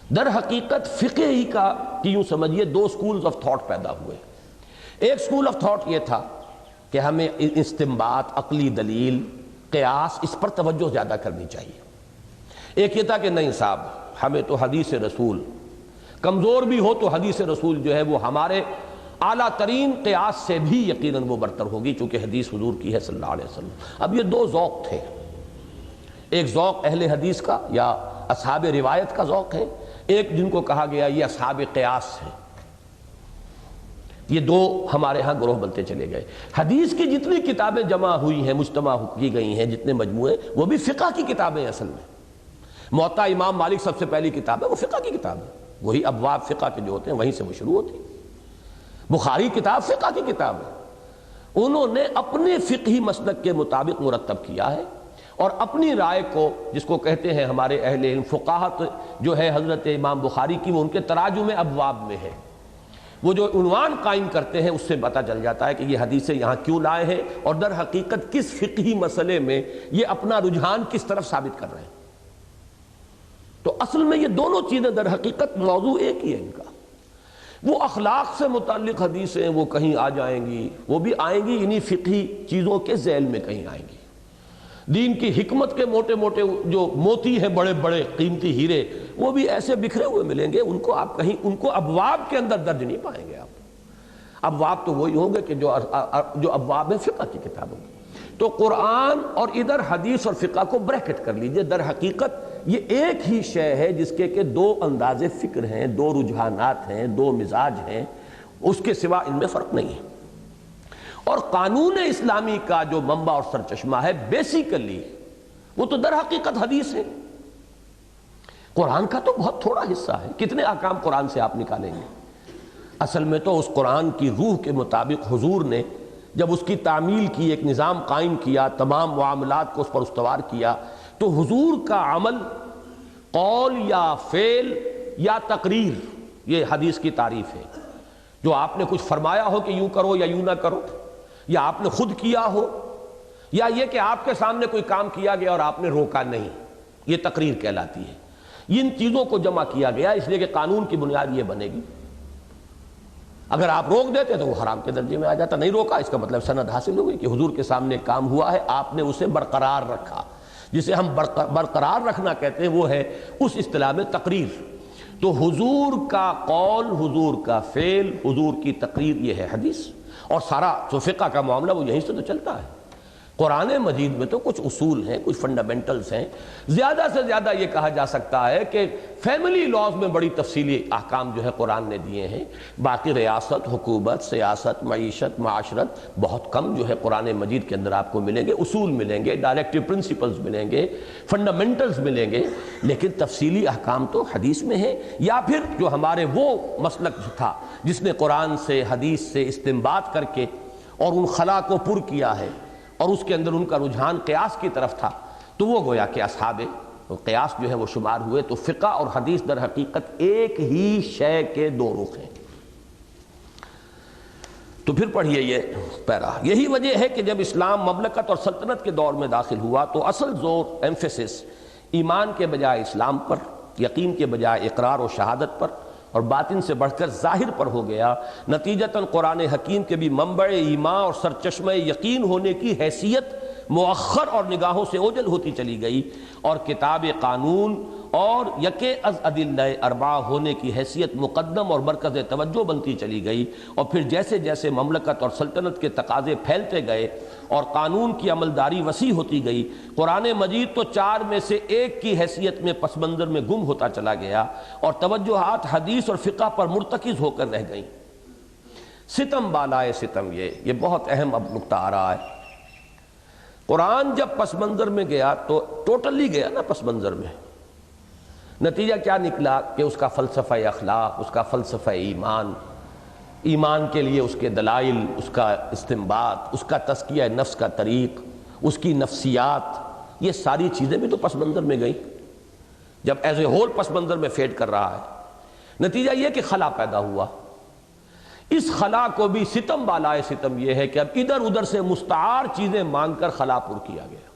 در حقیقت فقہ ہی کا یوں سمجھیے دو سکولز آف تھاٹ پیدا ہوئے۔ ایک سکول آف تھاٹ یہ تھا کہ ہمیں استنباط، عقلی دلیل، قیاس، اس پر توجہ زیادہ کرنی چاہیے۔ ایک یہ تھا کہ نہیں صاحب، ہمیں تو حدیث رسول، کمزور بھی ہو تو حدیث رسول جو ہے وہ ہمارے اعلیٰ ترین قیاس سے بھی یقیناً وہ برتر ہوگی، چونکہ حدیث حضور کی ہے صلی اللہ علیہ وسلم۔ اب یہ دو ذوق تھے، ایک ذوق اہل حدیث کا یا اصحاب روایت کا ذوق ہے، ایک جن کو کہا گیا یہ اصحاب قیاس ہیں۔ یہ دو ہمارے ہاں گروہ بنتے چلے گئے۔ حدیث کی جتنی کتابیں جمع ہوئی ہیں، مجتمع کی گئی ہیں، جتنے مجموعے، وہ بھی فقہ کی کتابیں اصل میں۔ موطا امام مالک سب سے پہلی کتاب ہے، وہ فقہ کی کتاب ہے، وہی ابواب فقہ کے جو ہوتے ہیں وہیں سے وہ شروع ہوتی ہے۔ بخاری کتاب فقہ کی کتاب ہے، انہوں نے اپنے فقہی مسلک کے مطابق مرتب کیا ہے، اور اپنی رائے کو، جس کو کہتے ہیں ہمارے اہل علم فقاہت جو ہے حضرت امام بخاری کی، وہ ان کے تراجم ابواب میں ہے، وہ جو عنوان قائم کرتے ہیں اس سے پتہ چل جاتا ہے کہ یہ حدیثیں یہاں کیوں لائے ہیں، اور در حقیقت کس فقہی مسئلے میں یہ اپنا رجحان کس طرف ثابت کر رہے ہیں۔ تو اصل میں یہ دونوں چیزیں در حقیقت موضوع ایک ہی ہے ان کا۔ وہ اخلاق سے متعلق حدیثیں وہ کہیں آ جائیں گی، وہ بھی آئیں گی انہی فقہی چیزوں کے ذیل میں کہیں آئیں گی۔ دین کی حکمت کے موٹے موٹے جو موتی ہیں، بڑے بڑے قیمتی ہیرے، وہ بھی ایسے بکھرے ہوئے ملیں گے، ان کو آپ کہیں ان کو ابواب کے اندر درج نہیں پائیں گے آپ۔ ابواب تو وہی ہوں گے کہ جو ابواب ہیں فقہ کی کتابوں کی۔ تو قرآن اور ادھر حدیث اور فقہ کو بریکٹ کر لیجئے، در حقیقت یہ ایک ہی شے ہے جس کے کہ دو انداز فکر ہیں، دو رجحانات ہیں، دو مزاج ہیں، اس کے سوا ان میں فرق نہیں ہے۔ اور قانون اسلامی کا جو منبع اور سرچشمہ ہے بیسیکلی وہ تو در حقیقت حدیث ہے۔ قرآن کا تو بہت تھوڑا حصہ ہے، کتنے احکام قرآن سے آپ نکالیں گے؟ اصل میں تو اس قرآن کی روح کے مطابق حضور نے جب اس کی تعمیل کی، ایک نظام قائم کیا، تمام معاملات کو اس پر استوار کیا، تو حضور کا عمل قول یا فعل یا تقریر، یہ حدیث کی تعریف ہے۔ جو آپ نے کچھ فرمایا ہو کہ یوں کرو یا یوں نہ کرو، یا آپ نے خود کیا ہو، یا یہ کہ آپ کے سامنے کوئی کام کیا گیا اور آپ نے روکا نہیں، یہ تقریر کہلاتی ہے۔ ان چیزوں کو جمع کیا گیا اس لیے کہ قانون کی بنیاد یہ بنے گی۔ اگر آپ روک دیتے تو وہ حرام کے درجے میں آ جاتا، نہیں روکا اس کا مطلب سند حاصل ہوئی کہ حضور کے سامنے کام ہوا ہے، آپ نے اسے برقرار رکھا۔ جسے ہم برقرار رکھنا کہتے ہیں وہ ہے اس اصطلاح میں تقریر۔ تو حضور کا قول، حضور کا فعل، حضور کی تقریر، یہ ہے حدیث۔ اور سارا جو فقہ کا معاملہ وہ یہیں سے تو چلتا ہے۔ قرآن مجید میں تو کچھ اصول ہیں، کچھ فنڈامنٹلز ہیں۔ زیادہ سے زیادہ یہ کہا جا سکتا ہے کہ فیملی لاز میں بڑی تفصیلی احکام جو ہے قرآن نے دیے ہیں، باقی ریاست، حکومت، سیاست، معیشت، معاشرت بہت کم جو ہے قرآن مجید کے اندر آپ کو ملیں گے۔ اصول ملیں گے، ڈائریکٹیو پرنسپلز ملیں گے، فنڈامنٹلز ملیں گے، لیکن تفصیلی احکام تو حدیث میں ہے۔ یا پھر جو ہمارے وہ مسلک تھا جس نے قرآن سے، حدیث سے استنباط کر کے اور ان خلا کو پر کیا ہے، اور اس کے اندر ان کا رجحان قیاس کی طرف تھا، تو وہ گویا کہ اصحاب قیاس جو ہے وہ شمار ہوئے۔ تو فقہ اور حدیث در حقیقت ایک ہی شے کے دو رخ ہیں۔ تو پھر پڑھیے یہ پیرا۔ یہی وجہ ہے کہ جب اسلام مملکت اور سلطنت کے دور میں داخل ہوا تو اصل زور، ایمفیسس ایمان کے بجائے اسلام پر، یقین کے بجائے اقرار و شہادت پر، اور باطن سے بڑھ کر ظاہر پر ہو گیا۔ نتیجتاً قرآن حکیم کے بھی منبع ایمان اور سرچشمہ یقین ہونے کی حیثیت مؤخر اور نگاہوں سے اوجل ہوتی چلی گئی، اور کتاب قانون اور یکے از ادلہ اربعہ ہونے کی حیثیت مقدم اور مرکز توجہ بنتی چلی گئی۔ اور پھر جیسے جیسے مملکت اور سلطنت کے تقاضے پھیلتے گئے اور قانون کی عملداری وسیع ہوتی گئی، قرآن مجید تو چار میں سے ایک کی حیثیت میں پس منظر میں گم ہوتا چلا گیا، اور توجہات حدیث اور فقہ پر مرتکز ہو کر رہ گئیں۔ ستم بالائے ستم، یہ بہت اہم اب نقطہ آ رہا ہے۔ قرآن جب پس منظر میں گیا تو ٹوٹلی گیا نا پس منظر میں، نتیجہ کیا نکلا کہ اس کا فلسفہ اخلاق، اس کا فلسفہ ایمان، ایمان کے لیے اس کے دلائل، اس کا استنباط، اس کا تزکیہ نفس کا طریق، اس کی نفسیات، یہ ساری چیزیں بھی تو پس منظر میں گئیں۔ جب ایز اے ہول پس منظر میں فیڈ کر رہا ہے، نتیجہ یہ کہ خلا پیدا ہوا. اس خلا کو بھی ستم بالائے ستم یہ ہے کہ اب ادھر ادھر سے مستعار چیزیں مانگ کر خلا پر کیا گیا.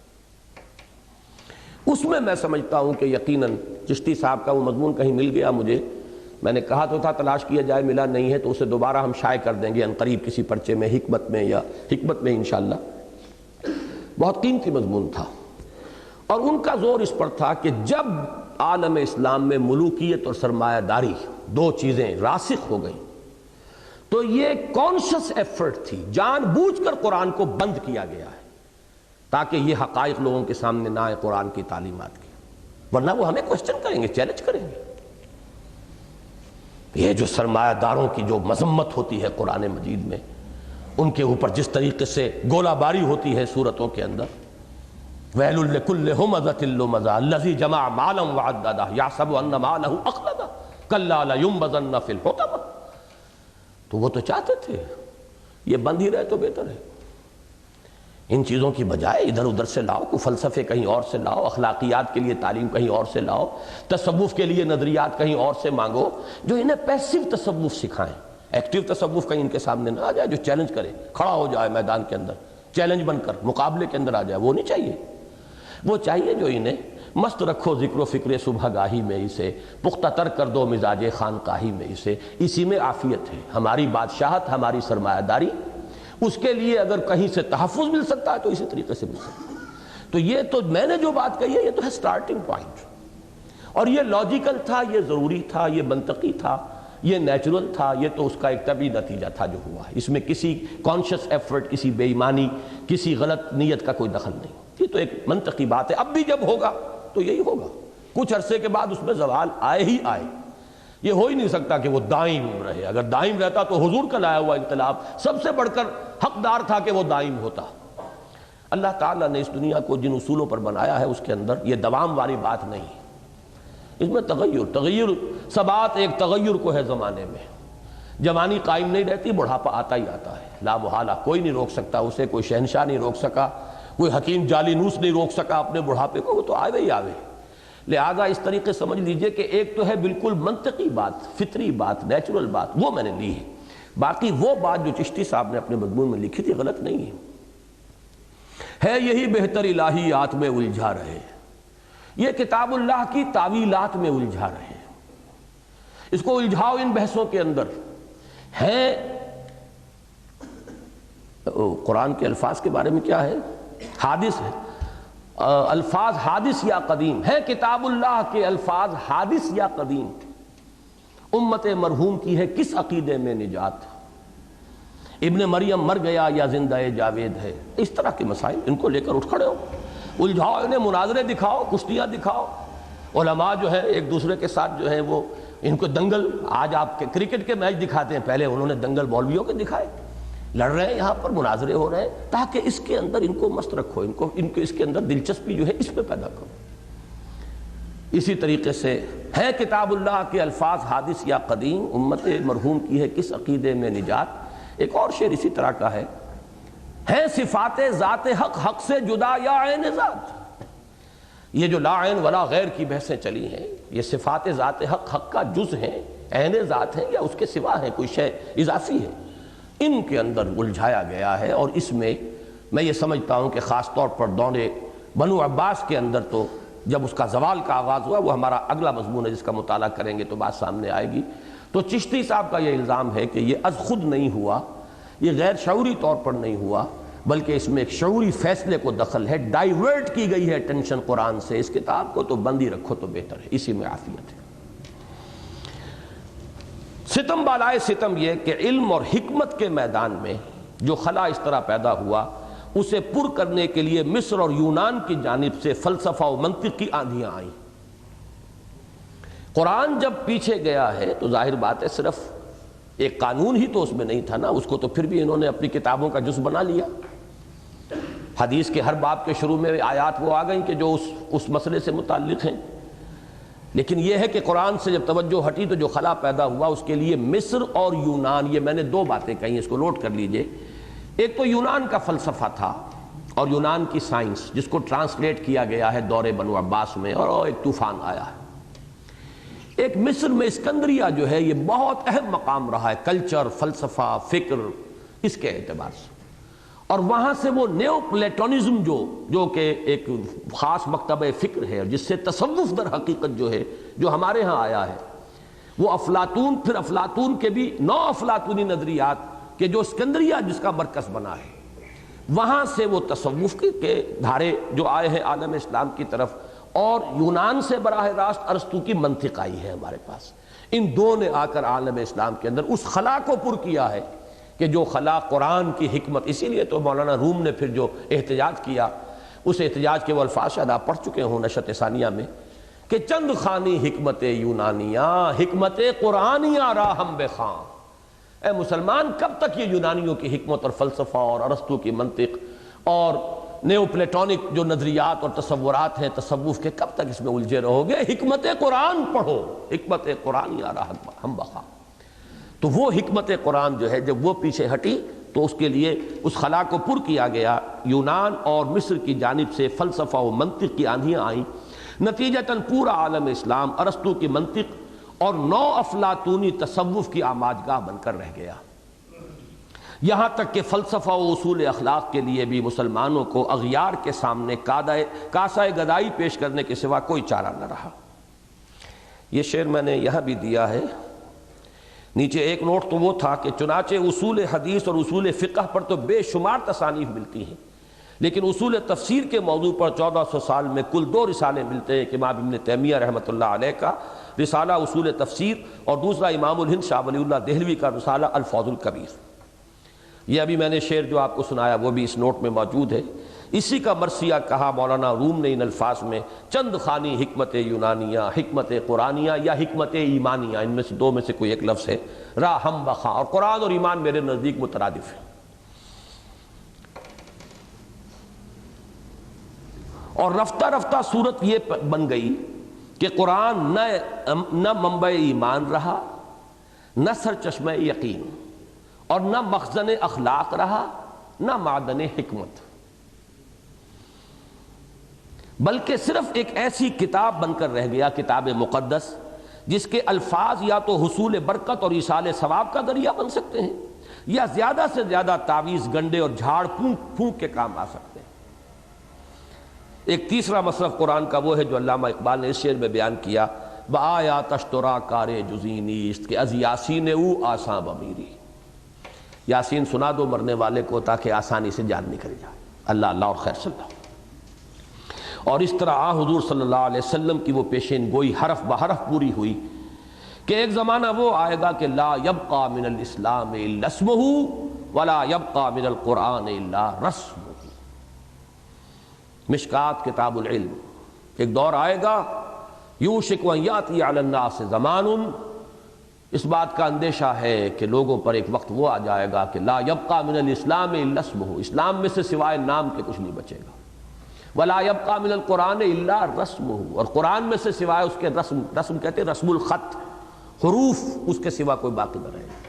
اس میں سمجھتا ہوں کہ یقیناً چشتی صاحب کا وہ مضمون کہیں مل گیا مجھے، میں نے کہا تو تھا تلاش کیا جائے، ملا نہیں ہے تو اسے دوبارہ ہم شائع کر دیں گے عنقریب کسی پرچے میں، حکمت میں انشاءاللہ. بہت قیمتی مضمون تھا، اور ان کا زور اس پر تھا کہ جب عالم اسلام میں ملوکیت اور سرمایہ داری دو چیزیں راسخ ہو گئیں تو یہ کانشس ایفرٹ تھی، جان بوجھ کر قرآن کو بند کیا گیا ہے تاکہ یہ حقائق لوگوں کے سامنے نہ آئے قرآن کی تعلیمات کی، ورنہ وہ ہمیں کوشچن کریں گے، چیلنج کریں گے. یہ جو سرمایہ داروں کی جو مذمت ہوتی ہے قرآن مجید میں، ان کے اوپر جس طریقے سے گولہ باری ہوتی ہے سورتوں کے اندر، وَيْلٌ لِكُلِّ هُمَزَةٍ لُمَزَةٍ الَّذِي جَمَعَ مَالًا وَعَدَّدَهُ يَحْسَبُ أَنَّ مَالَهُ أَخْلَدَهُ كَلَّا لَيُنبَذَنَّ فِي الْحُطَمَةِ. تو وہ تو چاہتے تھے یہ بند ہی رہے تو بہتر ہے. ان چیزوں کی بجائے ادھر ادھر سے لاؤ، کوئی فلسفے کہیں اور سے لاؤ، اخلاقیات کے لیے تعلیم کہیں اور سے لاؤ، تصوف کے لیے نظریات کہیں اور سے مانگو جو انہیں پیسو تصوف سکھائیں. ایکٹیو تصوف کہیں ان کے سامنے نہ آ جائے جو چیلنج کرے، کھڑا ہو جائے میدان کے اندر، چیلنج بن کر مقابلے کے اندر آ جائے. وہ نہیں چاہیے. وہ چاہیے جو انہیں مست رکھو ذکر و فکر صبح گاہی میں، اسے پختہ تر کر دو مزاج خانقاہی میں، اسے اسی میں عافیت ہے. ہماری بادشاہت، ہماری سرمایہ داری، اس کے لیے اگر کہیں سے تحفظ مل سکتا ہے تو اسی طریقے سے مل سکتا ہے. تو یہ تو میں نے جو بات کہی ہے یہ تو ہے سٹارٹنگ پوائنٹ، اور یہ لاجیکل تھا، یہ ضروری تھا، یہ منطقی تھا، یہ نیچرل تھا. یہ تو اس کا ایک طبعی نتیجہ تھا جو ہوا. اس میں کسی کانشس ایفرٹ، کسی بے ایمانی، کسی غلط نیت کا کوئی دخل نہیں. یہ تو ایک منطقی بات ہے. اب بھی جب ہوگا تو یہی ہوگا. کچھ عرصے کے بعد اس میں زوال آئے ہی آئے. یہ ہو ہی نہیں سکتا کہ وہ دائم رہے. اگر دائم رہتا تو حضور کا لایا ہوا انقلاب سب سے بڑھ کر حقدار تھا کہ وہ دائم ہوتا. اللہ تعالیٰ نے اس دنیا کو جن اصولوں پر بنایا ہے اس کے اندر یہ دوام والی بات نہیں. اس میں تغیر ثبات ایک تغیر کو ہے زمانے میں. جوانی قائم نہیں رہتی، بڑھاپا آتا ہی آتا ہے. لا محالہ، کوئی نہیں روک سکتا اسے، کوئی شہنشاہ نہیں روک سکا، کوئی حکیم جالینوس نہیں روک سکا اپنے بڑھاپے کو. وہ تو آوے ہی آوے. لہذا اس طریقے سمجھ لیجئے کہ ایک تو ہے بالکل منطقی بات، فطری بات، نیچرل بات، وہ میں نے لی ہے. باقی وہ بات جو چشتی صاحب نے اپنے مضمون میں لکھی تھی غلط نہیں ہے. یہی بہتر الہیات میں الجھا رہے، یہ کتاب اللہ کی تعویلات میں الجھا رہے. اس کو الجھاؤ ان بحثوں کے اندر. ہے قرآن کے الفاظ کے بارے میں کیا ہے؟ حادث ہے. الفاظ حادث یا قدیم ہے. کتاب اللہ کے الفاظ حادث یا قدیم تھے. امت مرحوم کی ہے کس عقیدے میں نجات؟ ابن مریم مر گیا یا زندہ جاوید ہے؟ اس طرح کے مسائل ان کو لے کر اٹھ کھڑے ہو، الجھاؤ انہیں، مناظرے دکھاؤ، کشتیاں دکھاؤ. علماء جو ہے ایک دوسرے کے ساتھ جو ہے وہ ان کو دنگل، آج آپ کے کرکٹ کے میچ دکھاتے ہیں، پہلے انہوں نے دنگل مولویوں کے دکھائے. لڑ رہے ہیں یہاں پر، مناظرے ہو رہے ہیں تاکہ اس کے اندر ان کو مست رکھو، ان کو اس کے اندر دلچسپی جو ہے اس پہ پیدا کرو. اسی طریقے سے ہے کتاب اللہ کے الفاظ حادث یا قدیم، امت مرحوم کی ہے کس عقیدے میں نجات. ایک اور شعر اسی طرح کا ہے صفات ذات حق حق سے جدا یا عین ذات. یہ جو لا عین ولا غیر کی بحثیں چلی ہیں، یہ صفات ذات حق حق کا جز ہیں، عین ذات ہیں یا اس کے سوا ہے، کوئی شے اضافی ہے. ان کے اندر الجھایا گیا ہے. اور اس میں یہ سمجھتا ہوں کہ خاص طور پر دور بنو عباس کے اندر تو جب اس کا زوال کا آغاز ہوا، وہ ہمارا اگلا مضمون ہے جس کا مطالعہ کریں گے تو بات سامنے آئے گی. تو چشتی صاحب کا یہ الزام ہے کہ یہ از خود نہیں ہوا، یہ غیر شعوری طور پر نہیں ہوا، بلکہ اس میں ایک شعوری فیصلے کو دخل ہے. ڈائیورٹ کی گئی ہے ٹینشن قرآن سے. اس کتاب کو تو بند ہی رکھو تو بہتر ہے، اسی میں عافیت ہے. ستم بالائے ستم یہ کہ علم اور حکمت کے میدان میں جو خلا اس طرح پیدا ہوا، اسے پر کرنے کے لیے مصر اور یونان کی جانب سے فلسفہ و منطق کی آندھیاں آئیں. قرآن جب پیچھے گیا ہے تو ظاہر بات ہے صرف ایک قانون ہی تو اس میں نہیں تھا نا، اس کو تو پھر بھی انہوں نے اپنی کتابوں کا جز بنا لیا. حدیث کے ہر باب کے شروع میں آیات وہ آ گئیں کہ جو اس مسئلے سے متعلق ہیں. لیکن یہ ہے کہ قرآن سے جب توجہ ہٹی تو جو خلا پیدا ہوا اس کے لیے مصر اور یونان، یہ میں نے دو باتیں کہیں، اس کو نوٹ کر لیجئے. ایک تو یونان کا فلسفہ تھا اور یونان کی سائنس، جس کو ٹرانسلیٹ کیا گیا ہے دور بنو عباس میں، اور ایک طوفان آیا ہے. ایک مصر میں اسکندریہ جو ہے یہ بہت اہم مقام رہا ہے کلچر، فلسفہ، فکر، اس کے اعتبار سے، اور وہاں سے وہ نیو پلیٹونزم جو کہ ایک خاص مکتبہ فکر ہے جس سے تصوف در حقیقت جو ہے جو ہمارے ہاں آیا ہے، وہ افلاطون، پھر افلاطون کے بھی نو افلاطونی نظریات کہ جو اسکندریہ جس کا مرکز بنا ہے، وہاں سے وہ تصوف کے دھارے جو آئے ہیں عالم اسلام کی طرف، اور یونان سے براہ راست ارسطو کی منطق آئی ہے ہمارے پاس۔ ان دو نے آ کر عالم اسلام کے اندر اس خلا کو پر کیا ہے کہ جو خلا قرآن کی حکمت، اسی لیے تو مولانا روم نے پھر جو احتجاج کیا، اس احتجاج کے وہ الفاظ شاید آپ پڑھ چکے ہوں نشرت ثانیہ میں، کہ چند خانی حکمت یونانیہ حکمت قرآنیہ راہم بخاں۔ اے مسلمان، کب تک یہ یونانیوں کی حکمت اور فلسفہ اور ارسطو کی منطق اور نیو پلیٹونک جو نظریات اور تصورات ہیں تصوف کے، کب تک اس میں الجھے رہو گے؟ حکمت قرآن پڑھو، حکمت قرآن یا راہم بخاں۔ تو وہ حکمت قرآن جو ہے جب وہ پیچھے ہٹی تو اس کے لیے اس خلا کو پر کیا گیا، یونان اور مصر کی جانب سے فلسفہ و منطق کی آندھیاں آئیں، نتیجتاً پورا عالم اسلام ارسطو کی منطق اور نو افلاطونی تصوف کی آماجگاہ بن کر رہ گیا، یہاں تک کہ فلسفہ و اصول اخلاق کے لیے بھی مسلمانوں کو اغیار کے سامنے کاسہ گدائی پیش کرنے کے سوا کوئی چارہ نہ رہا۔ یہ شعر میں نے یہاں بھی دیا ہے، نیچے ایک نوٹ تو وہ تھا کہ چنانچہ اصول حدیث اور اصول فقہ پر تو بے شمار تصانیف ملتی ہیں، لیکن اصول تفسیر کے موضوع پر 1400 سال میں کل 2 رسالے ملتے ہیں، کہ امام ابن تیمیہ رحمۃ اللہ علیہ کا رسالہ اصول تفسیر اور دوسرا امام الہند شاہ ولی اللہ دہلوی کا رسالہ الفوز الکبیر۔ یہ ابھی میں نے شعر جو آپ کو سنایا وہ بھی اس نوٹ میں موجود ہے، اسی کا مرثیہ کہا مولانا روم نے ان الفاظ میں، چند خانی حکمت یونانیہ حکمت قرآنیہ یا حکمت ایمانیہ، ان میں سے 2 میں سے کوئی ایک لفظ ہے، راہم بخاں، اور قرآن اور ایمان میرے نزدیک مترادف ہیں۔ اور رفتہ رفتہ صورت یہ بن گئی کہ قرآن نہ منبع ایمان رہا، نہ سرچشمہ یقین، اور نہ مخزن اخلاق رہا، نہ معدن حکمت، بلکہ صرف ایک ایسی کتاب بن کر رہ گیا، کتاب مقدس، جس کے الفاظ یا تو حصول برکت اور ایصال ثواب کا ذریعہ بن سکتے ہیں، یا زیادہ سے زیادہ تعویذ گنڈے اور جھاڑ پھونک کے کام آ سکتے ہیں۔ ایک تیسرا مصرف قرآن کا وہ ہے جو علامہ اقبال نے اس شعر میں بیان کیا، بآیات اشترا کار جزی نیست کہ از یاسین او آساں بمیری۔ یاسین سنا دو مرنے والے کو تاکہ آسانی سے جان نکل جائے۔ اللہ اللہ اور خیر صلی اللہ۔ اور اس طرح حضور صلی اللہ علیہ وسلم کی وہ پیشین گوئی حرف بحرف پوری ہوئی کہ ایک زمانہ وہ آئے گا کہ لا یبقى من الاسلام الا اسمہ ولا یبقى من القرآن الا رسمہ۔ مشکات کتاب العلم، ایک دور آئے گا یوشک ان یاتی علی الناس زمان، اس بات کا اندیشہ ہے کہ لوگوں پر ایک وقت وہ آ جائے گا کہ لا یبقى من الاسلام الا اسمہ، اسلام میں سے سوائے نام کے کچھ نہیں بچے گا، ولا یبقى من القرآن الا رسمہ، اور قرآن میں سے سوائے اس کے رسم کہتے ہیں رسم الخط، حروف، اس کے سوا کوئی باقی نہ رہے گا۔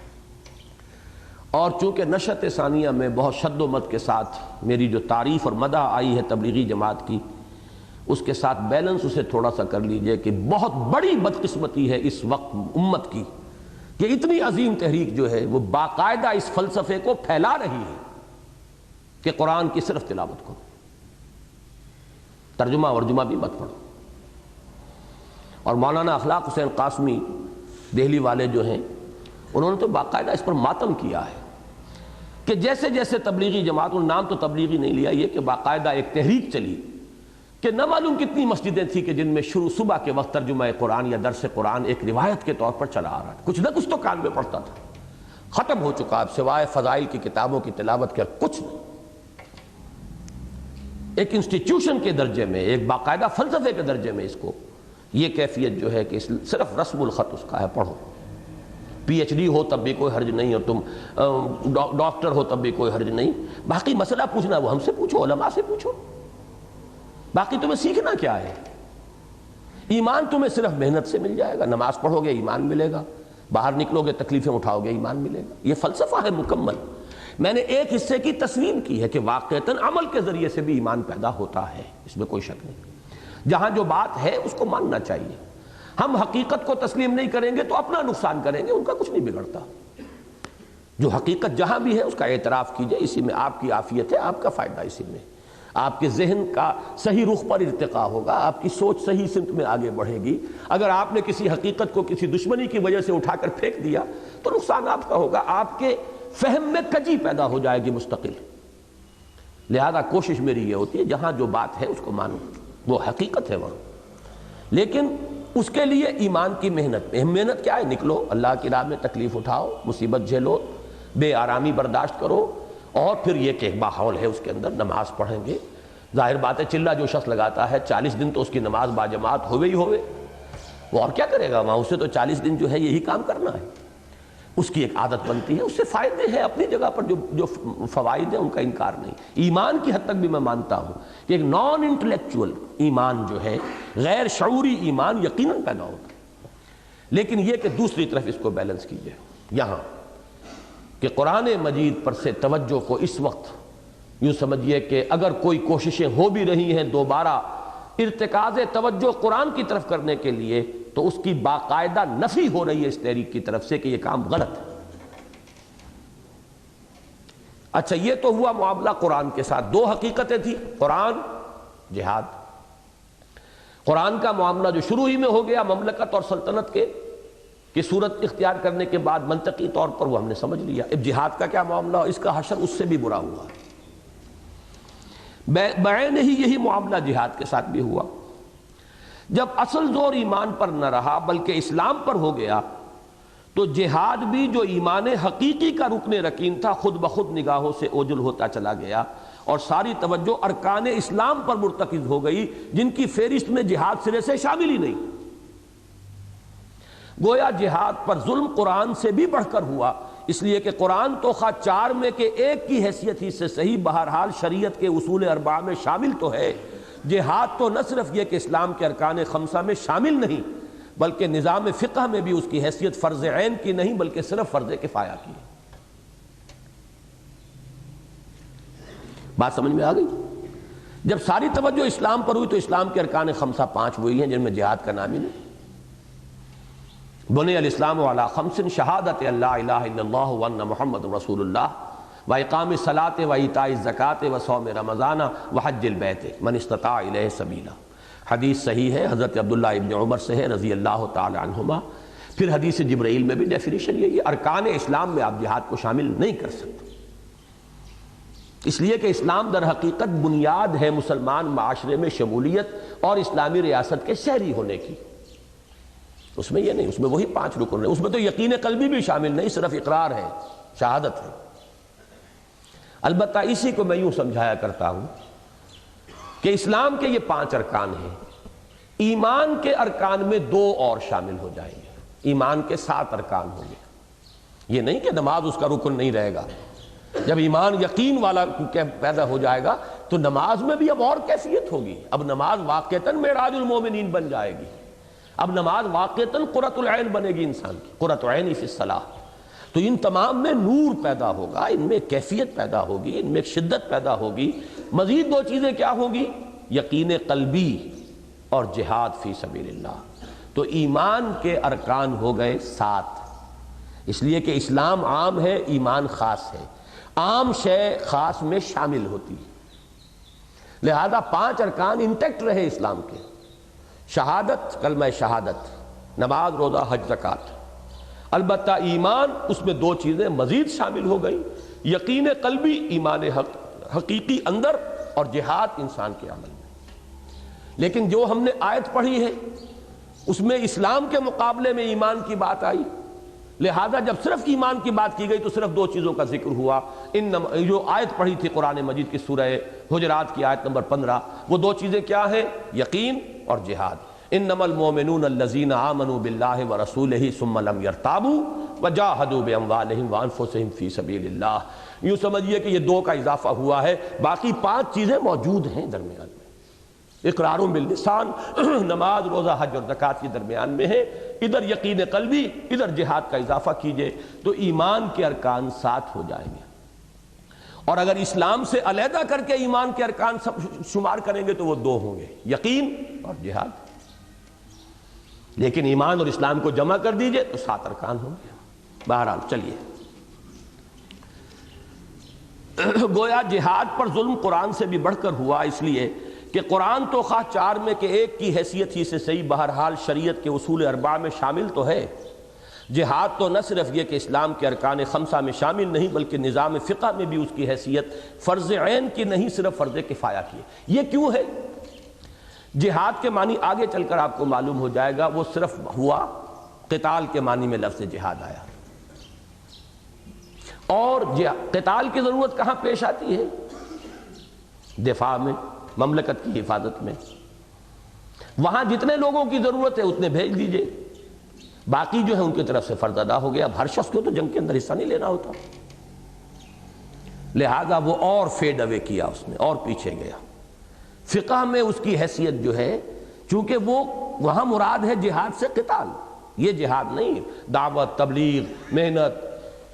اور چونکہ نشرت ثانیہ میں بہت شد و مد کے ساتھ میری جو تعریف اور مدح آئی ہے تبلیغی جماعت کی، اس کے ساتھ بیلنس اسے تھوڑا سا کر لیجئے کہ بہت بڑی بدقسمتی ہے اس وقت امت کی کہ اتنی عظیم تحریک جو ہے وہ باقاعدہ اس فلسفے کو پھیلا رہی ہے کہ قرآن کی صرف تلاوت کرو، ترجمہ ورجمہ بھی مت پڑھو۔ اور مولانا اخلاق حسین قاسمی دہلی والے جو ہیں، انہوں نے تو باقاعدہ اس پر ماتم کیا ہے کہ جیسے جیسے تبلیغی جماعت، ان نام تو تبلیغی نہیں لیا، یہ کہ باقاعدہ ایک تحریک چلی کہ نہ معلوم کتنی مسجدیں تھیں کہ جن میں شروع صبح کے وقت ترجمہ قرآن یا درس قرآن ایک روایت کے طور پر چلا آ رہا ہے، کچھ نہ کچھ تو کان میں پڑتا تھا، ختم ہو چکا اب سوائے فضائل کی کتابوں کی تلاوت کے کچھ نہیں۔ ایک انسٹیٹیوشن کے درجے میں، ایک باقاعدہ فلسفے کے درجے میں اس کو یہ کیفیت جو ہے کہ صرف رسم الخط اس کا ہے، پڑھو، پی ایچ ڈی ہو تب بھی کوئی حرج نہیں، اور تم ڈاکٹر ہو تب بھی کوئی حرج نہیں، باقی مسئلہ پوچھنا وہ ہم سے پوچھو، علماء سے پوچھو، باقی تمہیں سیکھنا کیا ہے؟ ایمان تمہیں صرف محنت سے مل جائے گا، نماز پڑھو گے ایمان ملے گا، باہر نکلو گے تکلیفیں اٹھاؤ گے ایمان ملے گا، یہ فلسفہ ہے مکمل۔ میں نے ایک حصے کی تسلیم کی ہے کہ واقعتاً عمل کے ذریعے سے بھی ایمان پیدا ہوتا ہے، اس میں کوئی شک نہیں، جہاں جو بات ہے اس کو ماننا چاہیے۔ ہم حقیقت کو تسلیم نہیں کریں گے تو اپنا نقصان کریں گے، ان کا کچھ نہیں بگڑتا۔ جو حقیقت جہاں بھی ہے اس کا اعتراف کیجئے، اسی میں آپ کی عافیت ہے، آپ کا فائدہ اسی میں، آپ کے ذہن کا صحیح رخ پر ارتقاء ہوگا، آپ کی سوچ صحیح سمت میں آگے بڑھے گی۔ اگر آپ نے کسی حقیقت کو کسی دشمنی کی وجہ سے اٹھا کر پھینک دیا تو نقصان آپ کا ہوگا، آپ کے فہم میں کجی پیدا ہو جائے گی مستقل۔ لہذا کوشش میری یہ ہوتی ہے جہاں جو بات ہے اس کو مانو، وہ حقیقت ہے وہاں، لیکن اس کے لیے ایمان کی محنت کیا ہے؟ نکلو، اللہ کی راہ میں تکلیف اٹھاؤ، مصیبت جھیلو، بے آرامی برداشت کرو، اور پھر یہ کہ ایک ماحول ہے اس کے اندر نماز پڑھیں گے۔ ظاہر بات ہے چلہ جو شخص لگاتا ہے 40 دن تو اس کی نماز باجماعت ہوئے ہی ہوئے، وہ اور کیا کرے گا وہاں؟ اسے تو 40 دن جو ہے یہی کام کرنا ہے، اس کی ایک عادت بنتی ہے، اس سے فائدے ہیں اپنی جگہ پر، جو فوائد ہیں ان کا انکار نہیں۔ ایمان کی حد تک بھی میں مانتا ہوں کہ ایک نان انٹلیکچول ایمان جو ہے، غیر شعوری ایمان یقیناً پیدا ہوتا ہے، لیکن یہ کہ دوسری طرف اس کو بیلنس کیجئے یہاں کہ قرآن مجید پر سے توجہ کو اس وقت یوں سمجھیے کہ اگر کوئی کوششیں ہو بھی رہی ہیں دوبارہ ارتکاز توجہ قرآن کی طرف کرنے کے لیے، تو اس کی باقاعدہ نفی ہو رہی ہے اس تحریک کی طرف سے کہ یہ کام غلط ہے۔ اچھا، یہ تو ہوا معاملہ قرآن کے ساتھ، دو حقیقتیں تھیں، قرآن، جہاد۔ قرآن کا معاملہ جو شروع ہی میں ہو گیا مملکت اور سلطنت کی صورت اختیار کرنے کے بعد منطقی طور پر وہ ہم نے سمجھ لیا۔ اب جہاد کا کیا معاملہ، اس کا حشر اس سے بھی برا ہوا۔ بعین ہی یہی معاملہ جہاد کے ساتھ بھی ہوا۔ جب اصل زور ایمان پر نہ رہا بلکہ اسلام پر ہو گیا تو جہاد بھی جو ایمان حقیقی کا رکن رکین تھا خود بخود نگاہوں سے اوجھل ہوتا چلا گیا، اور ساری توجہ ارکان اسلام پر مرتکز ہو گئی جن کی فہرست میں جہاد سرے سے شامل ہی نہیں۔ گویا جہاد پر ظلم قرآن سے بھی بڑھ کر ہوا، اس لیے کہ قرآن تو خواہ 4 میں کے 1 کی حیثیت ہی سے صحیح بہرحال شریعت کے اصول 4 میں شامل تو ہے۔ جہاد تو نہ صرف یہ کہ اسلام کے ارکان 5 میں شامل نہیں بلکہ نظام فقہ میں بھی اس کی حیثیت فرض عین کی نہیں بلکہ صرف فرض کفایہ کی ہے۔ بات سمجھ میں آ گئی؟ جب ساری توجہ اسلام پر ہوئی تو اسلام کے ارکان 5 وہی ہیں جن میں جہاد کا نام ہی نہیں۔ بنی الاسلام علی 5 شہادت اللہ الہ الا اللہ وان محمد رسول اللہ واقام الصلاۃ وایتاء الزکوٰۃ وصوم رمضان وحج البیت من استطاع الیہ سبیلا۔ حدیث صحیح ہے، حضرت عبداللہ ابن عمر سے ہے رضی اللہ تعالی عنہما۔ پھر حدیث جبرائیل میں بھی ڈیفینیشن یہی ہے، ارکان اسلام میں آپ جہاد کو شامل نہیں کر سکتے، اس لیے کہ اسلام در حقیقت بنیاد ہے مسلمان معاشرے میں شمولیت اور اسلامی ریاست کے شہری ہونے کی۔ اس میں یہ نہیں، اس میں وہی 5 رکن ہیں، اس میں تو یقین قلبی بھی شامل نہیں، صرف اقرار ہے، شہادت ہے۔ البتہ اسی کو میں یوں سمجھایا کرتا ہوں کہ اسلام کے یہ 5 ارکان ہیں، ایمان کے ارکان میں 2 اور شامل ہو جائیں گے، ایمان کے 7 ارکان ہوں گے۔ یہ نہیں کہ نماز اس کا رکن نہیں رہے گا، جب ایمان یقین والا پیدا ہو جائے گا تو نماز میں بھی اب اور کیفیت ہوگی، اب نماز واقعتاً معراج المومنین بن جائے گی، اب نماز واقعتاً قرۃ العین بنے گی انسان کی، قرۃ عین فی الصلاۃ۔ تو ان تمام میں نور پیدا ہوگا، ان میں کیفیت پیدا ہوگی، ان میں شدت پیدا ہوگی۔ مزید 2 چیزیں کیا ہوں گی؟ یقین قلبی اور جہاد فی سبیل اللہ۔ تو ایمان کے ارکان ہو گئے 7، اس لیے کہ اسلام عام ہے، ایمان خاص ہے، عام شے خاص میں شامل ہوتی ہے، لہذا 5 ارکان انٹیکٹ رہے اسلام کے، شہادت، کلمہ شہادت، نماز، روزہ، حج، زکوٰۃ۔ البتہ ایمان، اس میں 2 چیزیں مزید شامل ہو گئی، یقین قلبی، ایمان حقیقی اندر، اور جہاد انسان کے عمل میں۔ لیکن جو ہم نے آیت پڑھی ہے اس میں اسلام کے مقابلے میں ایمان کی بات آئی، لہذا جب صرف ایمان کی بات کی گئی تو صرف 2 چیزوں کا ذکر ہوا۔ جو آیت پڑھی تھی قرآن مجید کی سورہ حجرات کی آیت نمبر 15، وہ 2 چیزیں کیا ہیں؟ یقین اور جہاد۔ انما المؤمنون الذین آمنوا باللہ ورسولہ ثم لم یرتابوا وجاہدوا باموالہم وانفسہم فی سبیل اللہ۔ یوں سمجھیے کہ یہ 2 کا اضافہ ہوا ہے، باقی 5 چیزیں موجود ہیں درمیان میں، اقرار باللسان، نماز، روزہ، حج اور زکوٰۃ کے درمیان میں ہے، ادھر یقین قلبی، ادھر جہاد کا اضافہ کیجئے تو ایمان کے ارکان 7 ہو جائیں گے۔ اور اگر اسلام سے علیحدہ کر کے ایمان کے ارکان شمار کریں گے تو وہ 2 ہوں گے، یقین اور جہاد۔ لیکن ایمان اور اسلام کو جمع کر دیجئے تو 7 ارکان ہوں گے۔ بہرحال چلیے، گویا جہاد پر ظلم قرآن سے بھی بڑھ کر ہوا، اس لیے کہ قرآن تو خواہ 4 میں کہ ایک کی حیثیت ہی سے صحیح، بہرحال شریعت کے اصول 4 میں شامل تو ہے۔ جہاد تو نہ صرف یہ کہ اسلام کے ارکان 5 میں شامل نہیں، بلکہ نظام فقہ میں بھی اس کی حیثیت فرض عین کی نہیں، صرف فرض کفایہ کی ہے۔ یہ کیوں ہے؟ جہاد کے معنی آگے چل کر آپ کو معلوم ہو جائے گا، وہ صرف ہوا قتال کے معنی میں لفظ جہاد آیا، اور قتال کی ضرورت کہاں پیش آتی ہے؟ دفاع میں، مملکت کی حفاظت میں۔ وہاں جتنے لوگوں کی ضرورت ہے اتنے بھیج دیجئے، باقی جو ہے ان کی طرف سے فرض ادا ہو گیا۔ اب ہر شخص کو تو جنگ کے اندر حصہ نہیں لینا ہوتا، لہذا وہ اور فیڈ اوے کیا اس نے، اور پیچھے گیا۔ فقہ میں اس کی حیثیت جو ہے، چونکہ وہ وہاں مراد ہے جہاد سے قتال، یہ جہاد نہیں، دعوت، تبلیغ، محنت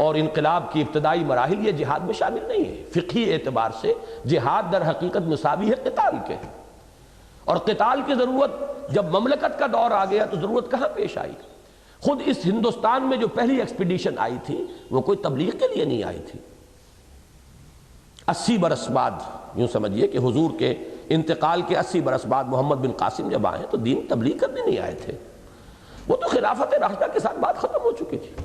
اور انقلاب کی ابتدائی مراحل یہ جہاد میں شامل نہیں ہے۔ فقہی اعتبار سے جہاد در حقیقت مساوی ہے قتال کے، اور قتال کی ضرورت جب مملکت کا دور آ گیا تو ضرورت کہاں پیش آئی؟ خود اس ہندوستان میں جو پہلی ایکسپیڈیشن آئی تھی وہ کوئی تبلیغ کے لیے نہیں آئی تھی۔ 80 برس بعد، یوں سمجھیے کہ حضور کے انتقال کے 80 برس بعد محمد بن قاسم جب آئے تو دین تبلیغ کرنے نہیں آئے تھے، وہ تو خلافت راشدہ کے ساتھ بات ختم ہو چکی تھی۔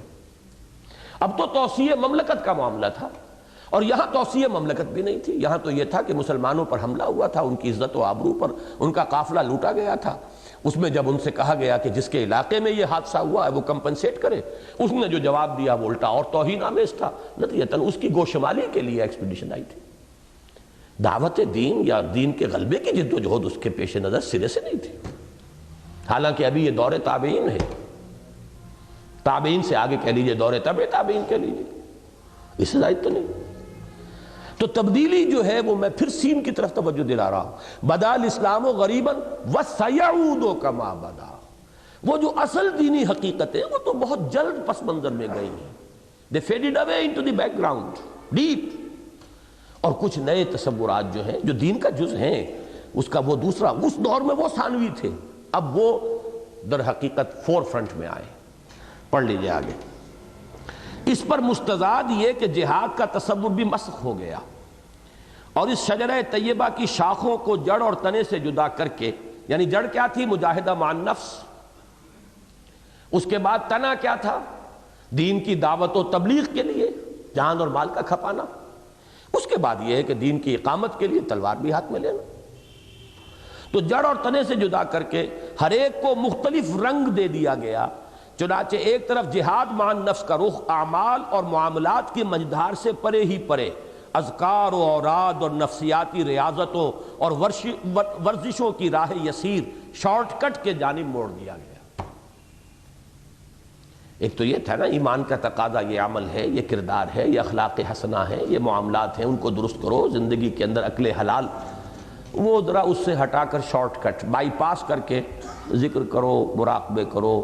اب تو توسیع مملکت کا معاملہ تھا، اور یہاں توسیع مملکت بھی نہیں تھی، یہاں تو یہ تھا کہ مسلمانوں پر حملہ ہوا تھا، ان کی عزت و آبرو پر ان کا قافلہ لوٹا گیا تھا۔ اس میں جب ان سے کہا گیا کہ جس کے علاقے میں یہ حادثہ ہوا ہے وہ کمپنسیٹ کرے، اس نے جو جواب دیا وہ الٹا اور توہین آمیز تھا۔ نتیجتاً اس کی گوشمالی کے لیے ایکسپیڈیشن آئی تھی، دعوت دین یا دین کے غلبے کی جد و جہد اس کے پیش نظر سرے سے نہیں تھی۔ حالانکہ ابھی یہ دور تابعین ہے، تابعین سے آگے کہہ لیجئے دور تبع تابعین کہہ لیجئے، اس سے زائد تو نہیں۔ تو تبدیلی جو ہے وہ میں پھر سین کی طرف توجہ دلا رہا ہوں، بدا الاسلام غریبا وسیعود کما بدا، وہ جو اصل دینی حقیقت ہے وہ تو بہت جلد پس منظر میں گئی ہیں، they faded away into the background deep، اور کچھ نئے تصورات جو ہیں جو دین کا جز ہیں، اس کا وہ دوسرا، اس دور میں وہ ثانوی تھے، اب وہ در حقیقت فور فرنٹ میں آئے۔ پڑھ لیجئے آگے۔ اس پر مستضاد یہ کہ جہاد کا تصور بھی مسخ ہو گیا، اور اس شجرہ طیبہ کی شاخوں کو جڑ اور تنے سے جدا کر کے، یعنی جڑ کیا تھی؟ مجاہدہ مع النفس، اس کے بعد تنا کیا تھا؟ دین کی دعوت و تبلیغ کے لیے جان اور مال کا کھپانا، اس کے بعد یہ ہے کہ دین کی اقامت کے لیے تلوار بھی ہاتھ میں لینا۔ تو جڑ اور تنے سے جدا کر کے ہر ایک کو مختلف رنگ دے دیا گیا، چنانچہ ایک طرف جہاد مع النفس کا رخ اعمال اور معاملات کی مجدھار سے پرے ہی پرے، اذکار و اوراد اور نفسیاتی ریاضتوں اور ورزشوں کی راہ یسیر، شارٹ کٹ کے جانب موڑ دیا گیا۔ ایک تو یہ تھا نا، ایمان کا تقاضا یہ عمل ہے، یہ کردار ہے، یہ اخلاق حسنہ ہے، یہ معاملات ہیں، ان کو درست کرو، زندگی کے اندر عقل حلال، وہ ذرا اس سے ہٹا کر شارٹ کٹ بائی پاس کر کے ذکر کرو، مراقبے کرو،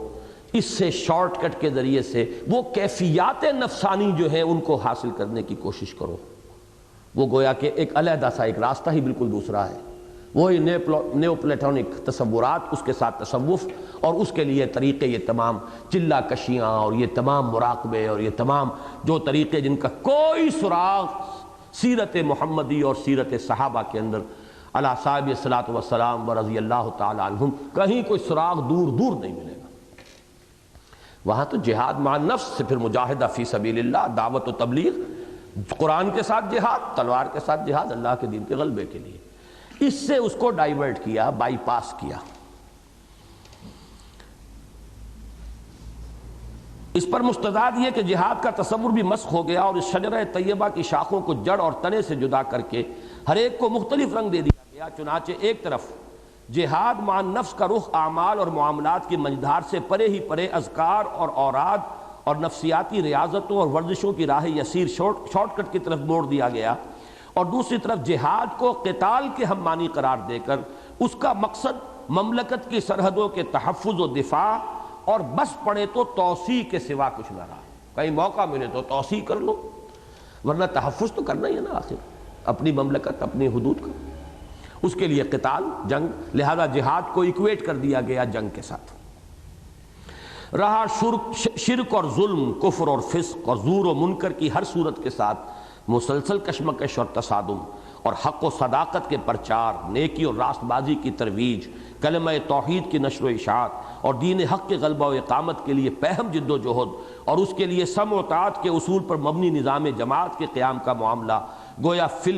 اس سے شارٹ کٹ کے ذریعے سے وہ کیفیات نفسانی جو ہیں ان کو حاصل کرنے کی کوشش کرو۔ وہ گویا کہ ایک علیحدہ سا ایک راستہ ہی بالکل دوسرا ہے، وہی نیو پلیٹونک تصورات، اس کے ساتھ تصوف، اور اس کے لیے طریقے یہ تمام چلہ کشیاں اور یہ تمام مراقبے اور یہ تمام جو طریقے جن کا کوئی سراغ سیرت محمدی اور سیرت صحابہ کے اندر علی صاحب الصلاۃ والسلام و رضی اللہ تعالی عنہم کہیں کوئی سراغ دور دور نہیں ملے گا۔ وہاں تو جہاد مع النفس سے پھر مجاہدہ فی سبیل اللہ، دعوت و تبلیغ، قرآن کے ساتھ جہاد، تلوار کے ساتھ جہاد اللہ کے دین کے غلبے کے لیے۔ اس سے اس کو ڈائیورٹ کیا، بائی پاس کیا۔ اس پر مستضاد یہ کہ جہاد کا تصور بھی مسخ ہو گیا، اور اس شجرہ طیبہ کی شاخوں کو جڑ اور تنے سے جدا کر کے ہر ایک کو مختلف رنگ دے دیا گیا، چنانچہ ایک طرف جہاد مع النفس کا رخ اعمال اور معاملات کی مجدھار سے پرے ہی پرے، اذکار اور اوراد اور نفسیاتی ریاضتوں اور ورزشوں کی راہ یسیر، شارٹ کٹ کی طرف موڑ دیا گیا، اور دوسری طرف جہاد کو قتال کے ہم معنی قرار دے کر اس کا مقصد مملکت کی سرحدوں کے تحفظ و دفاع اور بس پڑے تو توسیع کے سوا کچھ نہ رہا۔ کہیں موقع ملے تو توسیع کر لو، ورنہ تحفظ تو کرنا ہی ہے نا آخر اپنی مملکت، اپنی حدود کا۔ اس کے لیے قتال، جنگ، لہذا جہاد کو ایکویٹ کر دیا گیا جنگ کے ساتھ۔ رہا شرک اور ظلم، کفر اور فسق اور زور و منکر کی ہر صورت کے ساتھ مسلسل کشمکش اور تصادم، اور حق و صداقت کے پرچار، نیکی اور راست بازی کی ترویج، کلمہ توحید کی نشر و اشاعت اور دین حق کے غلبہ و اقامت کے لیے پہم جد و جہد، اور اس کے لیے سمع و طاعت کے اصول پر مبنی نظام جماعت کے قیام کا معاملہ، گویا فی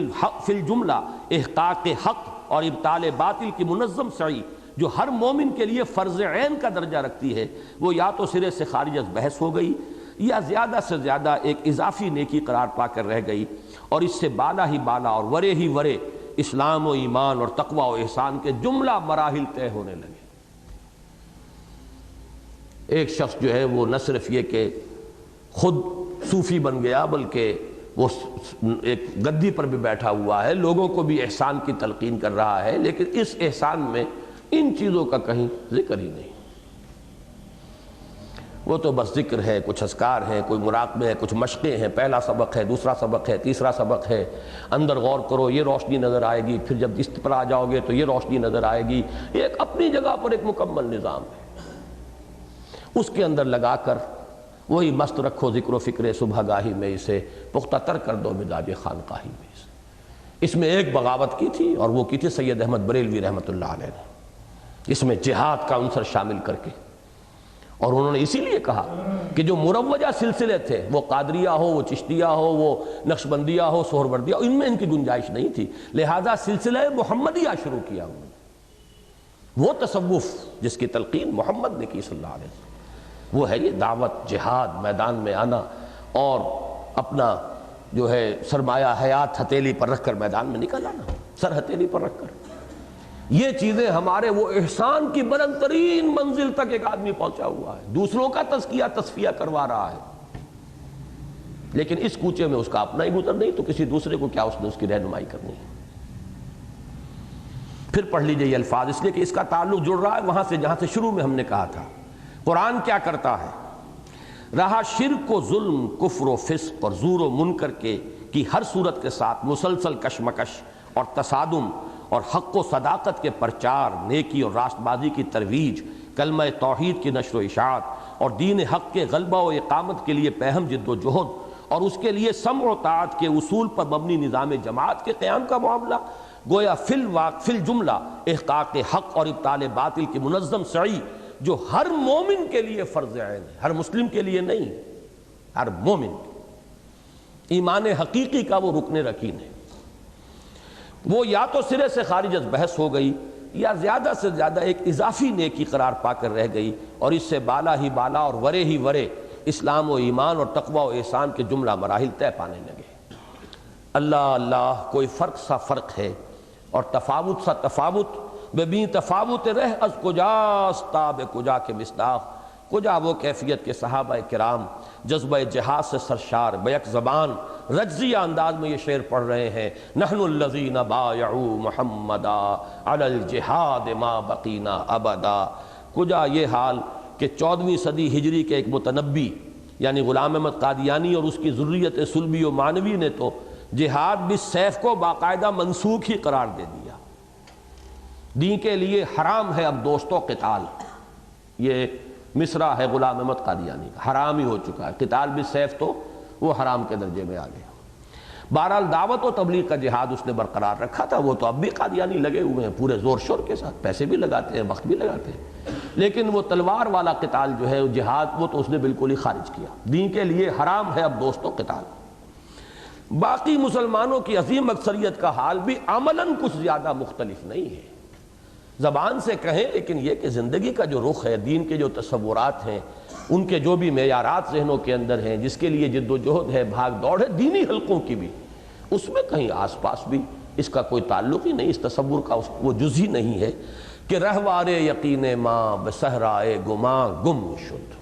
الجملہ احقاق حق اور ابطال باطل کی منظم سعی جو ہر مومن کے لیے فرض عین کا درجہ رکھتی ہے، وہ یا تو سرے سے خارج از بحث ہو گئی یا زیادہ سے زیادہ ایک اضافی نیکی قرار پا کر رہ گئی، اور اس سے بالا ہی بالا اور ورے ہی ورے اسلام و ایمان اور تقوی و احسان کے جملہ مراحل طے ہونے لگے۔ ایک شخص جو ہے وہ نہ صرف یہ کہ خود صوفی بن گیا، بلکہ وہ ایک گدی پر بھی بیٹھا ہوا ہے، لوگوں کو بھی احسان کی تلقین کر رہا ہے، لیکن اس احسان میں ان چیزوں کا کہیں ذکر ہی نہیں۔ وہ تو بس ذکر ہے، کچھ اذکار ہیں، کوئی مراقبے ہے، کچھ مشقیں ہیں، پہلا سبق ہے، دوسرا سبق ہے، تیسرا سبق ہے، اندر غور کرو یہ روشنی نظر آئے گی، پھر جب اس پر آ جاؤ گے تو یہ روشنی نظر آئے گی، ایک اپنی جگہ پر ایک مکمل نظام ہے۔ اس کے اندر لگا کر وہی مست رکھو ذکر و فکر صبح گاہی میں، اسے پختہ تر کر دو مزاج خانقاہی میں۔ اس میں ایک بغاوت کی تھی، اور وہ کی تھی سید احمد بریلوی رحمۃ اللہ علیہ نے، اس میں جہاد کا عنصر شامل کر کے، اور انہوں نے اسی لیے کہا کہ جو مروجہ سلسلے تھے، وہ قادریہ ہو، وہ چشتیہ ہو، وہ نقشبندیہ ہو، سہروردیہ، ان میں ان کی گنجائش نہیں تھی، لہذا سلسلہ محمدیہ شروع کیا انہوں نے۔ وہ تصوف جس کی تلقین محمد نے کی صلی اللہ علیہ وسلم، وہ ہے یہ دعوت، جہاد، میدان میں آنا، اور اپنا جو ہے سرمایہ حیات ہتھیلی پر رکھ کر میدان میں نکل آنا، سر ہتھیلی پر رکھ کر۔ یہ چیزیں ہمارے وہ احسان کی بلند ترین منزل تک ایک آدمی پہنچا ہوا ہے، دوسروں کا تزکیہ تصفیہ کروا رہا ہے، لیکن اس کوچے میں اس کا اپنا ہی گزر نہیں تو کسی دوسرے کو کیا اس نے اس کی رہنمائی کرنی ہے۔ پھر پڑھ لیجئے یہ الفاظ، اس لیے کہ اس کا تعلق جڑ رہا ہے وہاں سے جہاں سے شروع میں ہم نے کہا تھا۔ قرآن کیا کرتا ہے؟ رہا شرک و ظلم، کفر و فسق اور زور و منکر کی ہر صورت کے ساتھ مسلسل کشمکش اور تصادم، اور حق و صداقت کے پرچار، نیکی اور راست بازی کی ترویج، کلمہ توحید کی نشر و اشاعت اور دین حق کے غلبہ و اقامت کے لیے پہم جد و جہد، اور اس کے لیے سمع و طاعت کے اصول پر مبنی نظام جماعت کے قیام کا معاملہ، گویا فی الجملہ احقاق حق اور ابطال باطل کی منظم سعی جو ہر مومن کے لیے فرض عین ہے، ہر مسلم کے لیے نہیں، ہر مومن۔ ایمان حقیقی کا وہ رکن رکین ہے، وہ یا تو سرے سے خارج از بحث ہو گئی یا زیادہ سے زیادہ ایک اضافی نیکی قرار پا کر رہ گئی، اور اس سے بالا ہی بالا اور ورے ہی ورے اسلام و ایمان اور تقوی و احسان کے جملہ مراحل طے پانے لگے۔ اللہ اللہ، کوئی فرق سا فرق ہے اور تفاوت سا تفاوت، ببین تفاوت رہ از کجاست تاب کجا کے مصداق، کجا وہ کیفیت کے صحابہ کرام جذبہ جہاد سے سرشار بیک زبان رجزیہ انداز میں یہ شعر پڑھ رہے ہیں، نحن الذین بایعوا محمدا علی الجہاد ما بقینا ابدا۔ کجا یہ حال کہ 14ویں صدی ہجری کے ایک متنبی یعنی غلام احمد قادیانی اور اس کی ذریت سلبی و مانوی نے تو جہاد بالسیف کو باقاعدہ منسوخ ہی قرار دے دیا۔ دین کے لیے حرام ہے اب دوستو قتال، یہ مصرع ہے غلام احمد قادیانی کا، حرام ہی ہو چکا ہے قتال بالسیف، تو وہ حرام کے درجے میں آ گیا۔ بہرحال دعوت و تبلیغ کا جہاد اس نے برقرار رکھا تھا، وہ تو اب بھی قادیانی لگے ہوئے ہیں پورے زور شور کے ساتھ، پیسے بھی لگاتے ہیں، وقت بھی لگاتے ہیں، لیکن وہ تلوار والا قتال جو ہے جہاد، وہ تو اس نے بالکل ہی خارج کیا۔ دین کے لیے حرام ہے اب دوستو قتال۔ باقی مسلمانوں کی عظیم اکثریت کا حال بھی عملاً کچھ زیادہ مختلف نہیں ہے، زبان سے کہیں، لیکن یہ کہ زندگی کا جو رخ ہے، دین کے جو تصورات ہیں، ان کے جو بھی معیارات ذہنوں کے اندر ہیں، جس کے لیے جد و جہد ہے، بھاگ دوڑ ہے دینی حلقوں کی بھی، اس میں کہیں آس پاس بھی اس کا کوئی تعلق ہی نہیں، اس تصور کا وہ جز ہی نہیں ہے کہ رہوار یقین ماں بصحرائے گماں گم شد،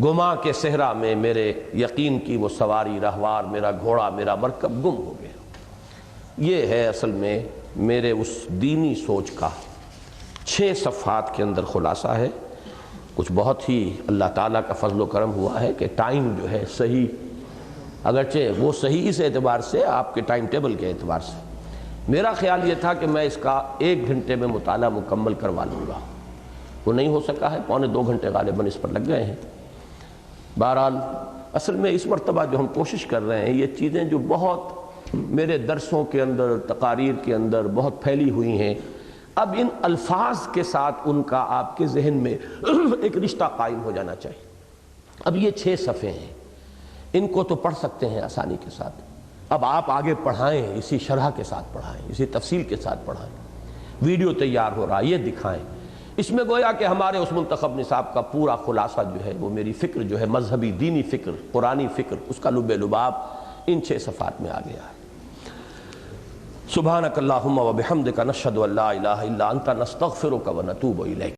گماں کے صحرا میں میرے یقین کی وہ سواری رہوار، میرا گھوڑا، میرا مرکب گم ہو گیا۔ یہ ہے اصل میں میرے اس دینی سوچ کا 6 صفحات کے اندر خلاصہ ہے۔ کچھ بہت ہی اللہ تعالیٰ کا فضل و کرم ہوا ہے کہ ٹائم جو ہے صحیح، اگرچہ وہ صحیح اس اعتبار سے آپ کے ٹائم ٹیبل کے اعتبار سے، میرا خیال یہ تھا کہ میں اس کا 1 گھنٹے میں مطالعہ مکمل کروا لوں گا، وہ نہیں ہو سکا ہے، پونے 2 گھنٹے غالباً اس پر لگ گئے ہیں۔ بہرحال اصل میں اس مرتبہ جو ہم کوشش کر رہے ہیں، یہ چیزیں جو بہت میرے درسوں کے اندر، تقاریر کے اندر بہت پھیلی ہوئی ہیں، اب ان الفاظ کے ساتھ ان کا آپ کے ذہن میں ایک رشتہ قائم ہو جانا چاہیے۔ اب یہ 6 صفحے ہیں، ان کو تو پڑھ سکتے ہیں آسانی کے ساتھ، اب آپ آگے پڑھائیں، اسی شرح کے ساتھ پڑھائیں، اسی تفصیل کے ساتھ پڑھائیں۔ ویڈیو تیار ہو رہا ہے، یہ دکھائیں۔ اس میں گویا کہ ہمارے اس منتخب نصاب کا پورا خلاصہ جو ہے، وہ میری فکر جو ہے، مذہبی دینی فکر، قرآنی فکر، اس کا لب لباب ان 6 صفحات میں آ گیا ہے۔ سبحانک اللہم و بحمدک، نشہد ان لا الہ الا انت، نستغفرک و نتوب الیک۔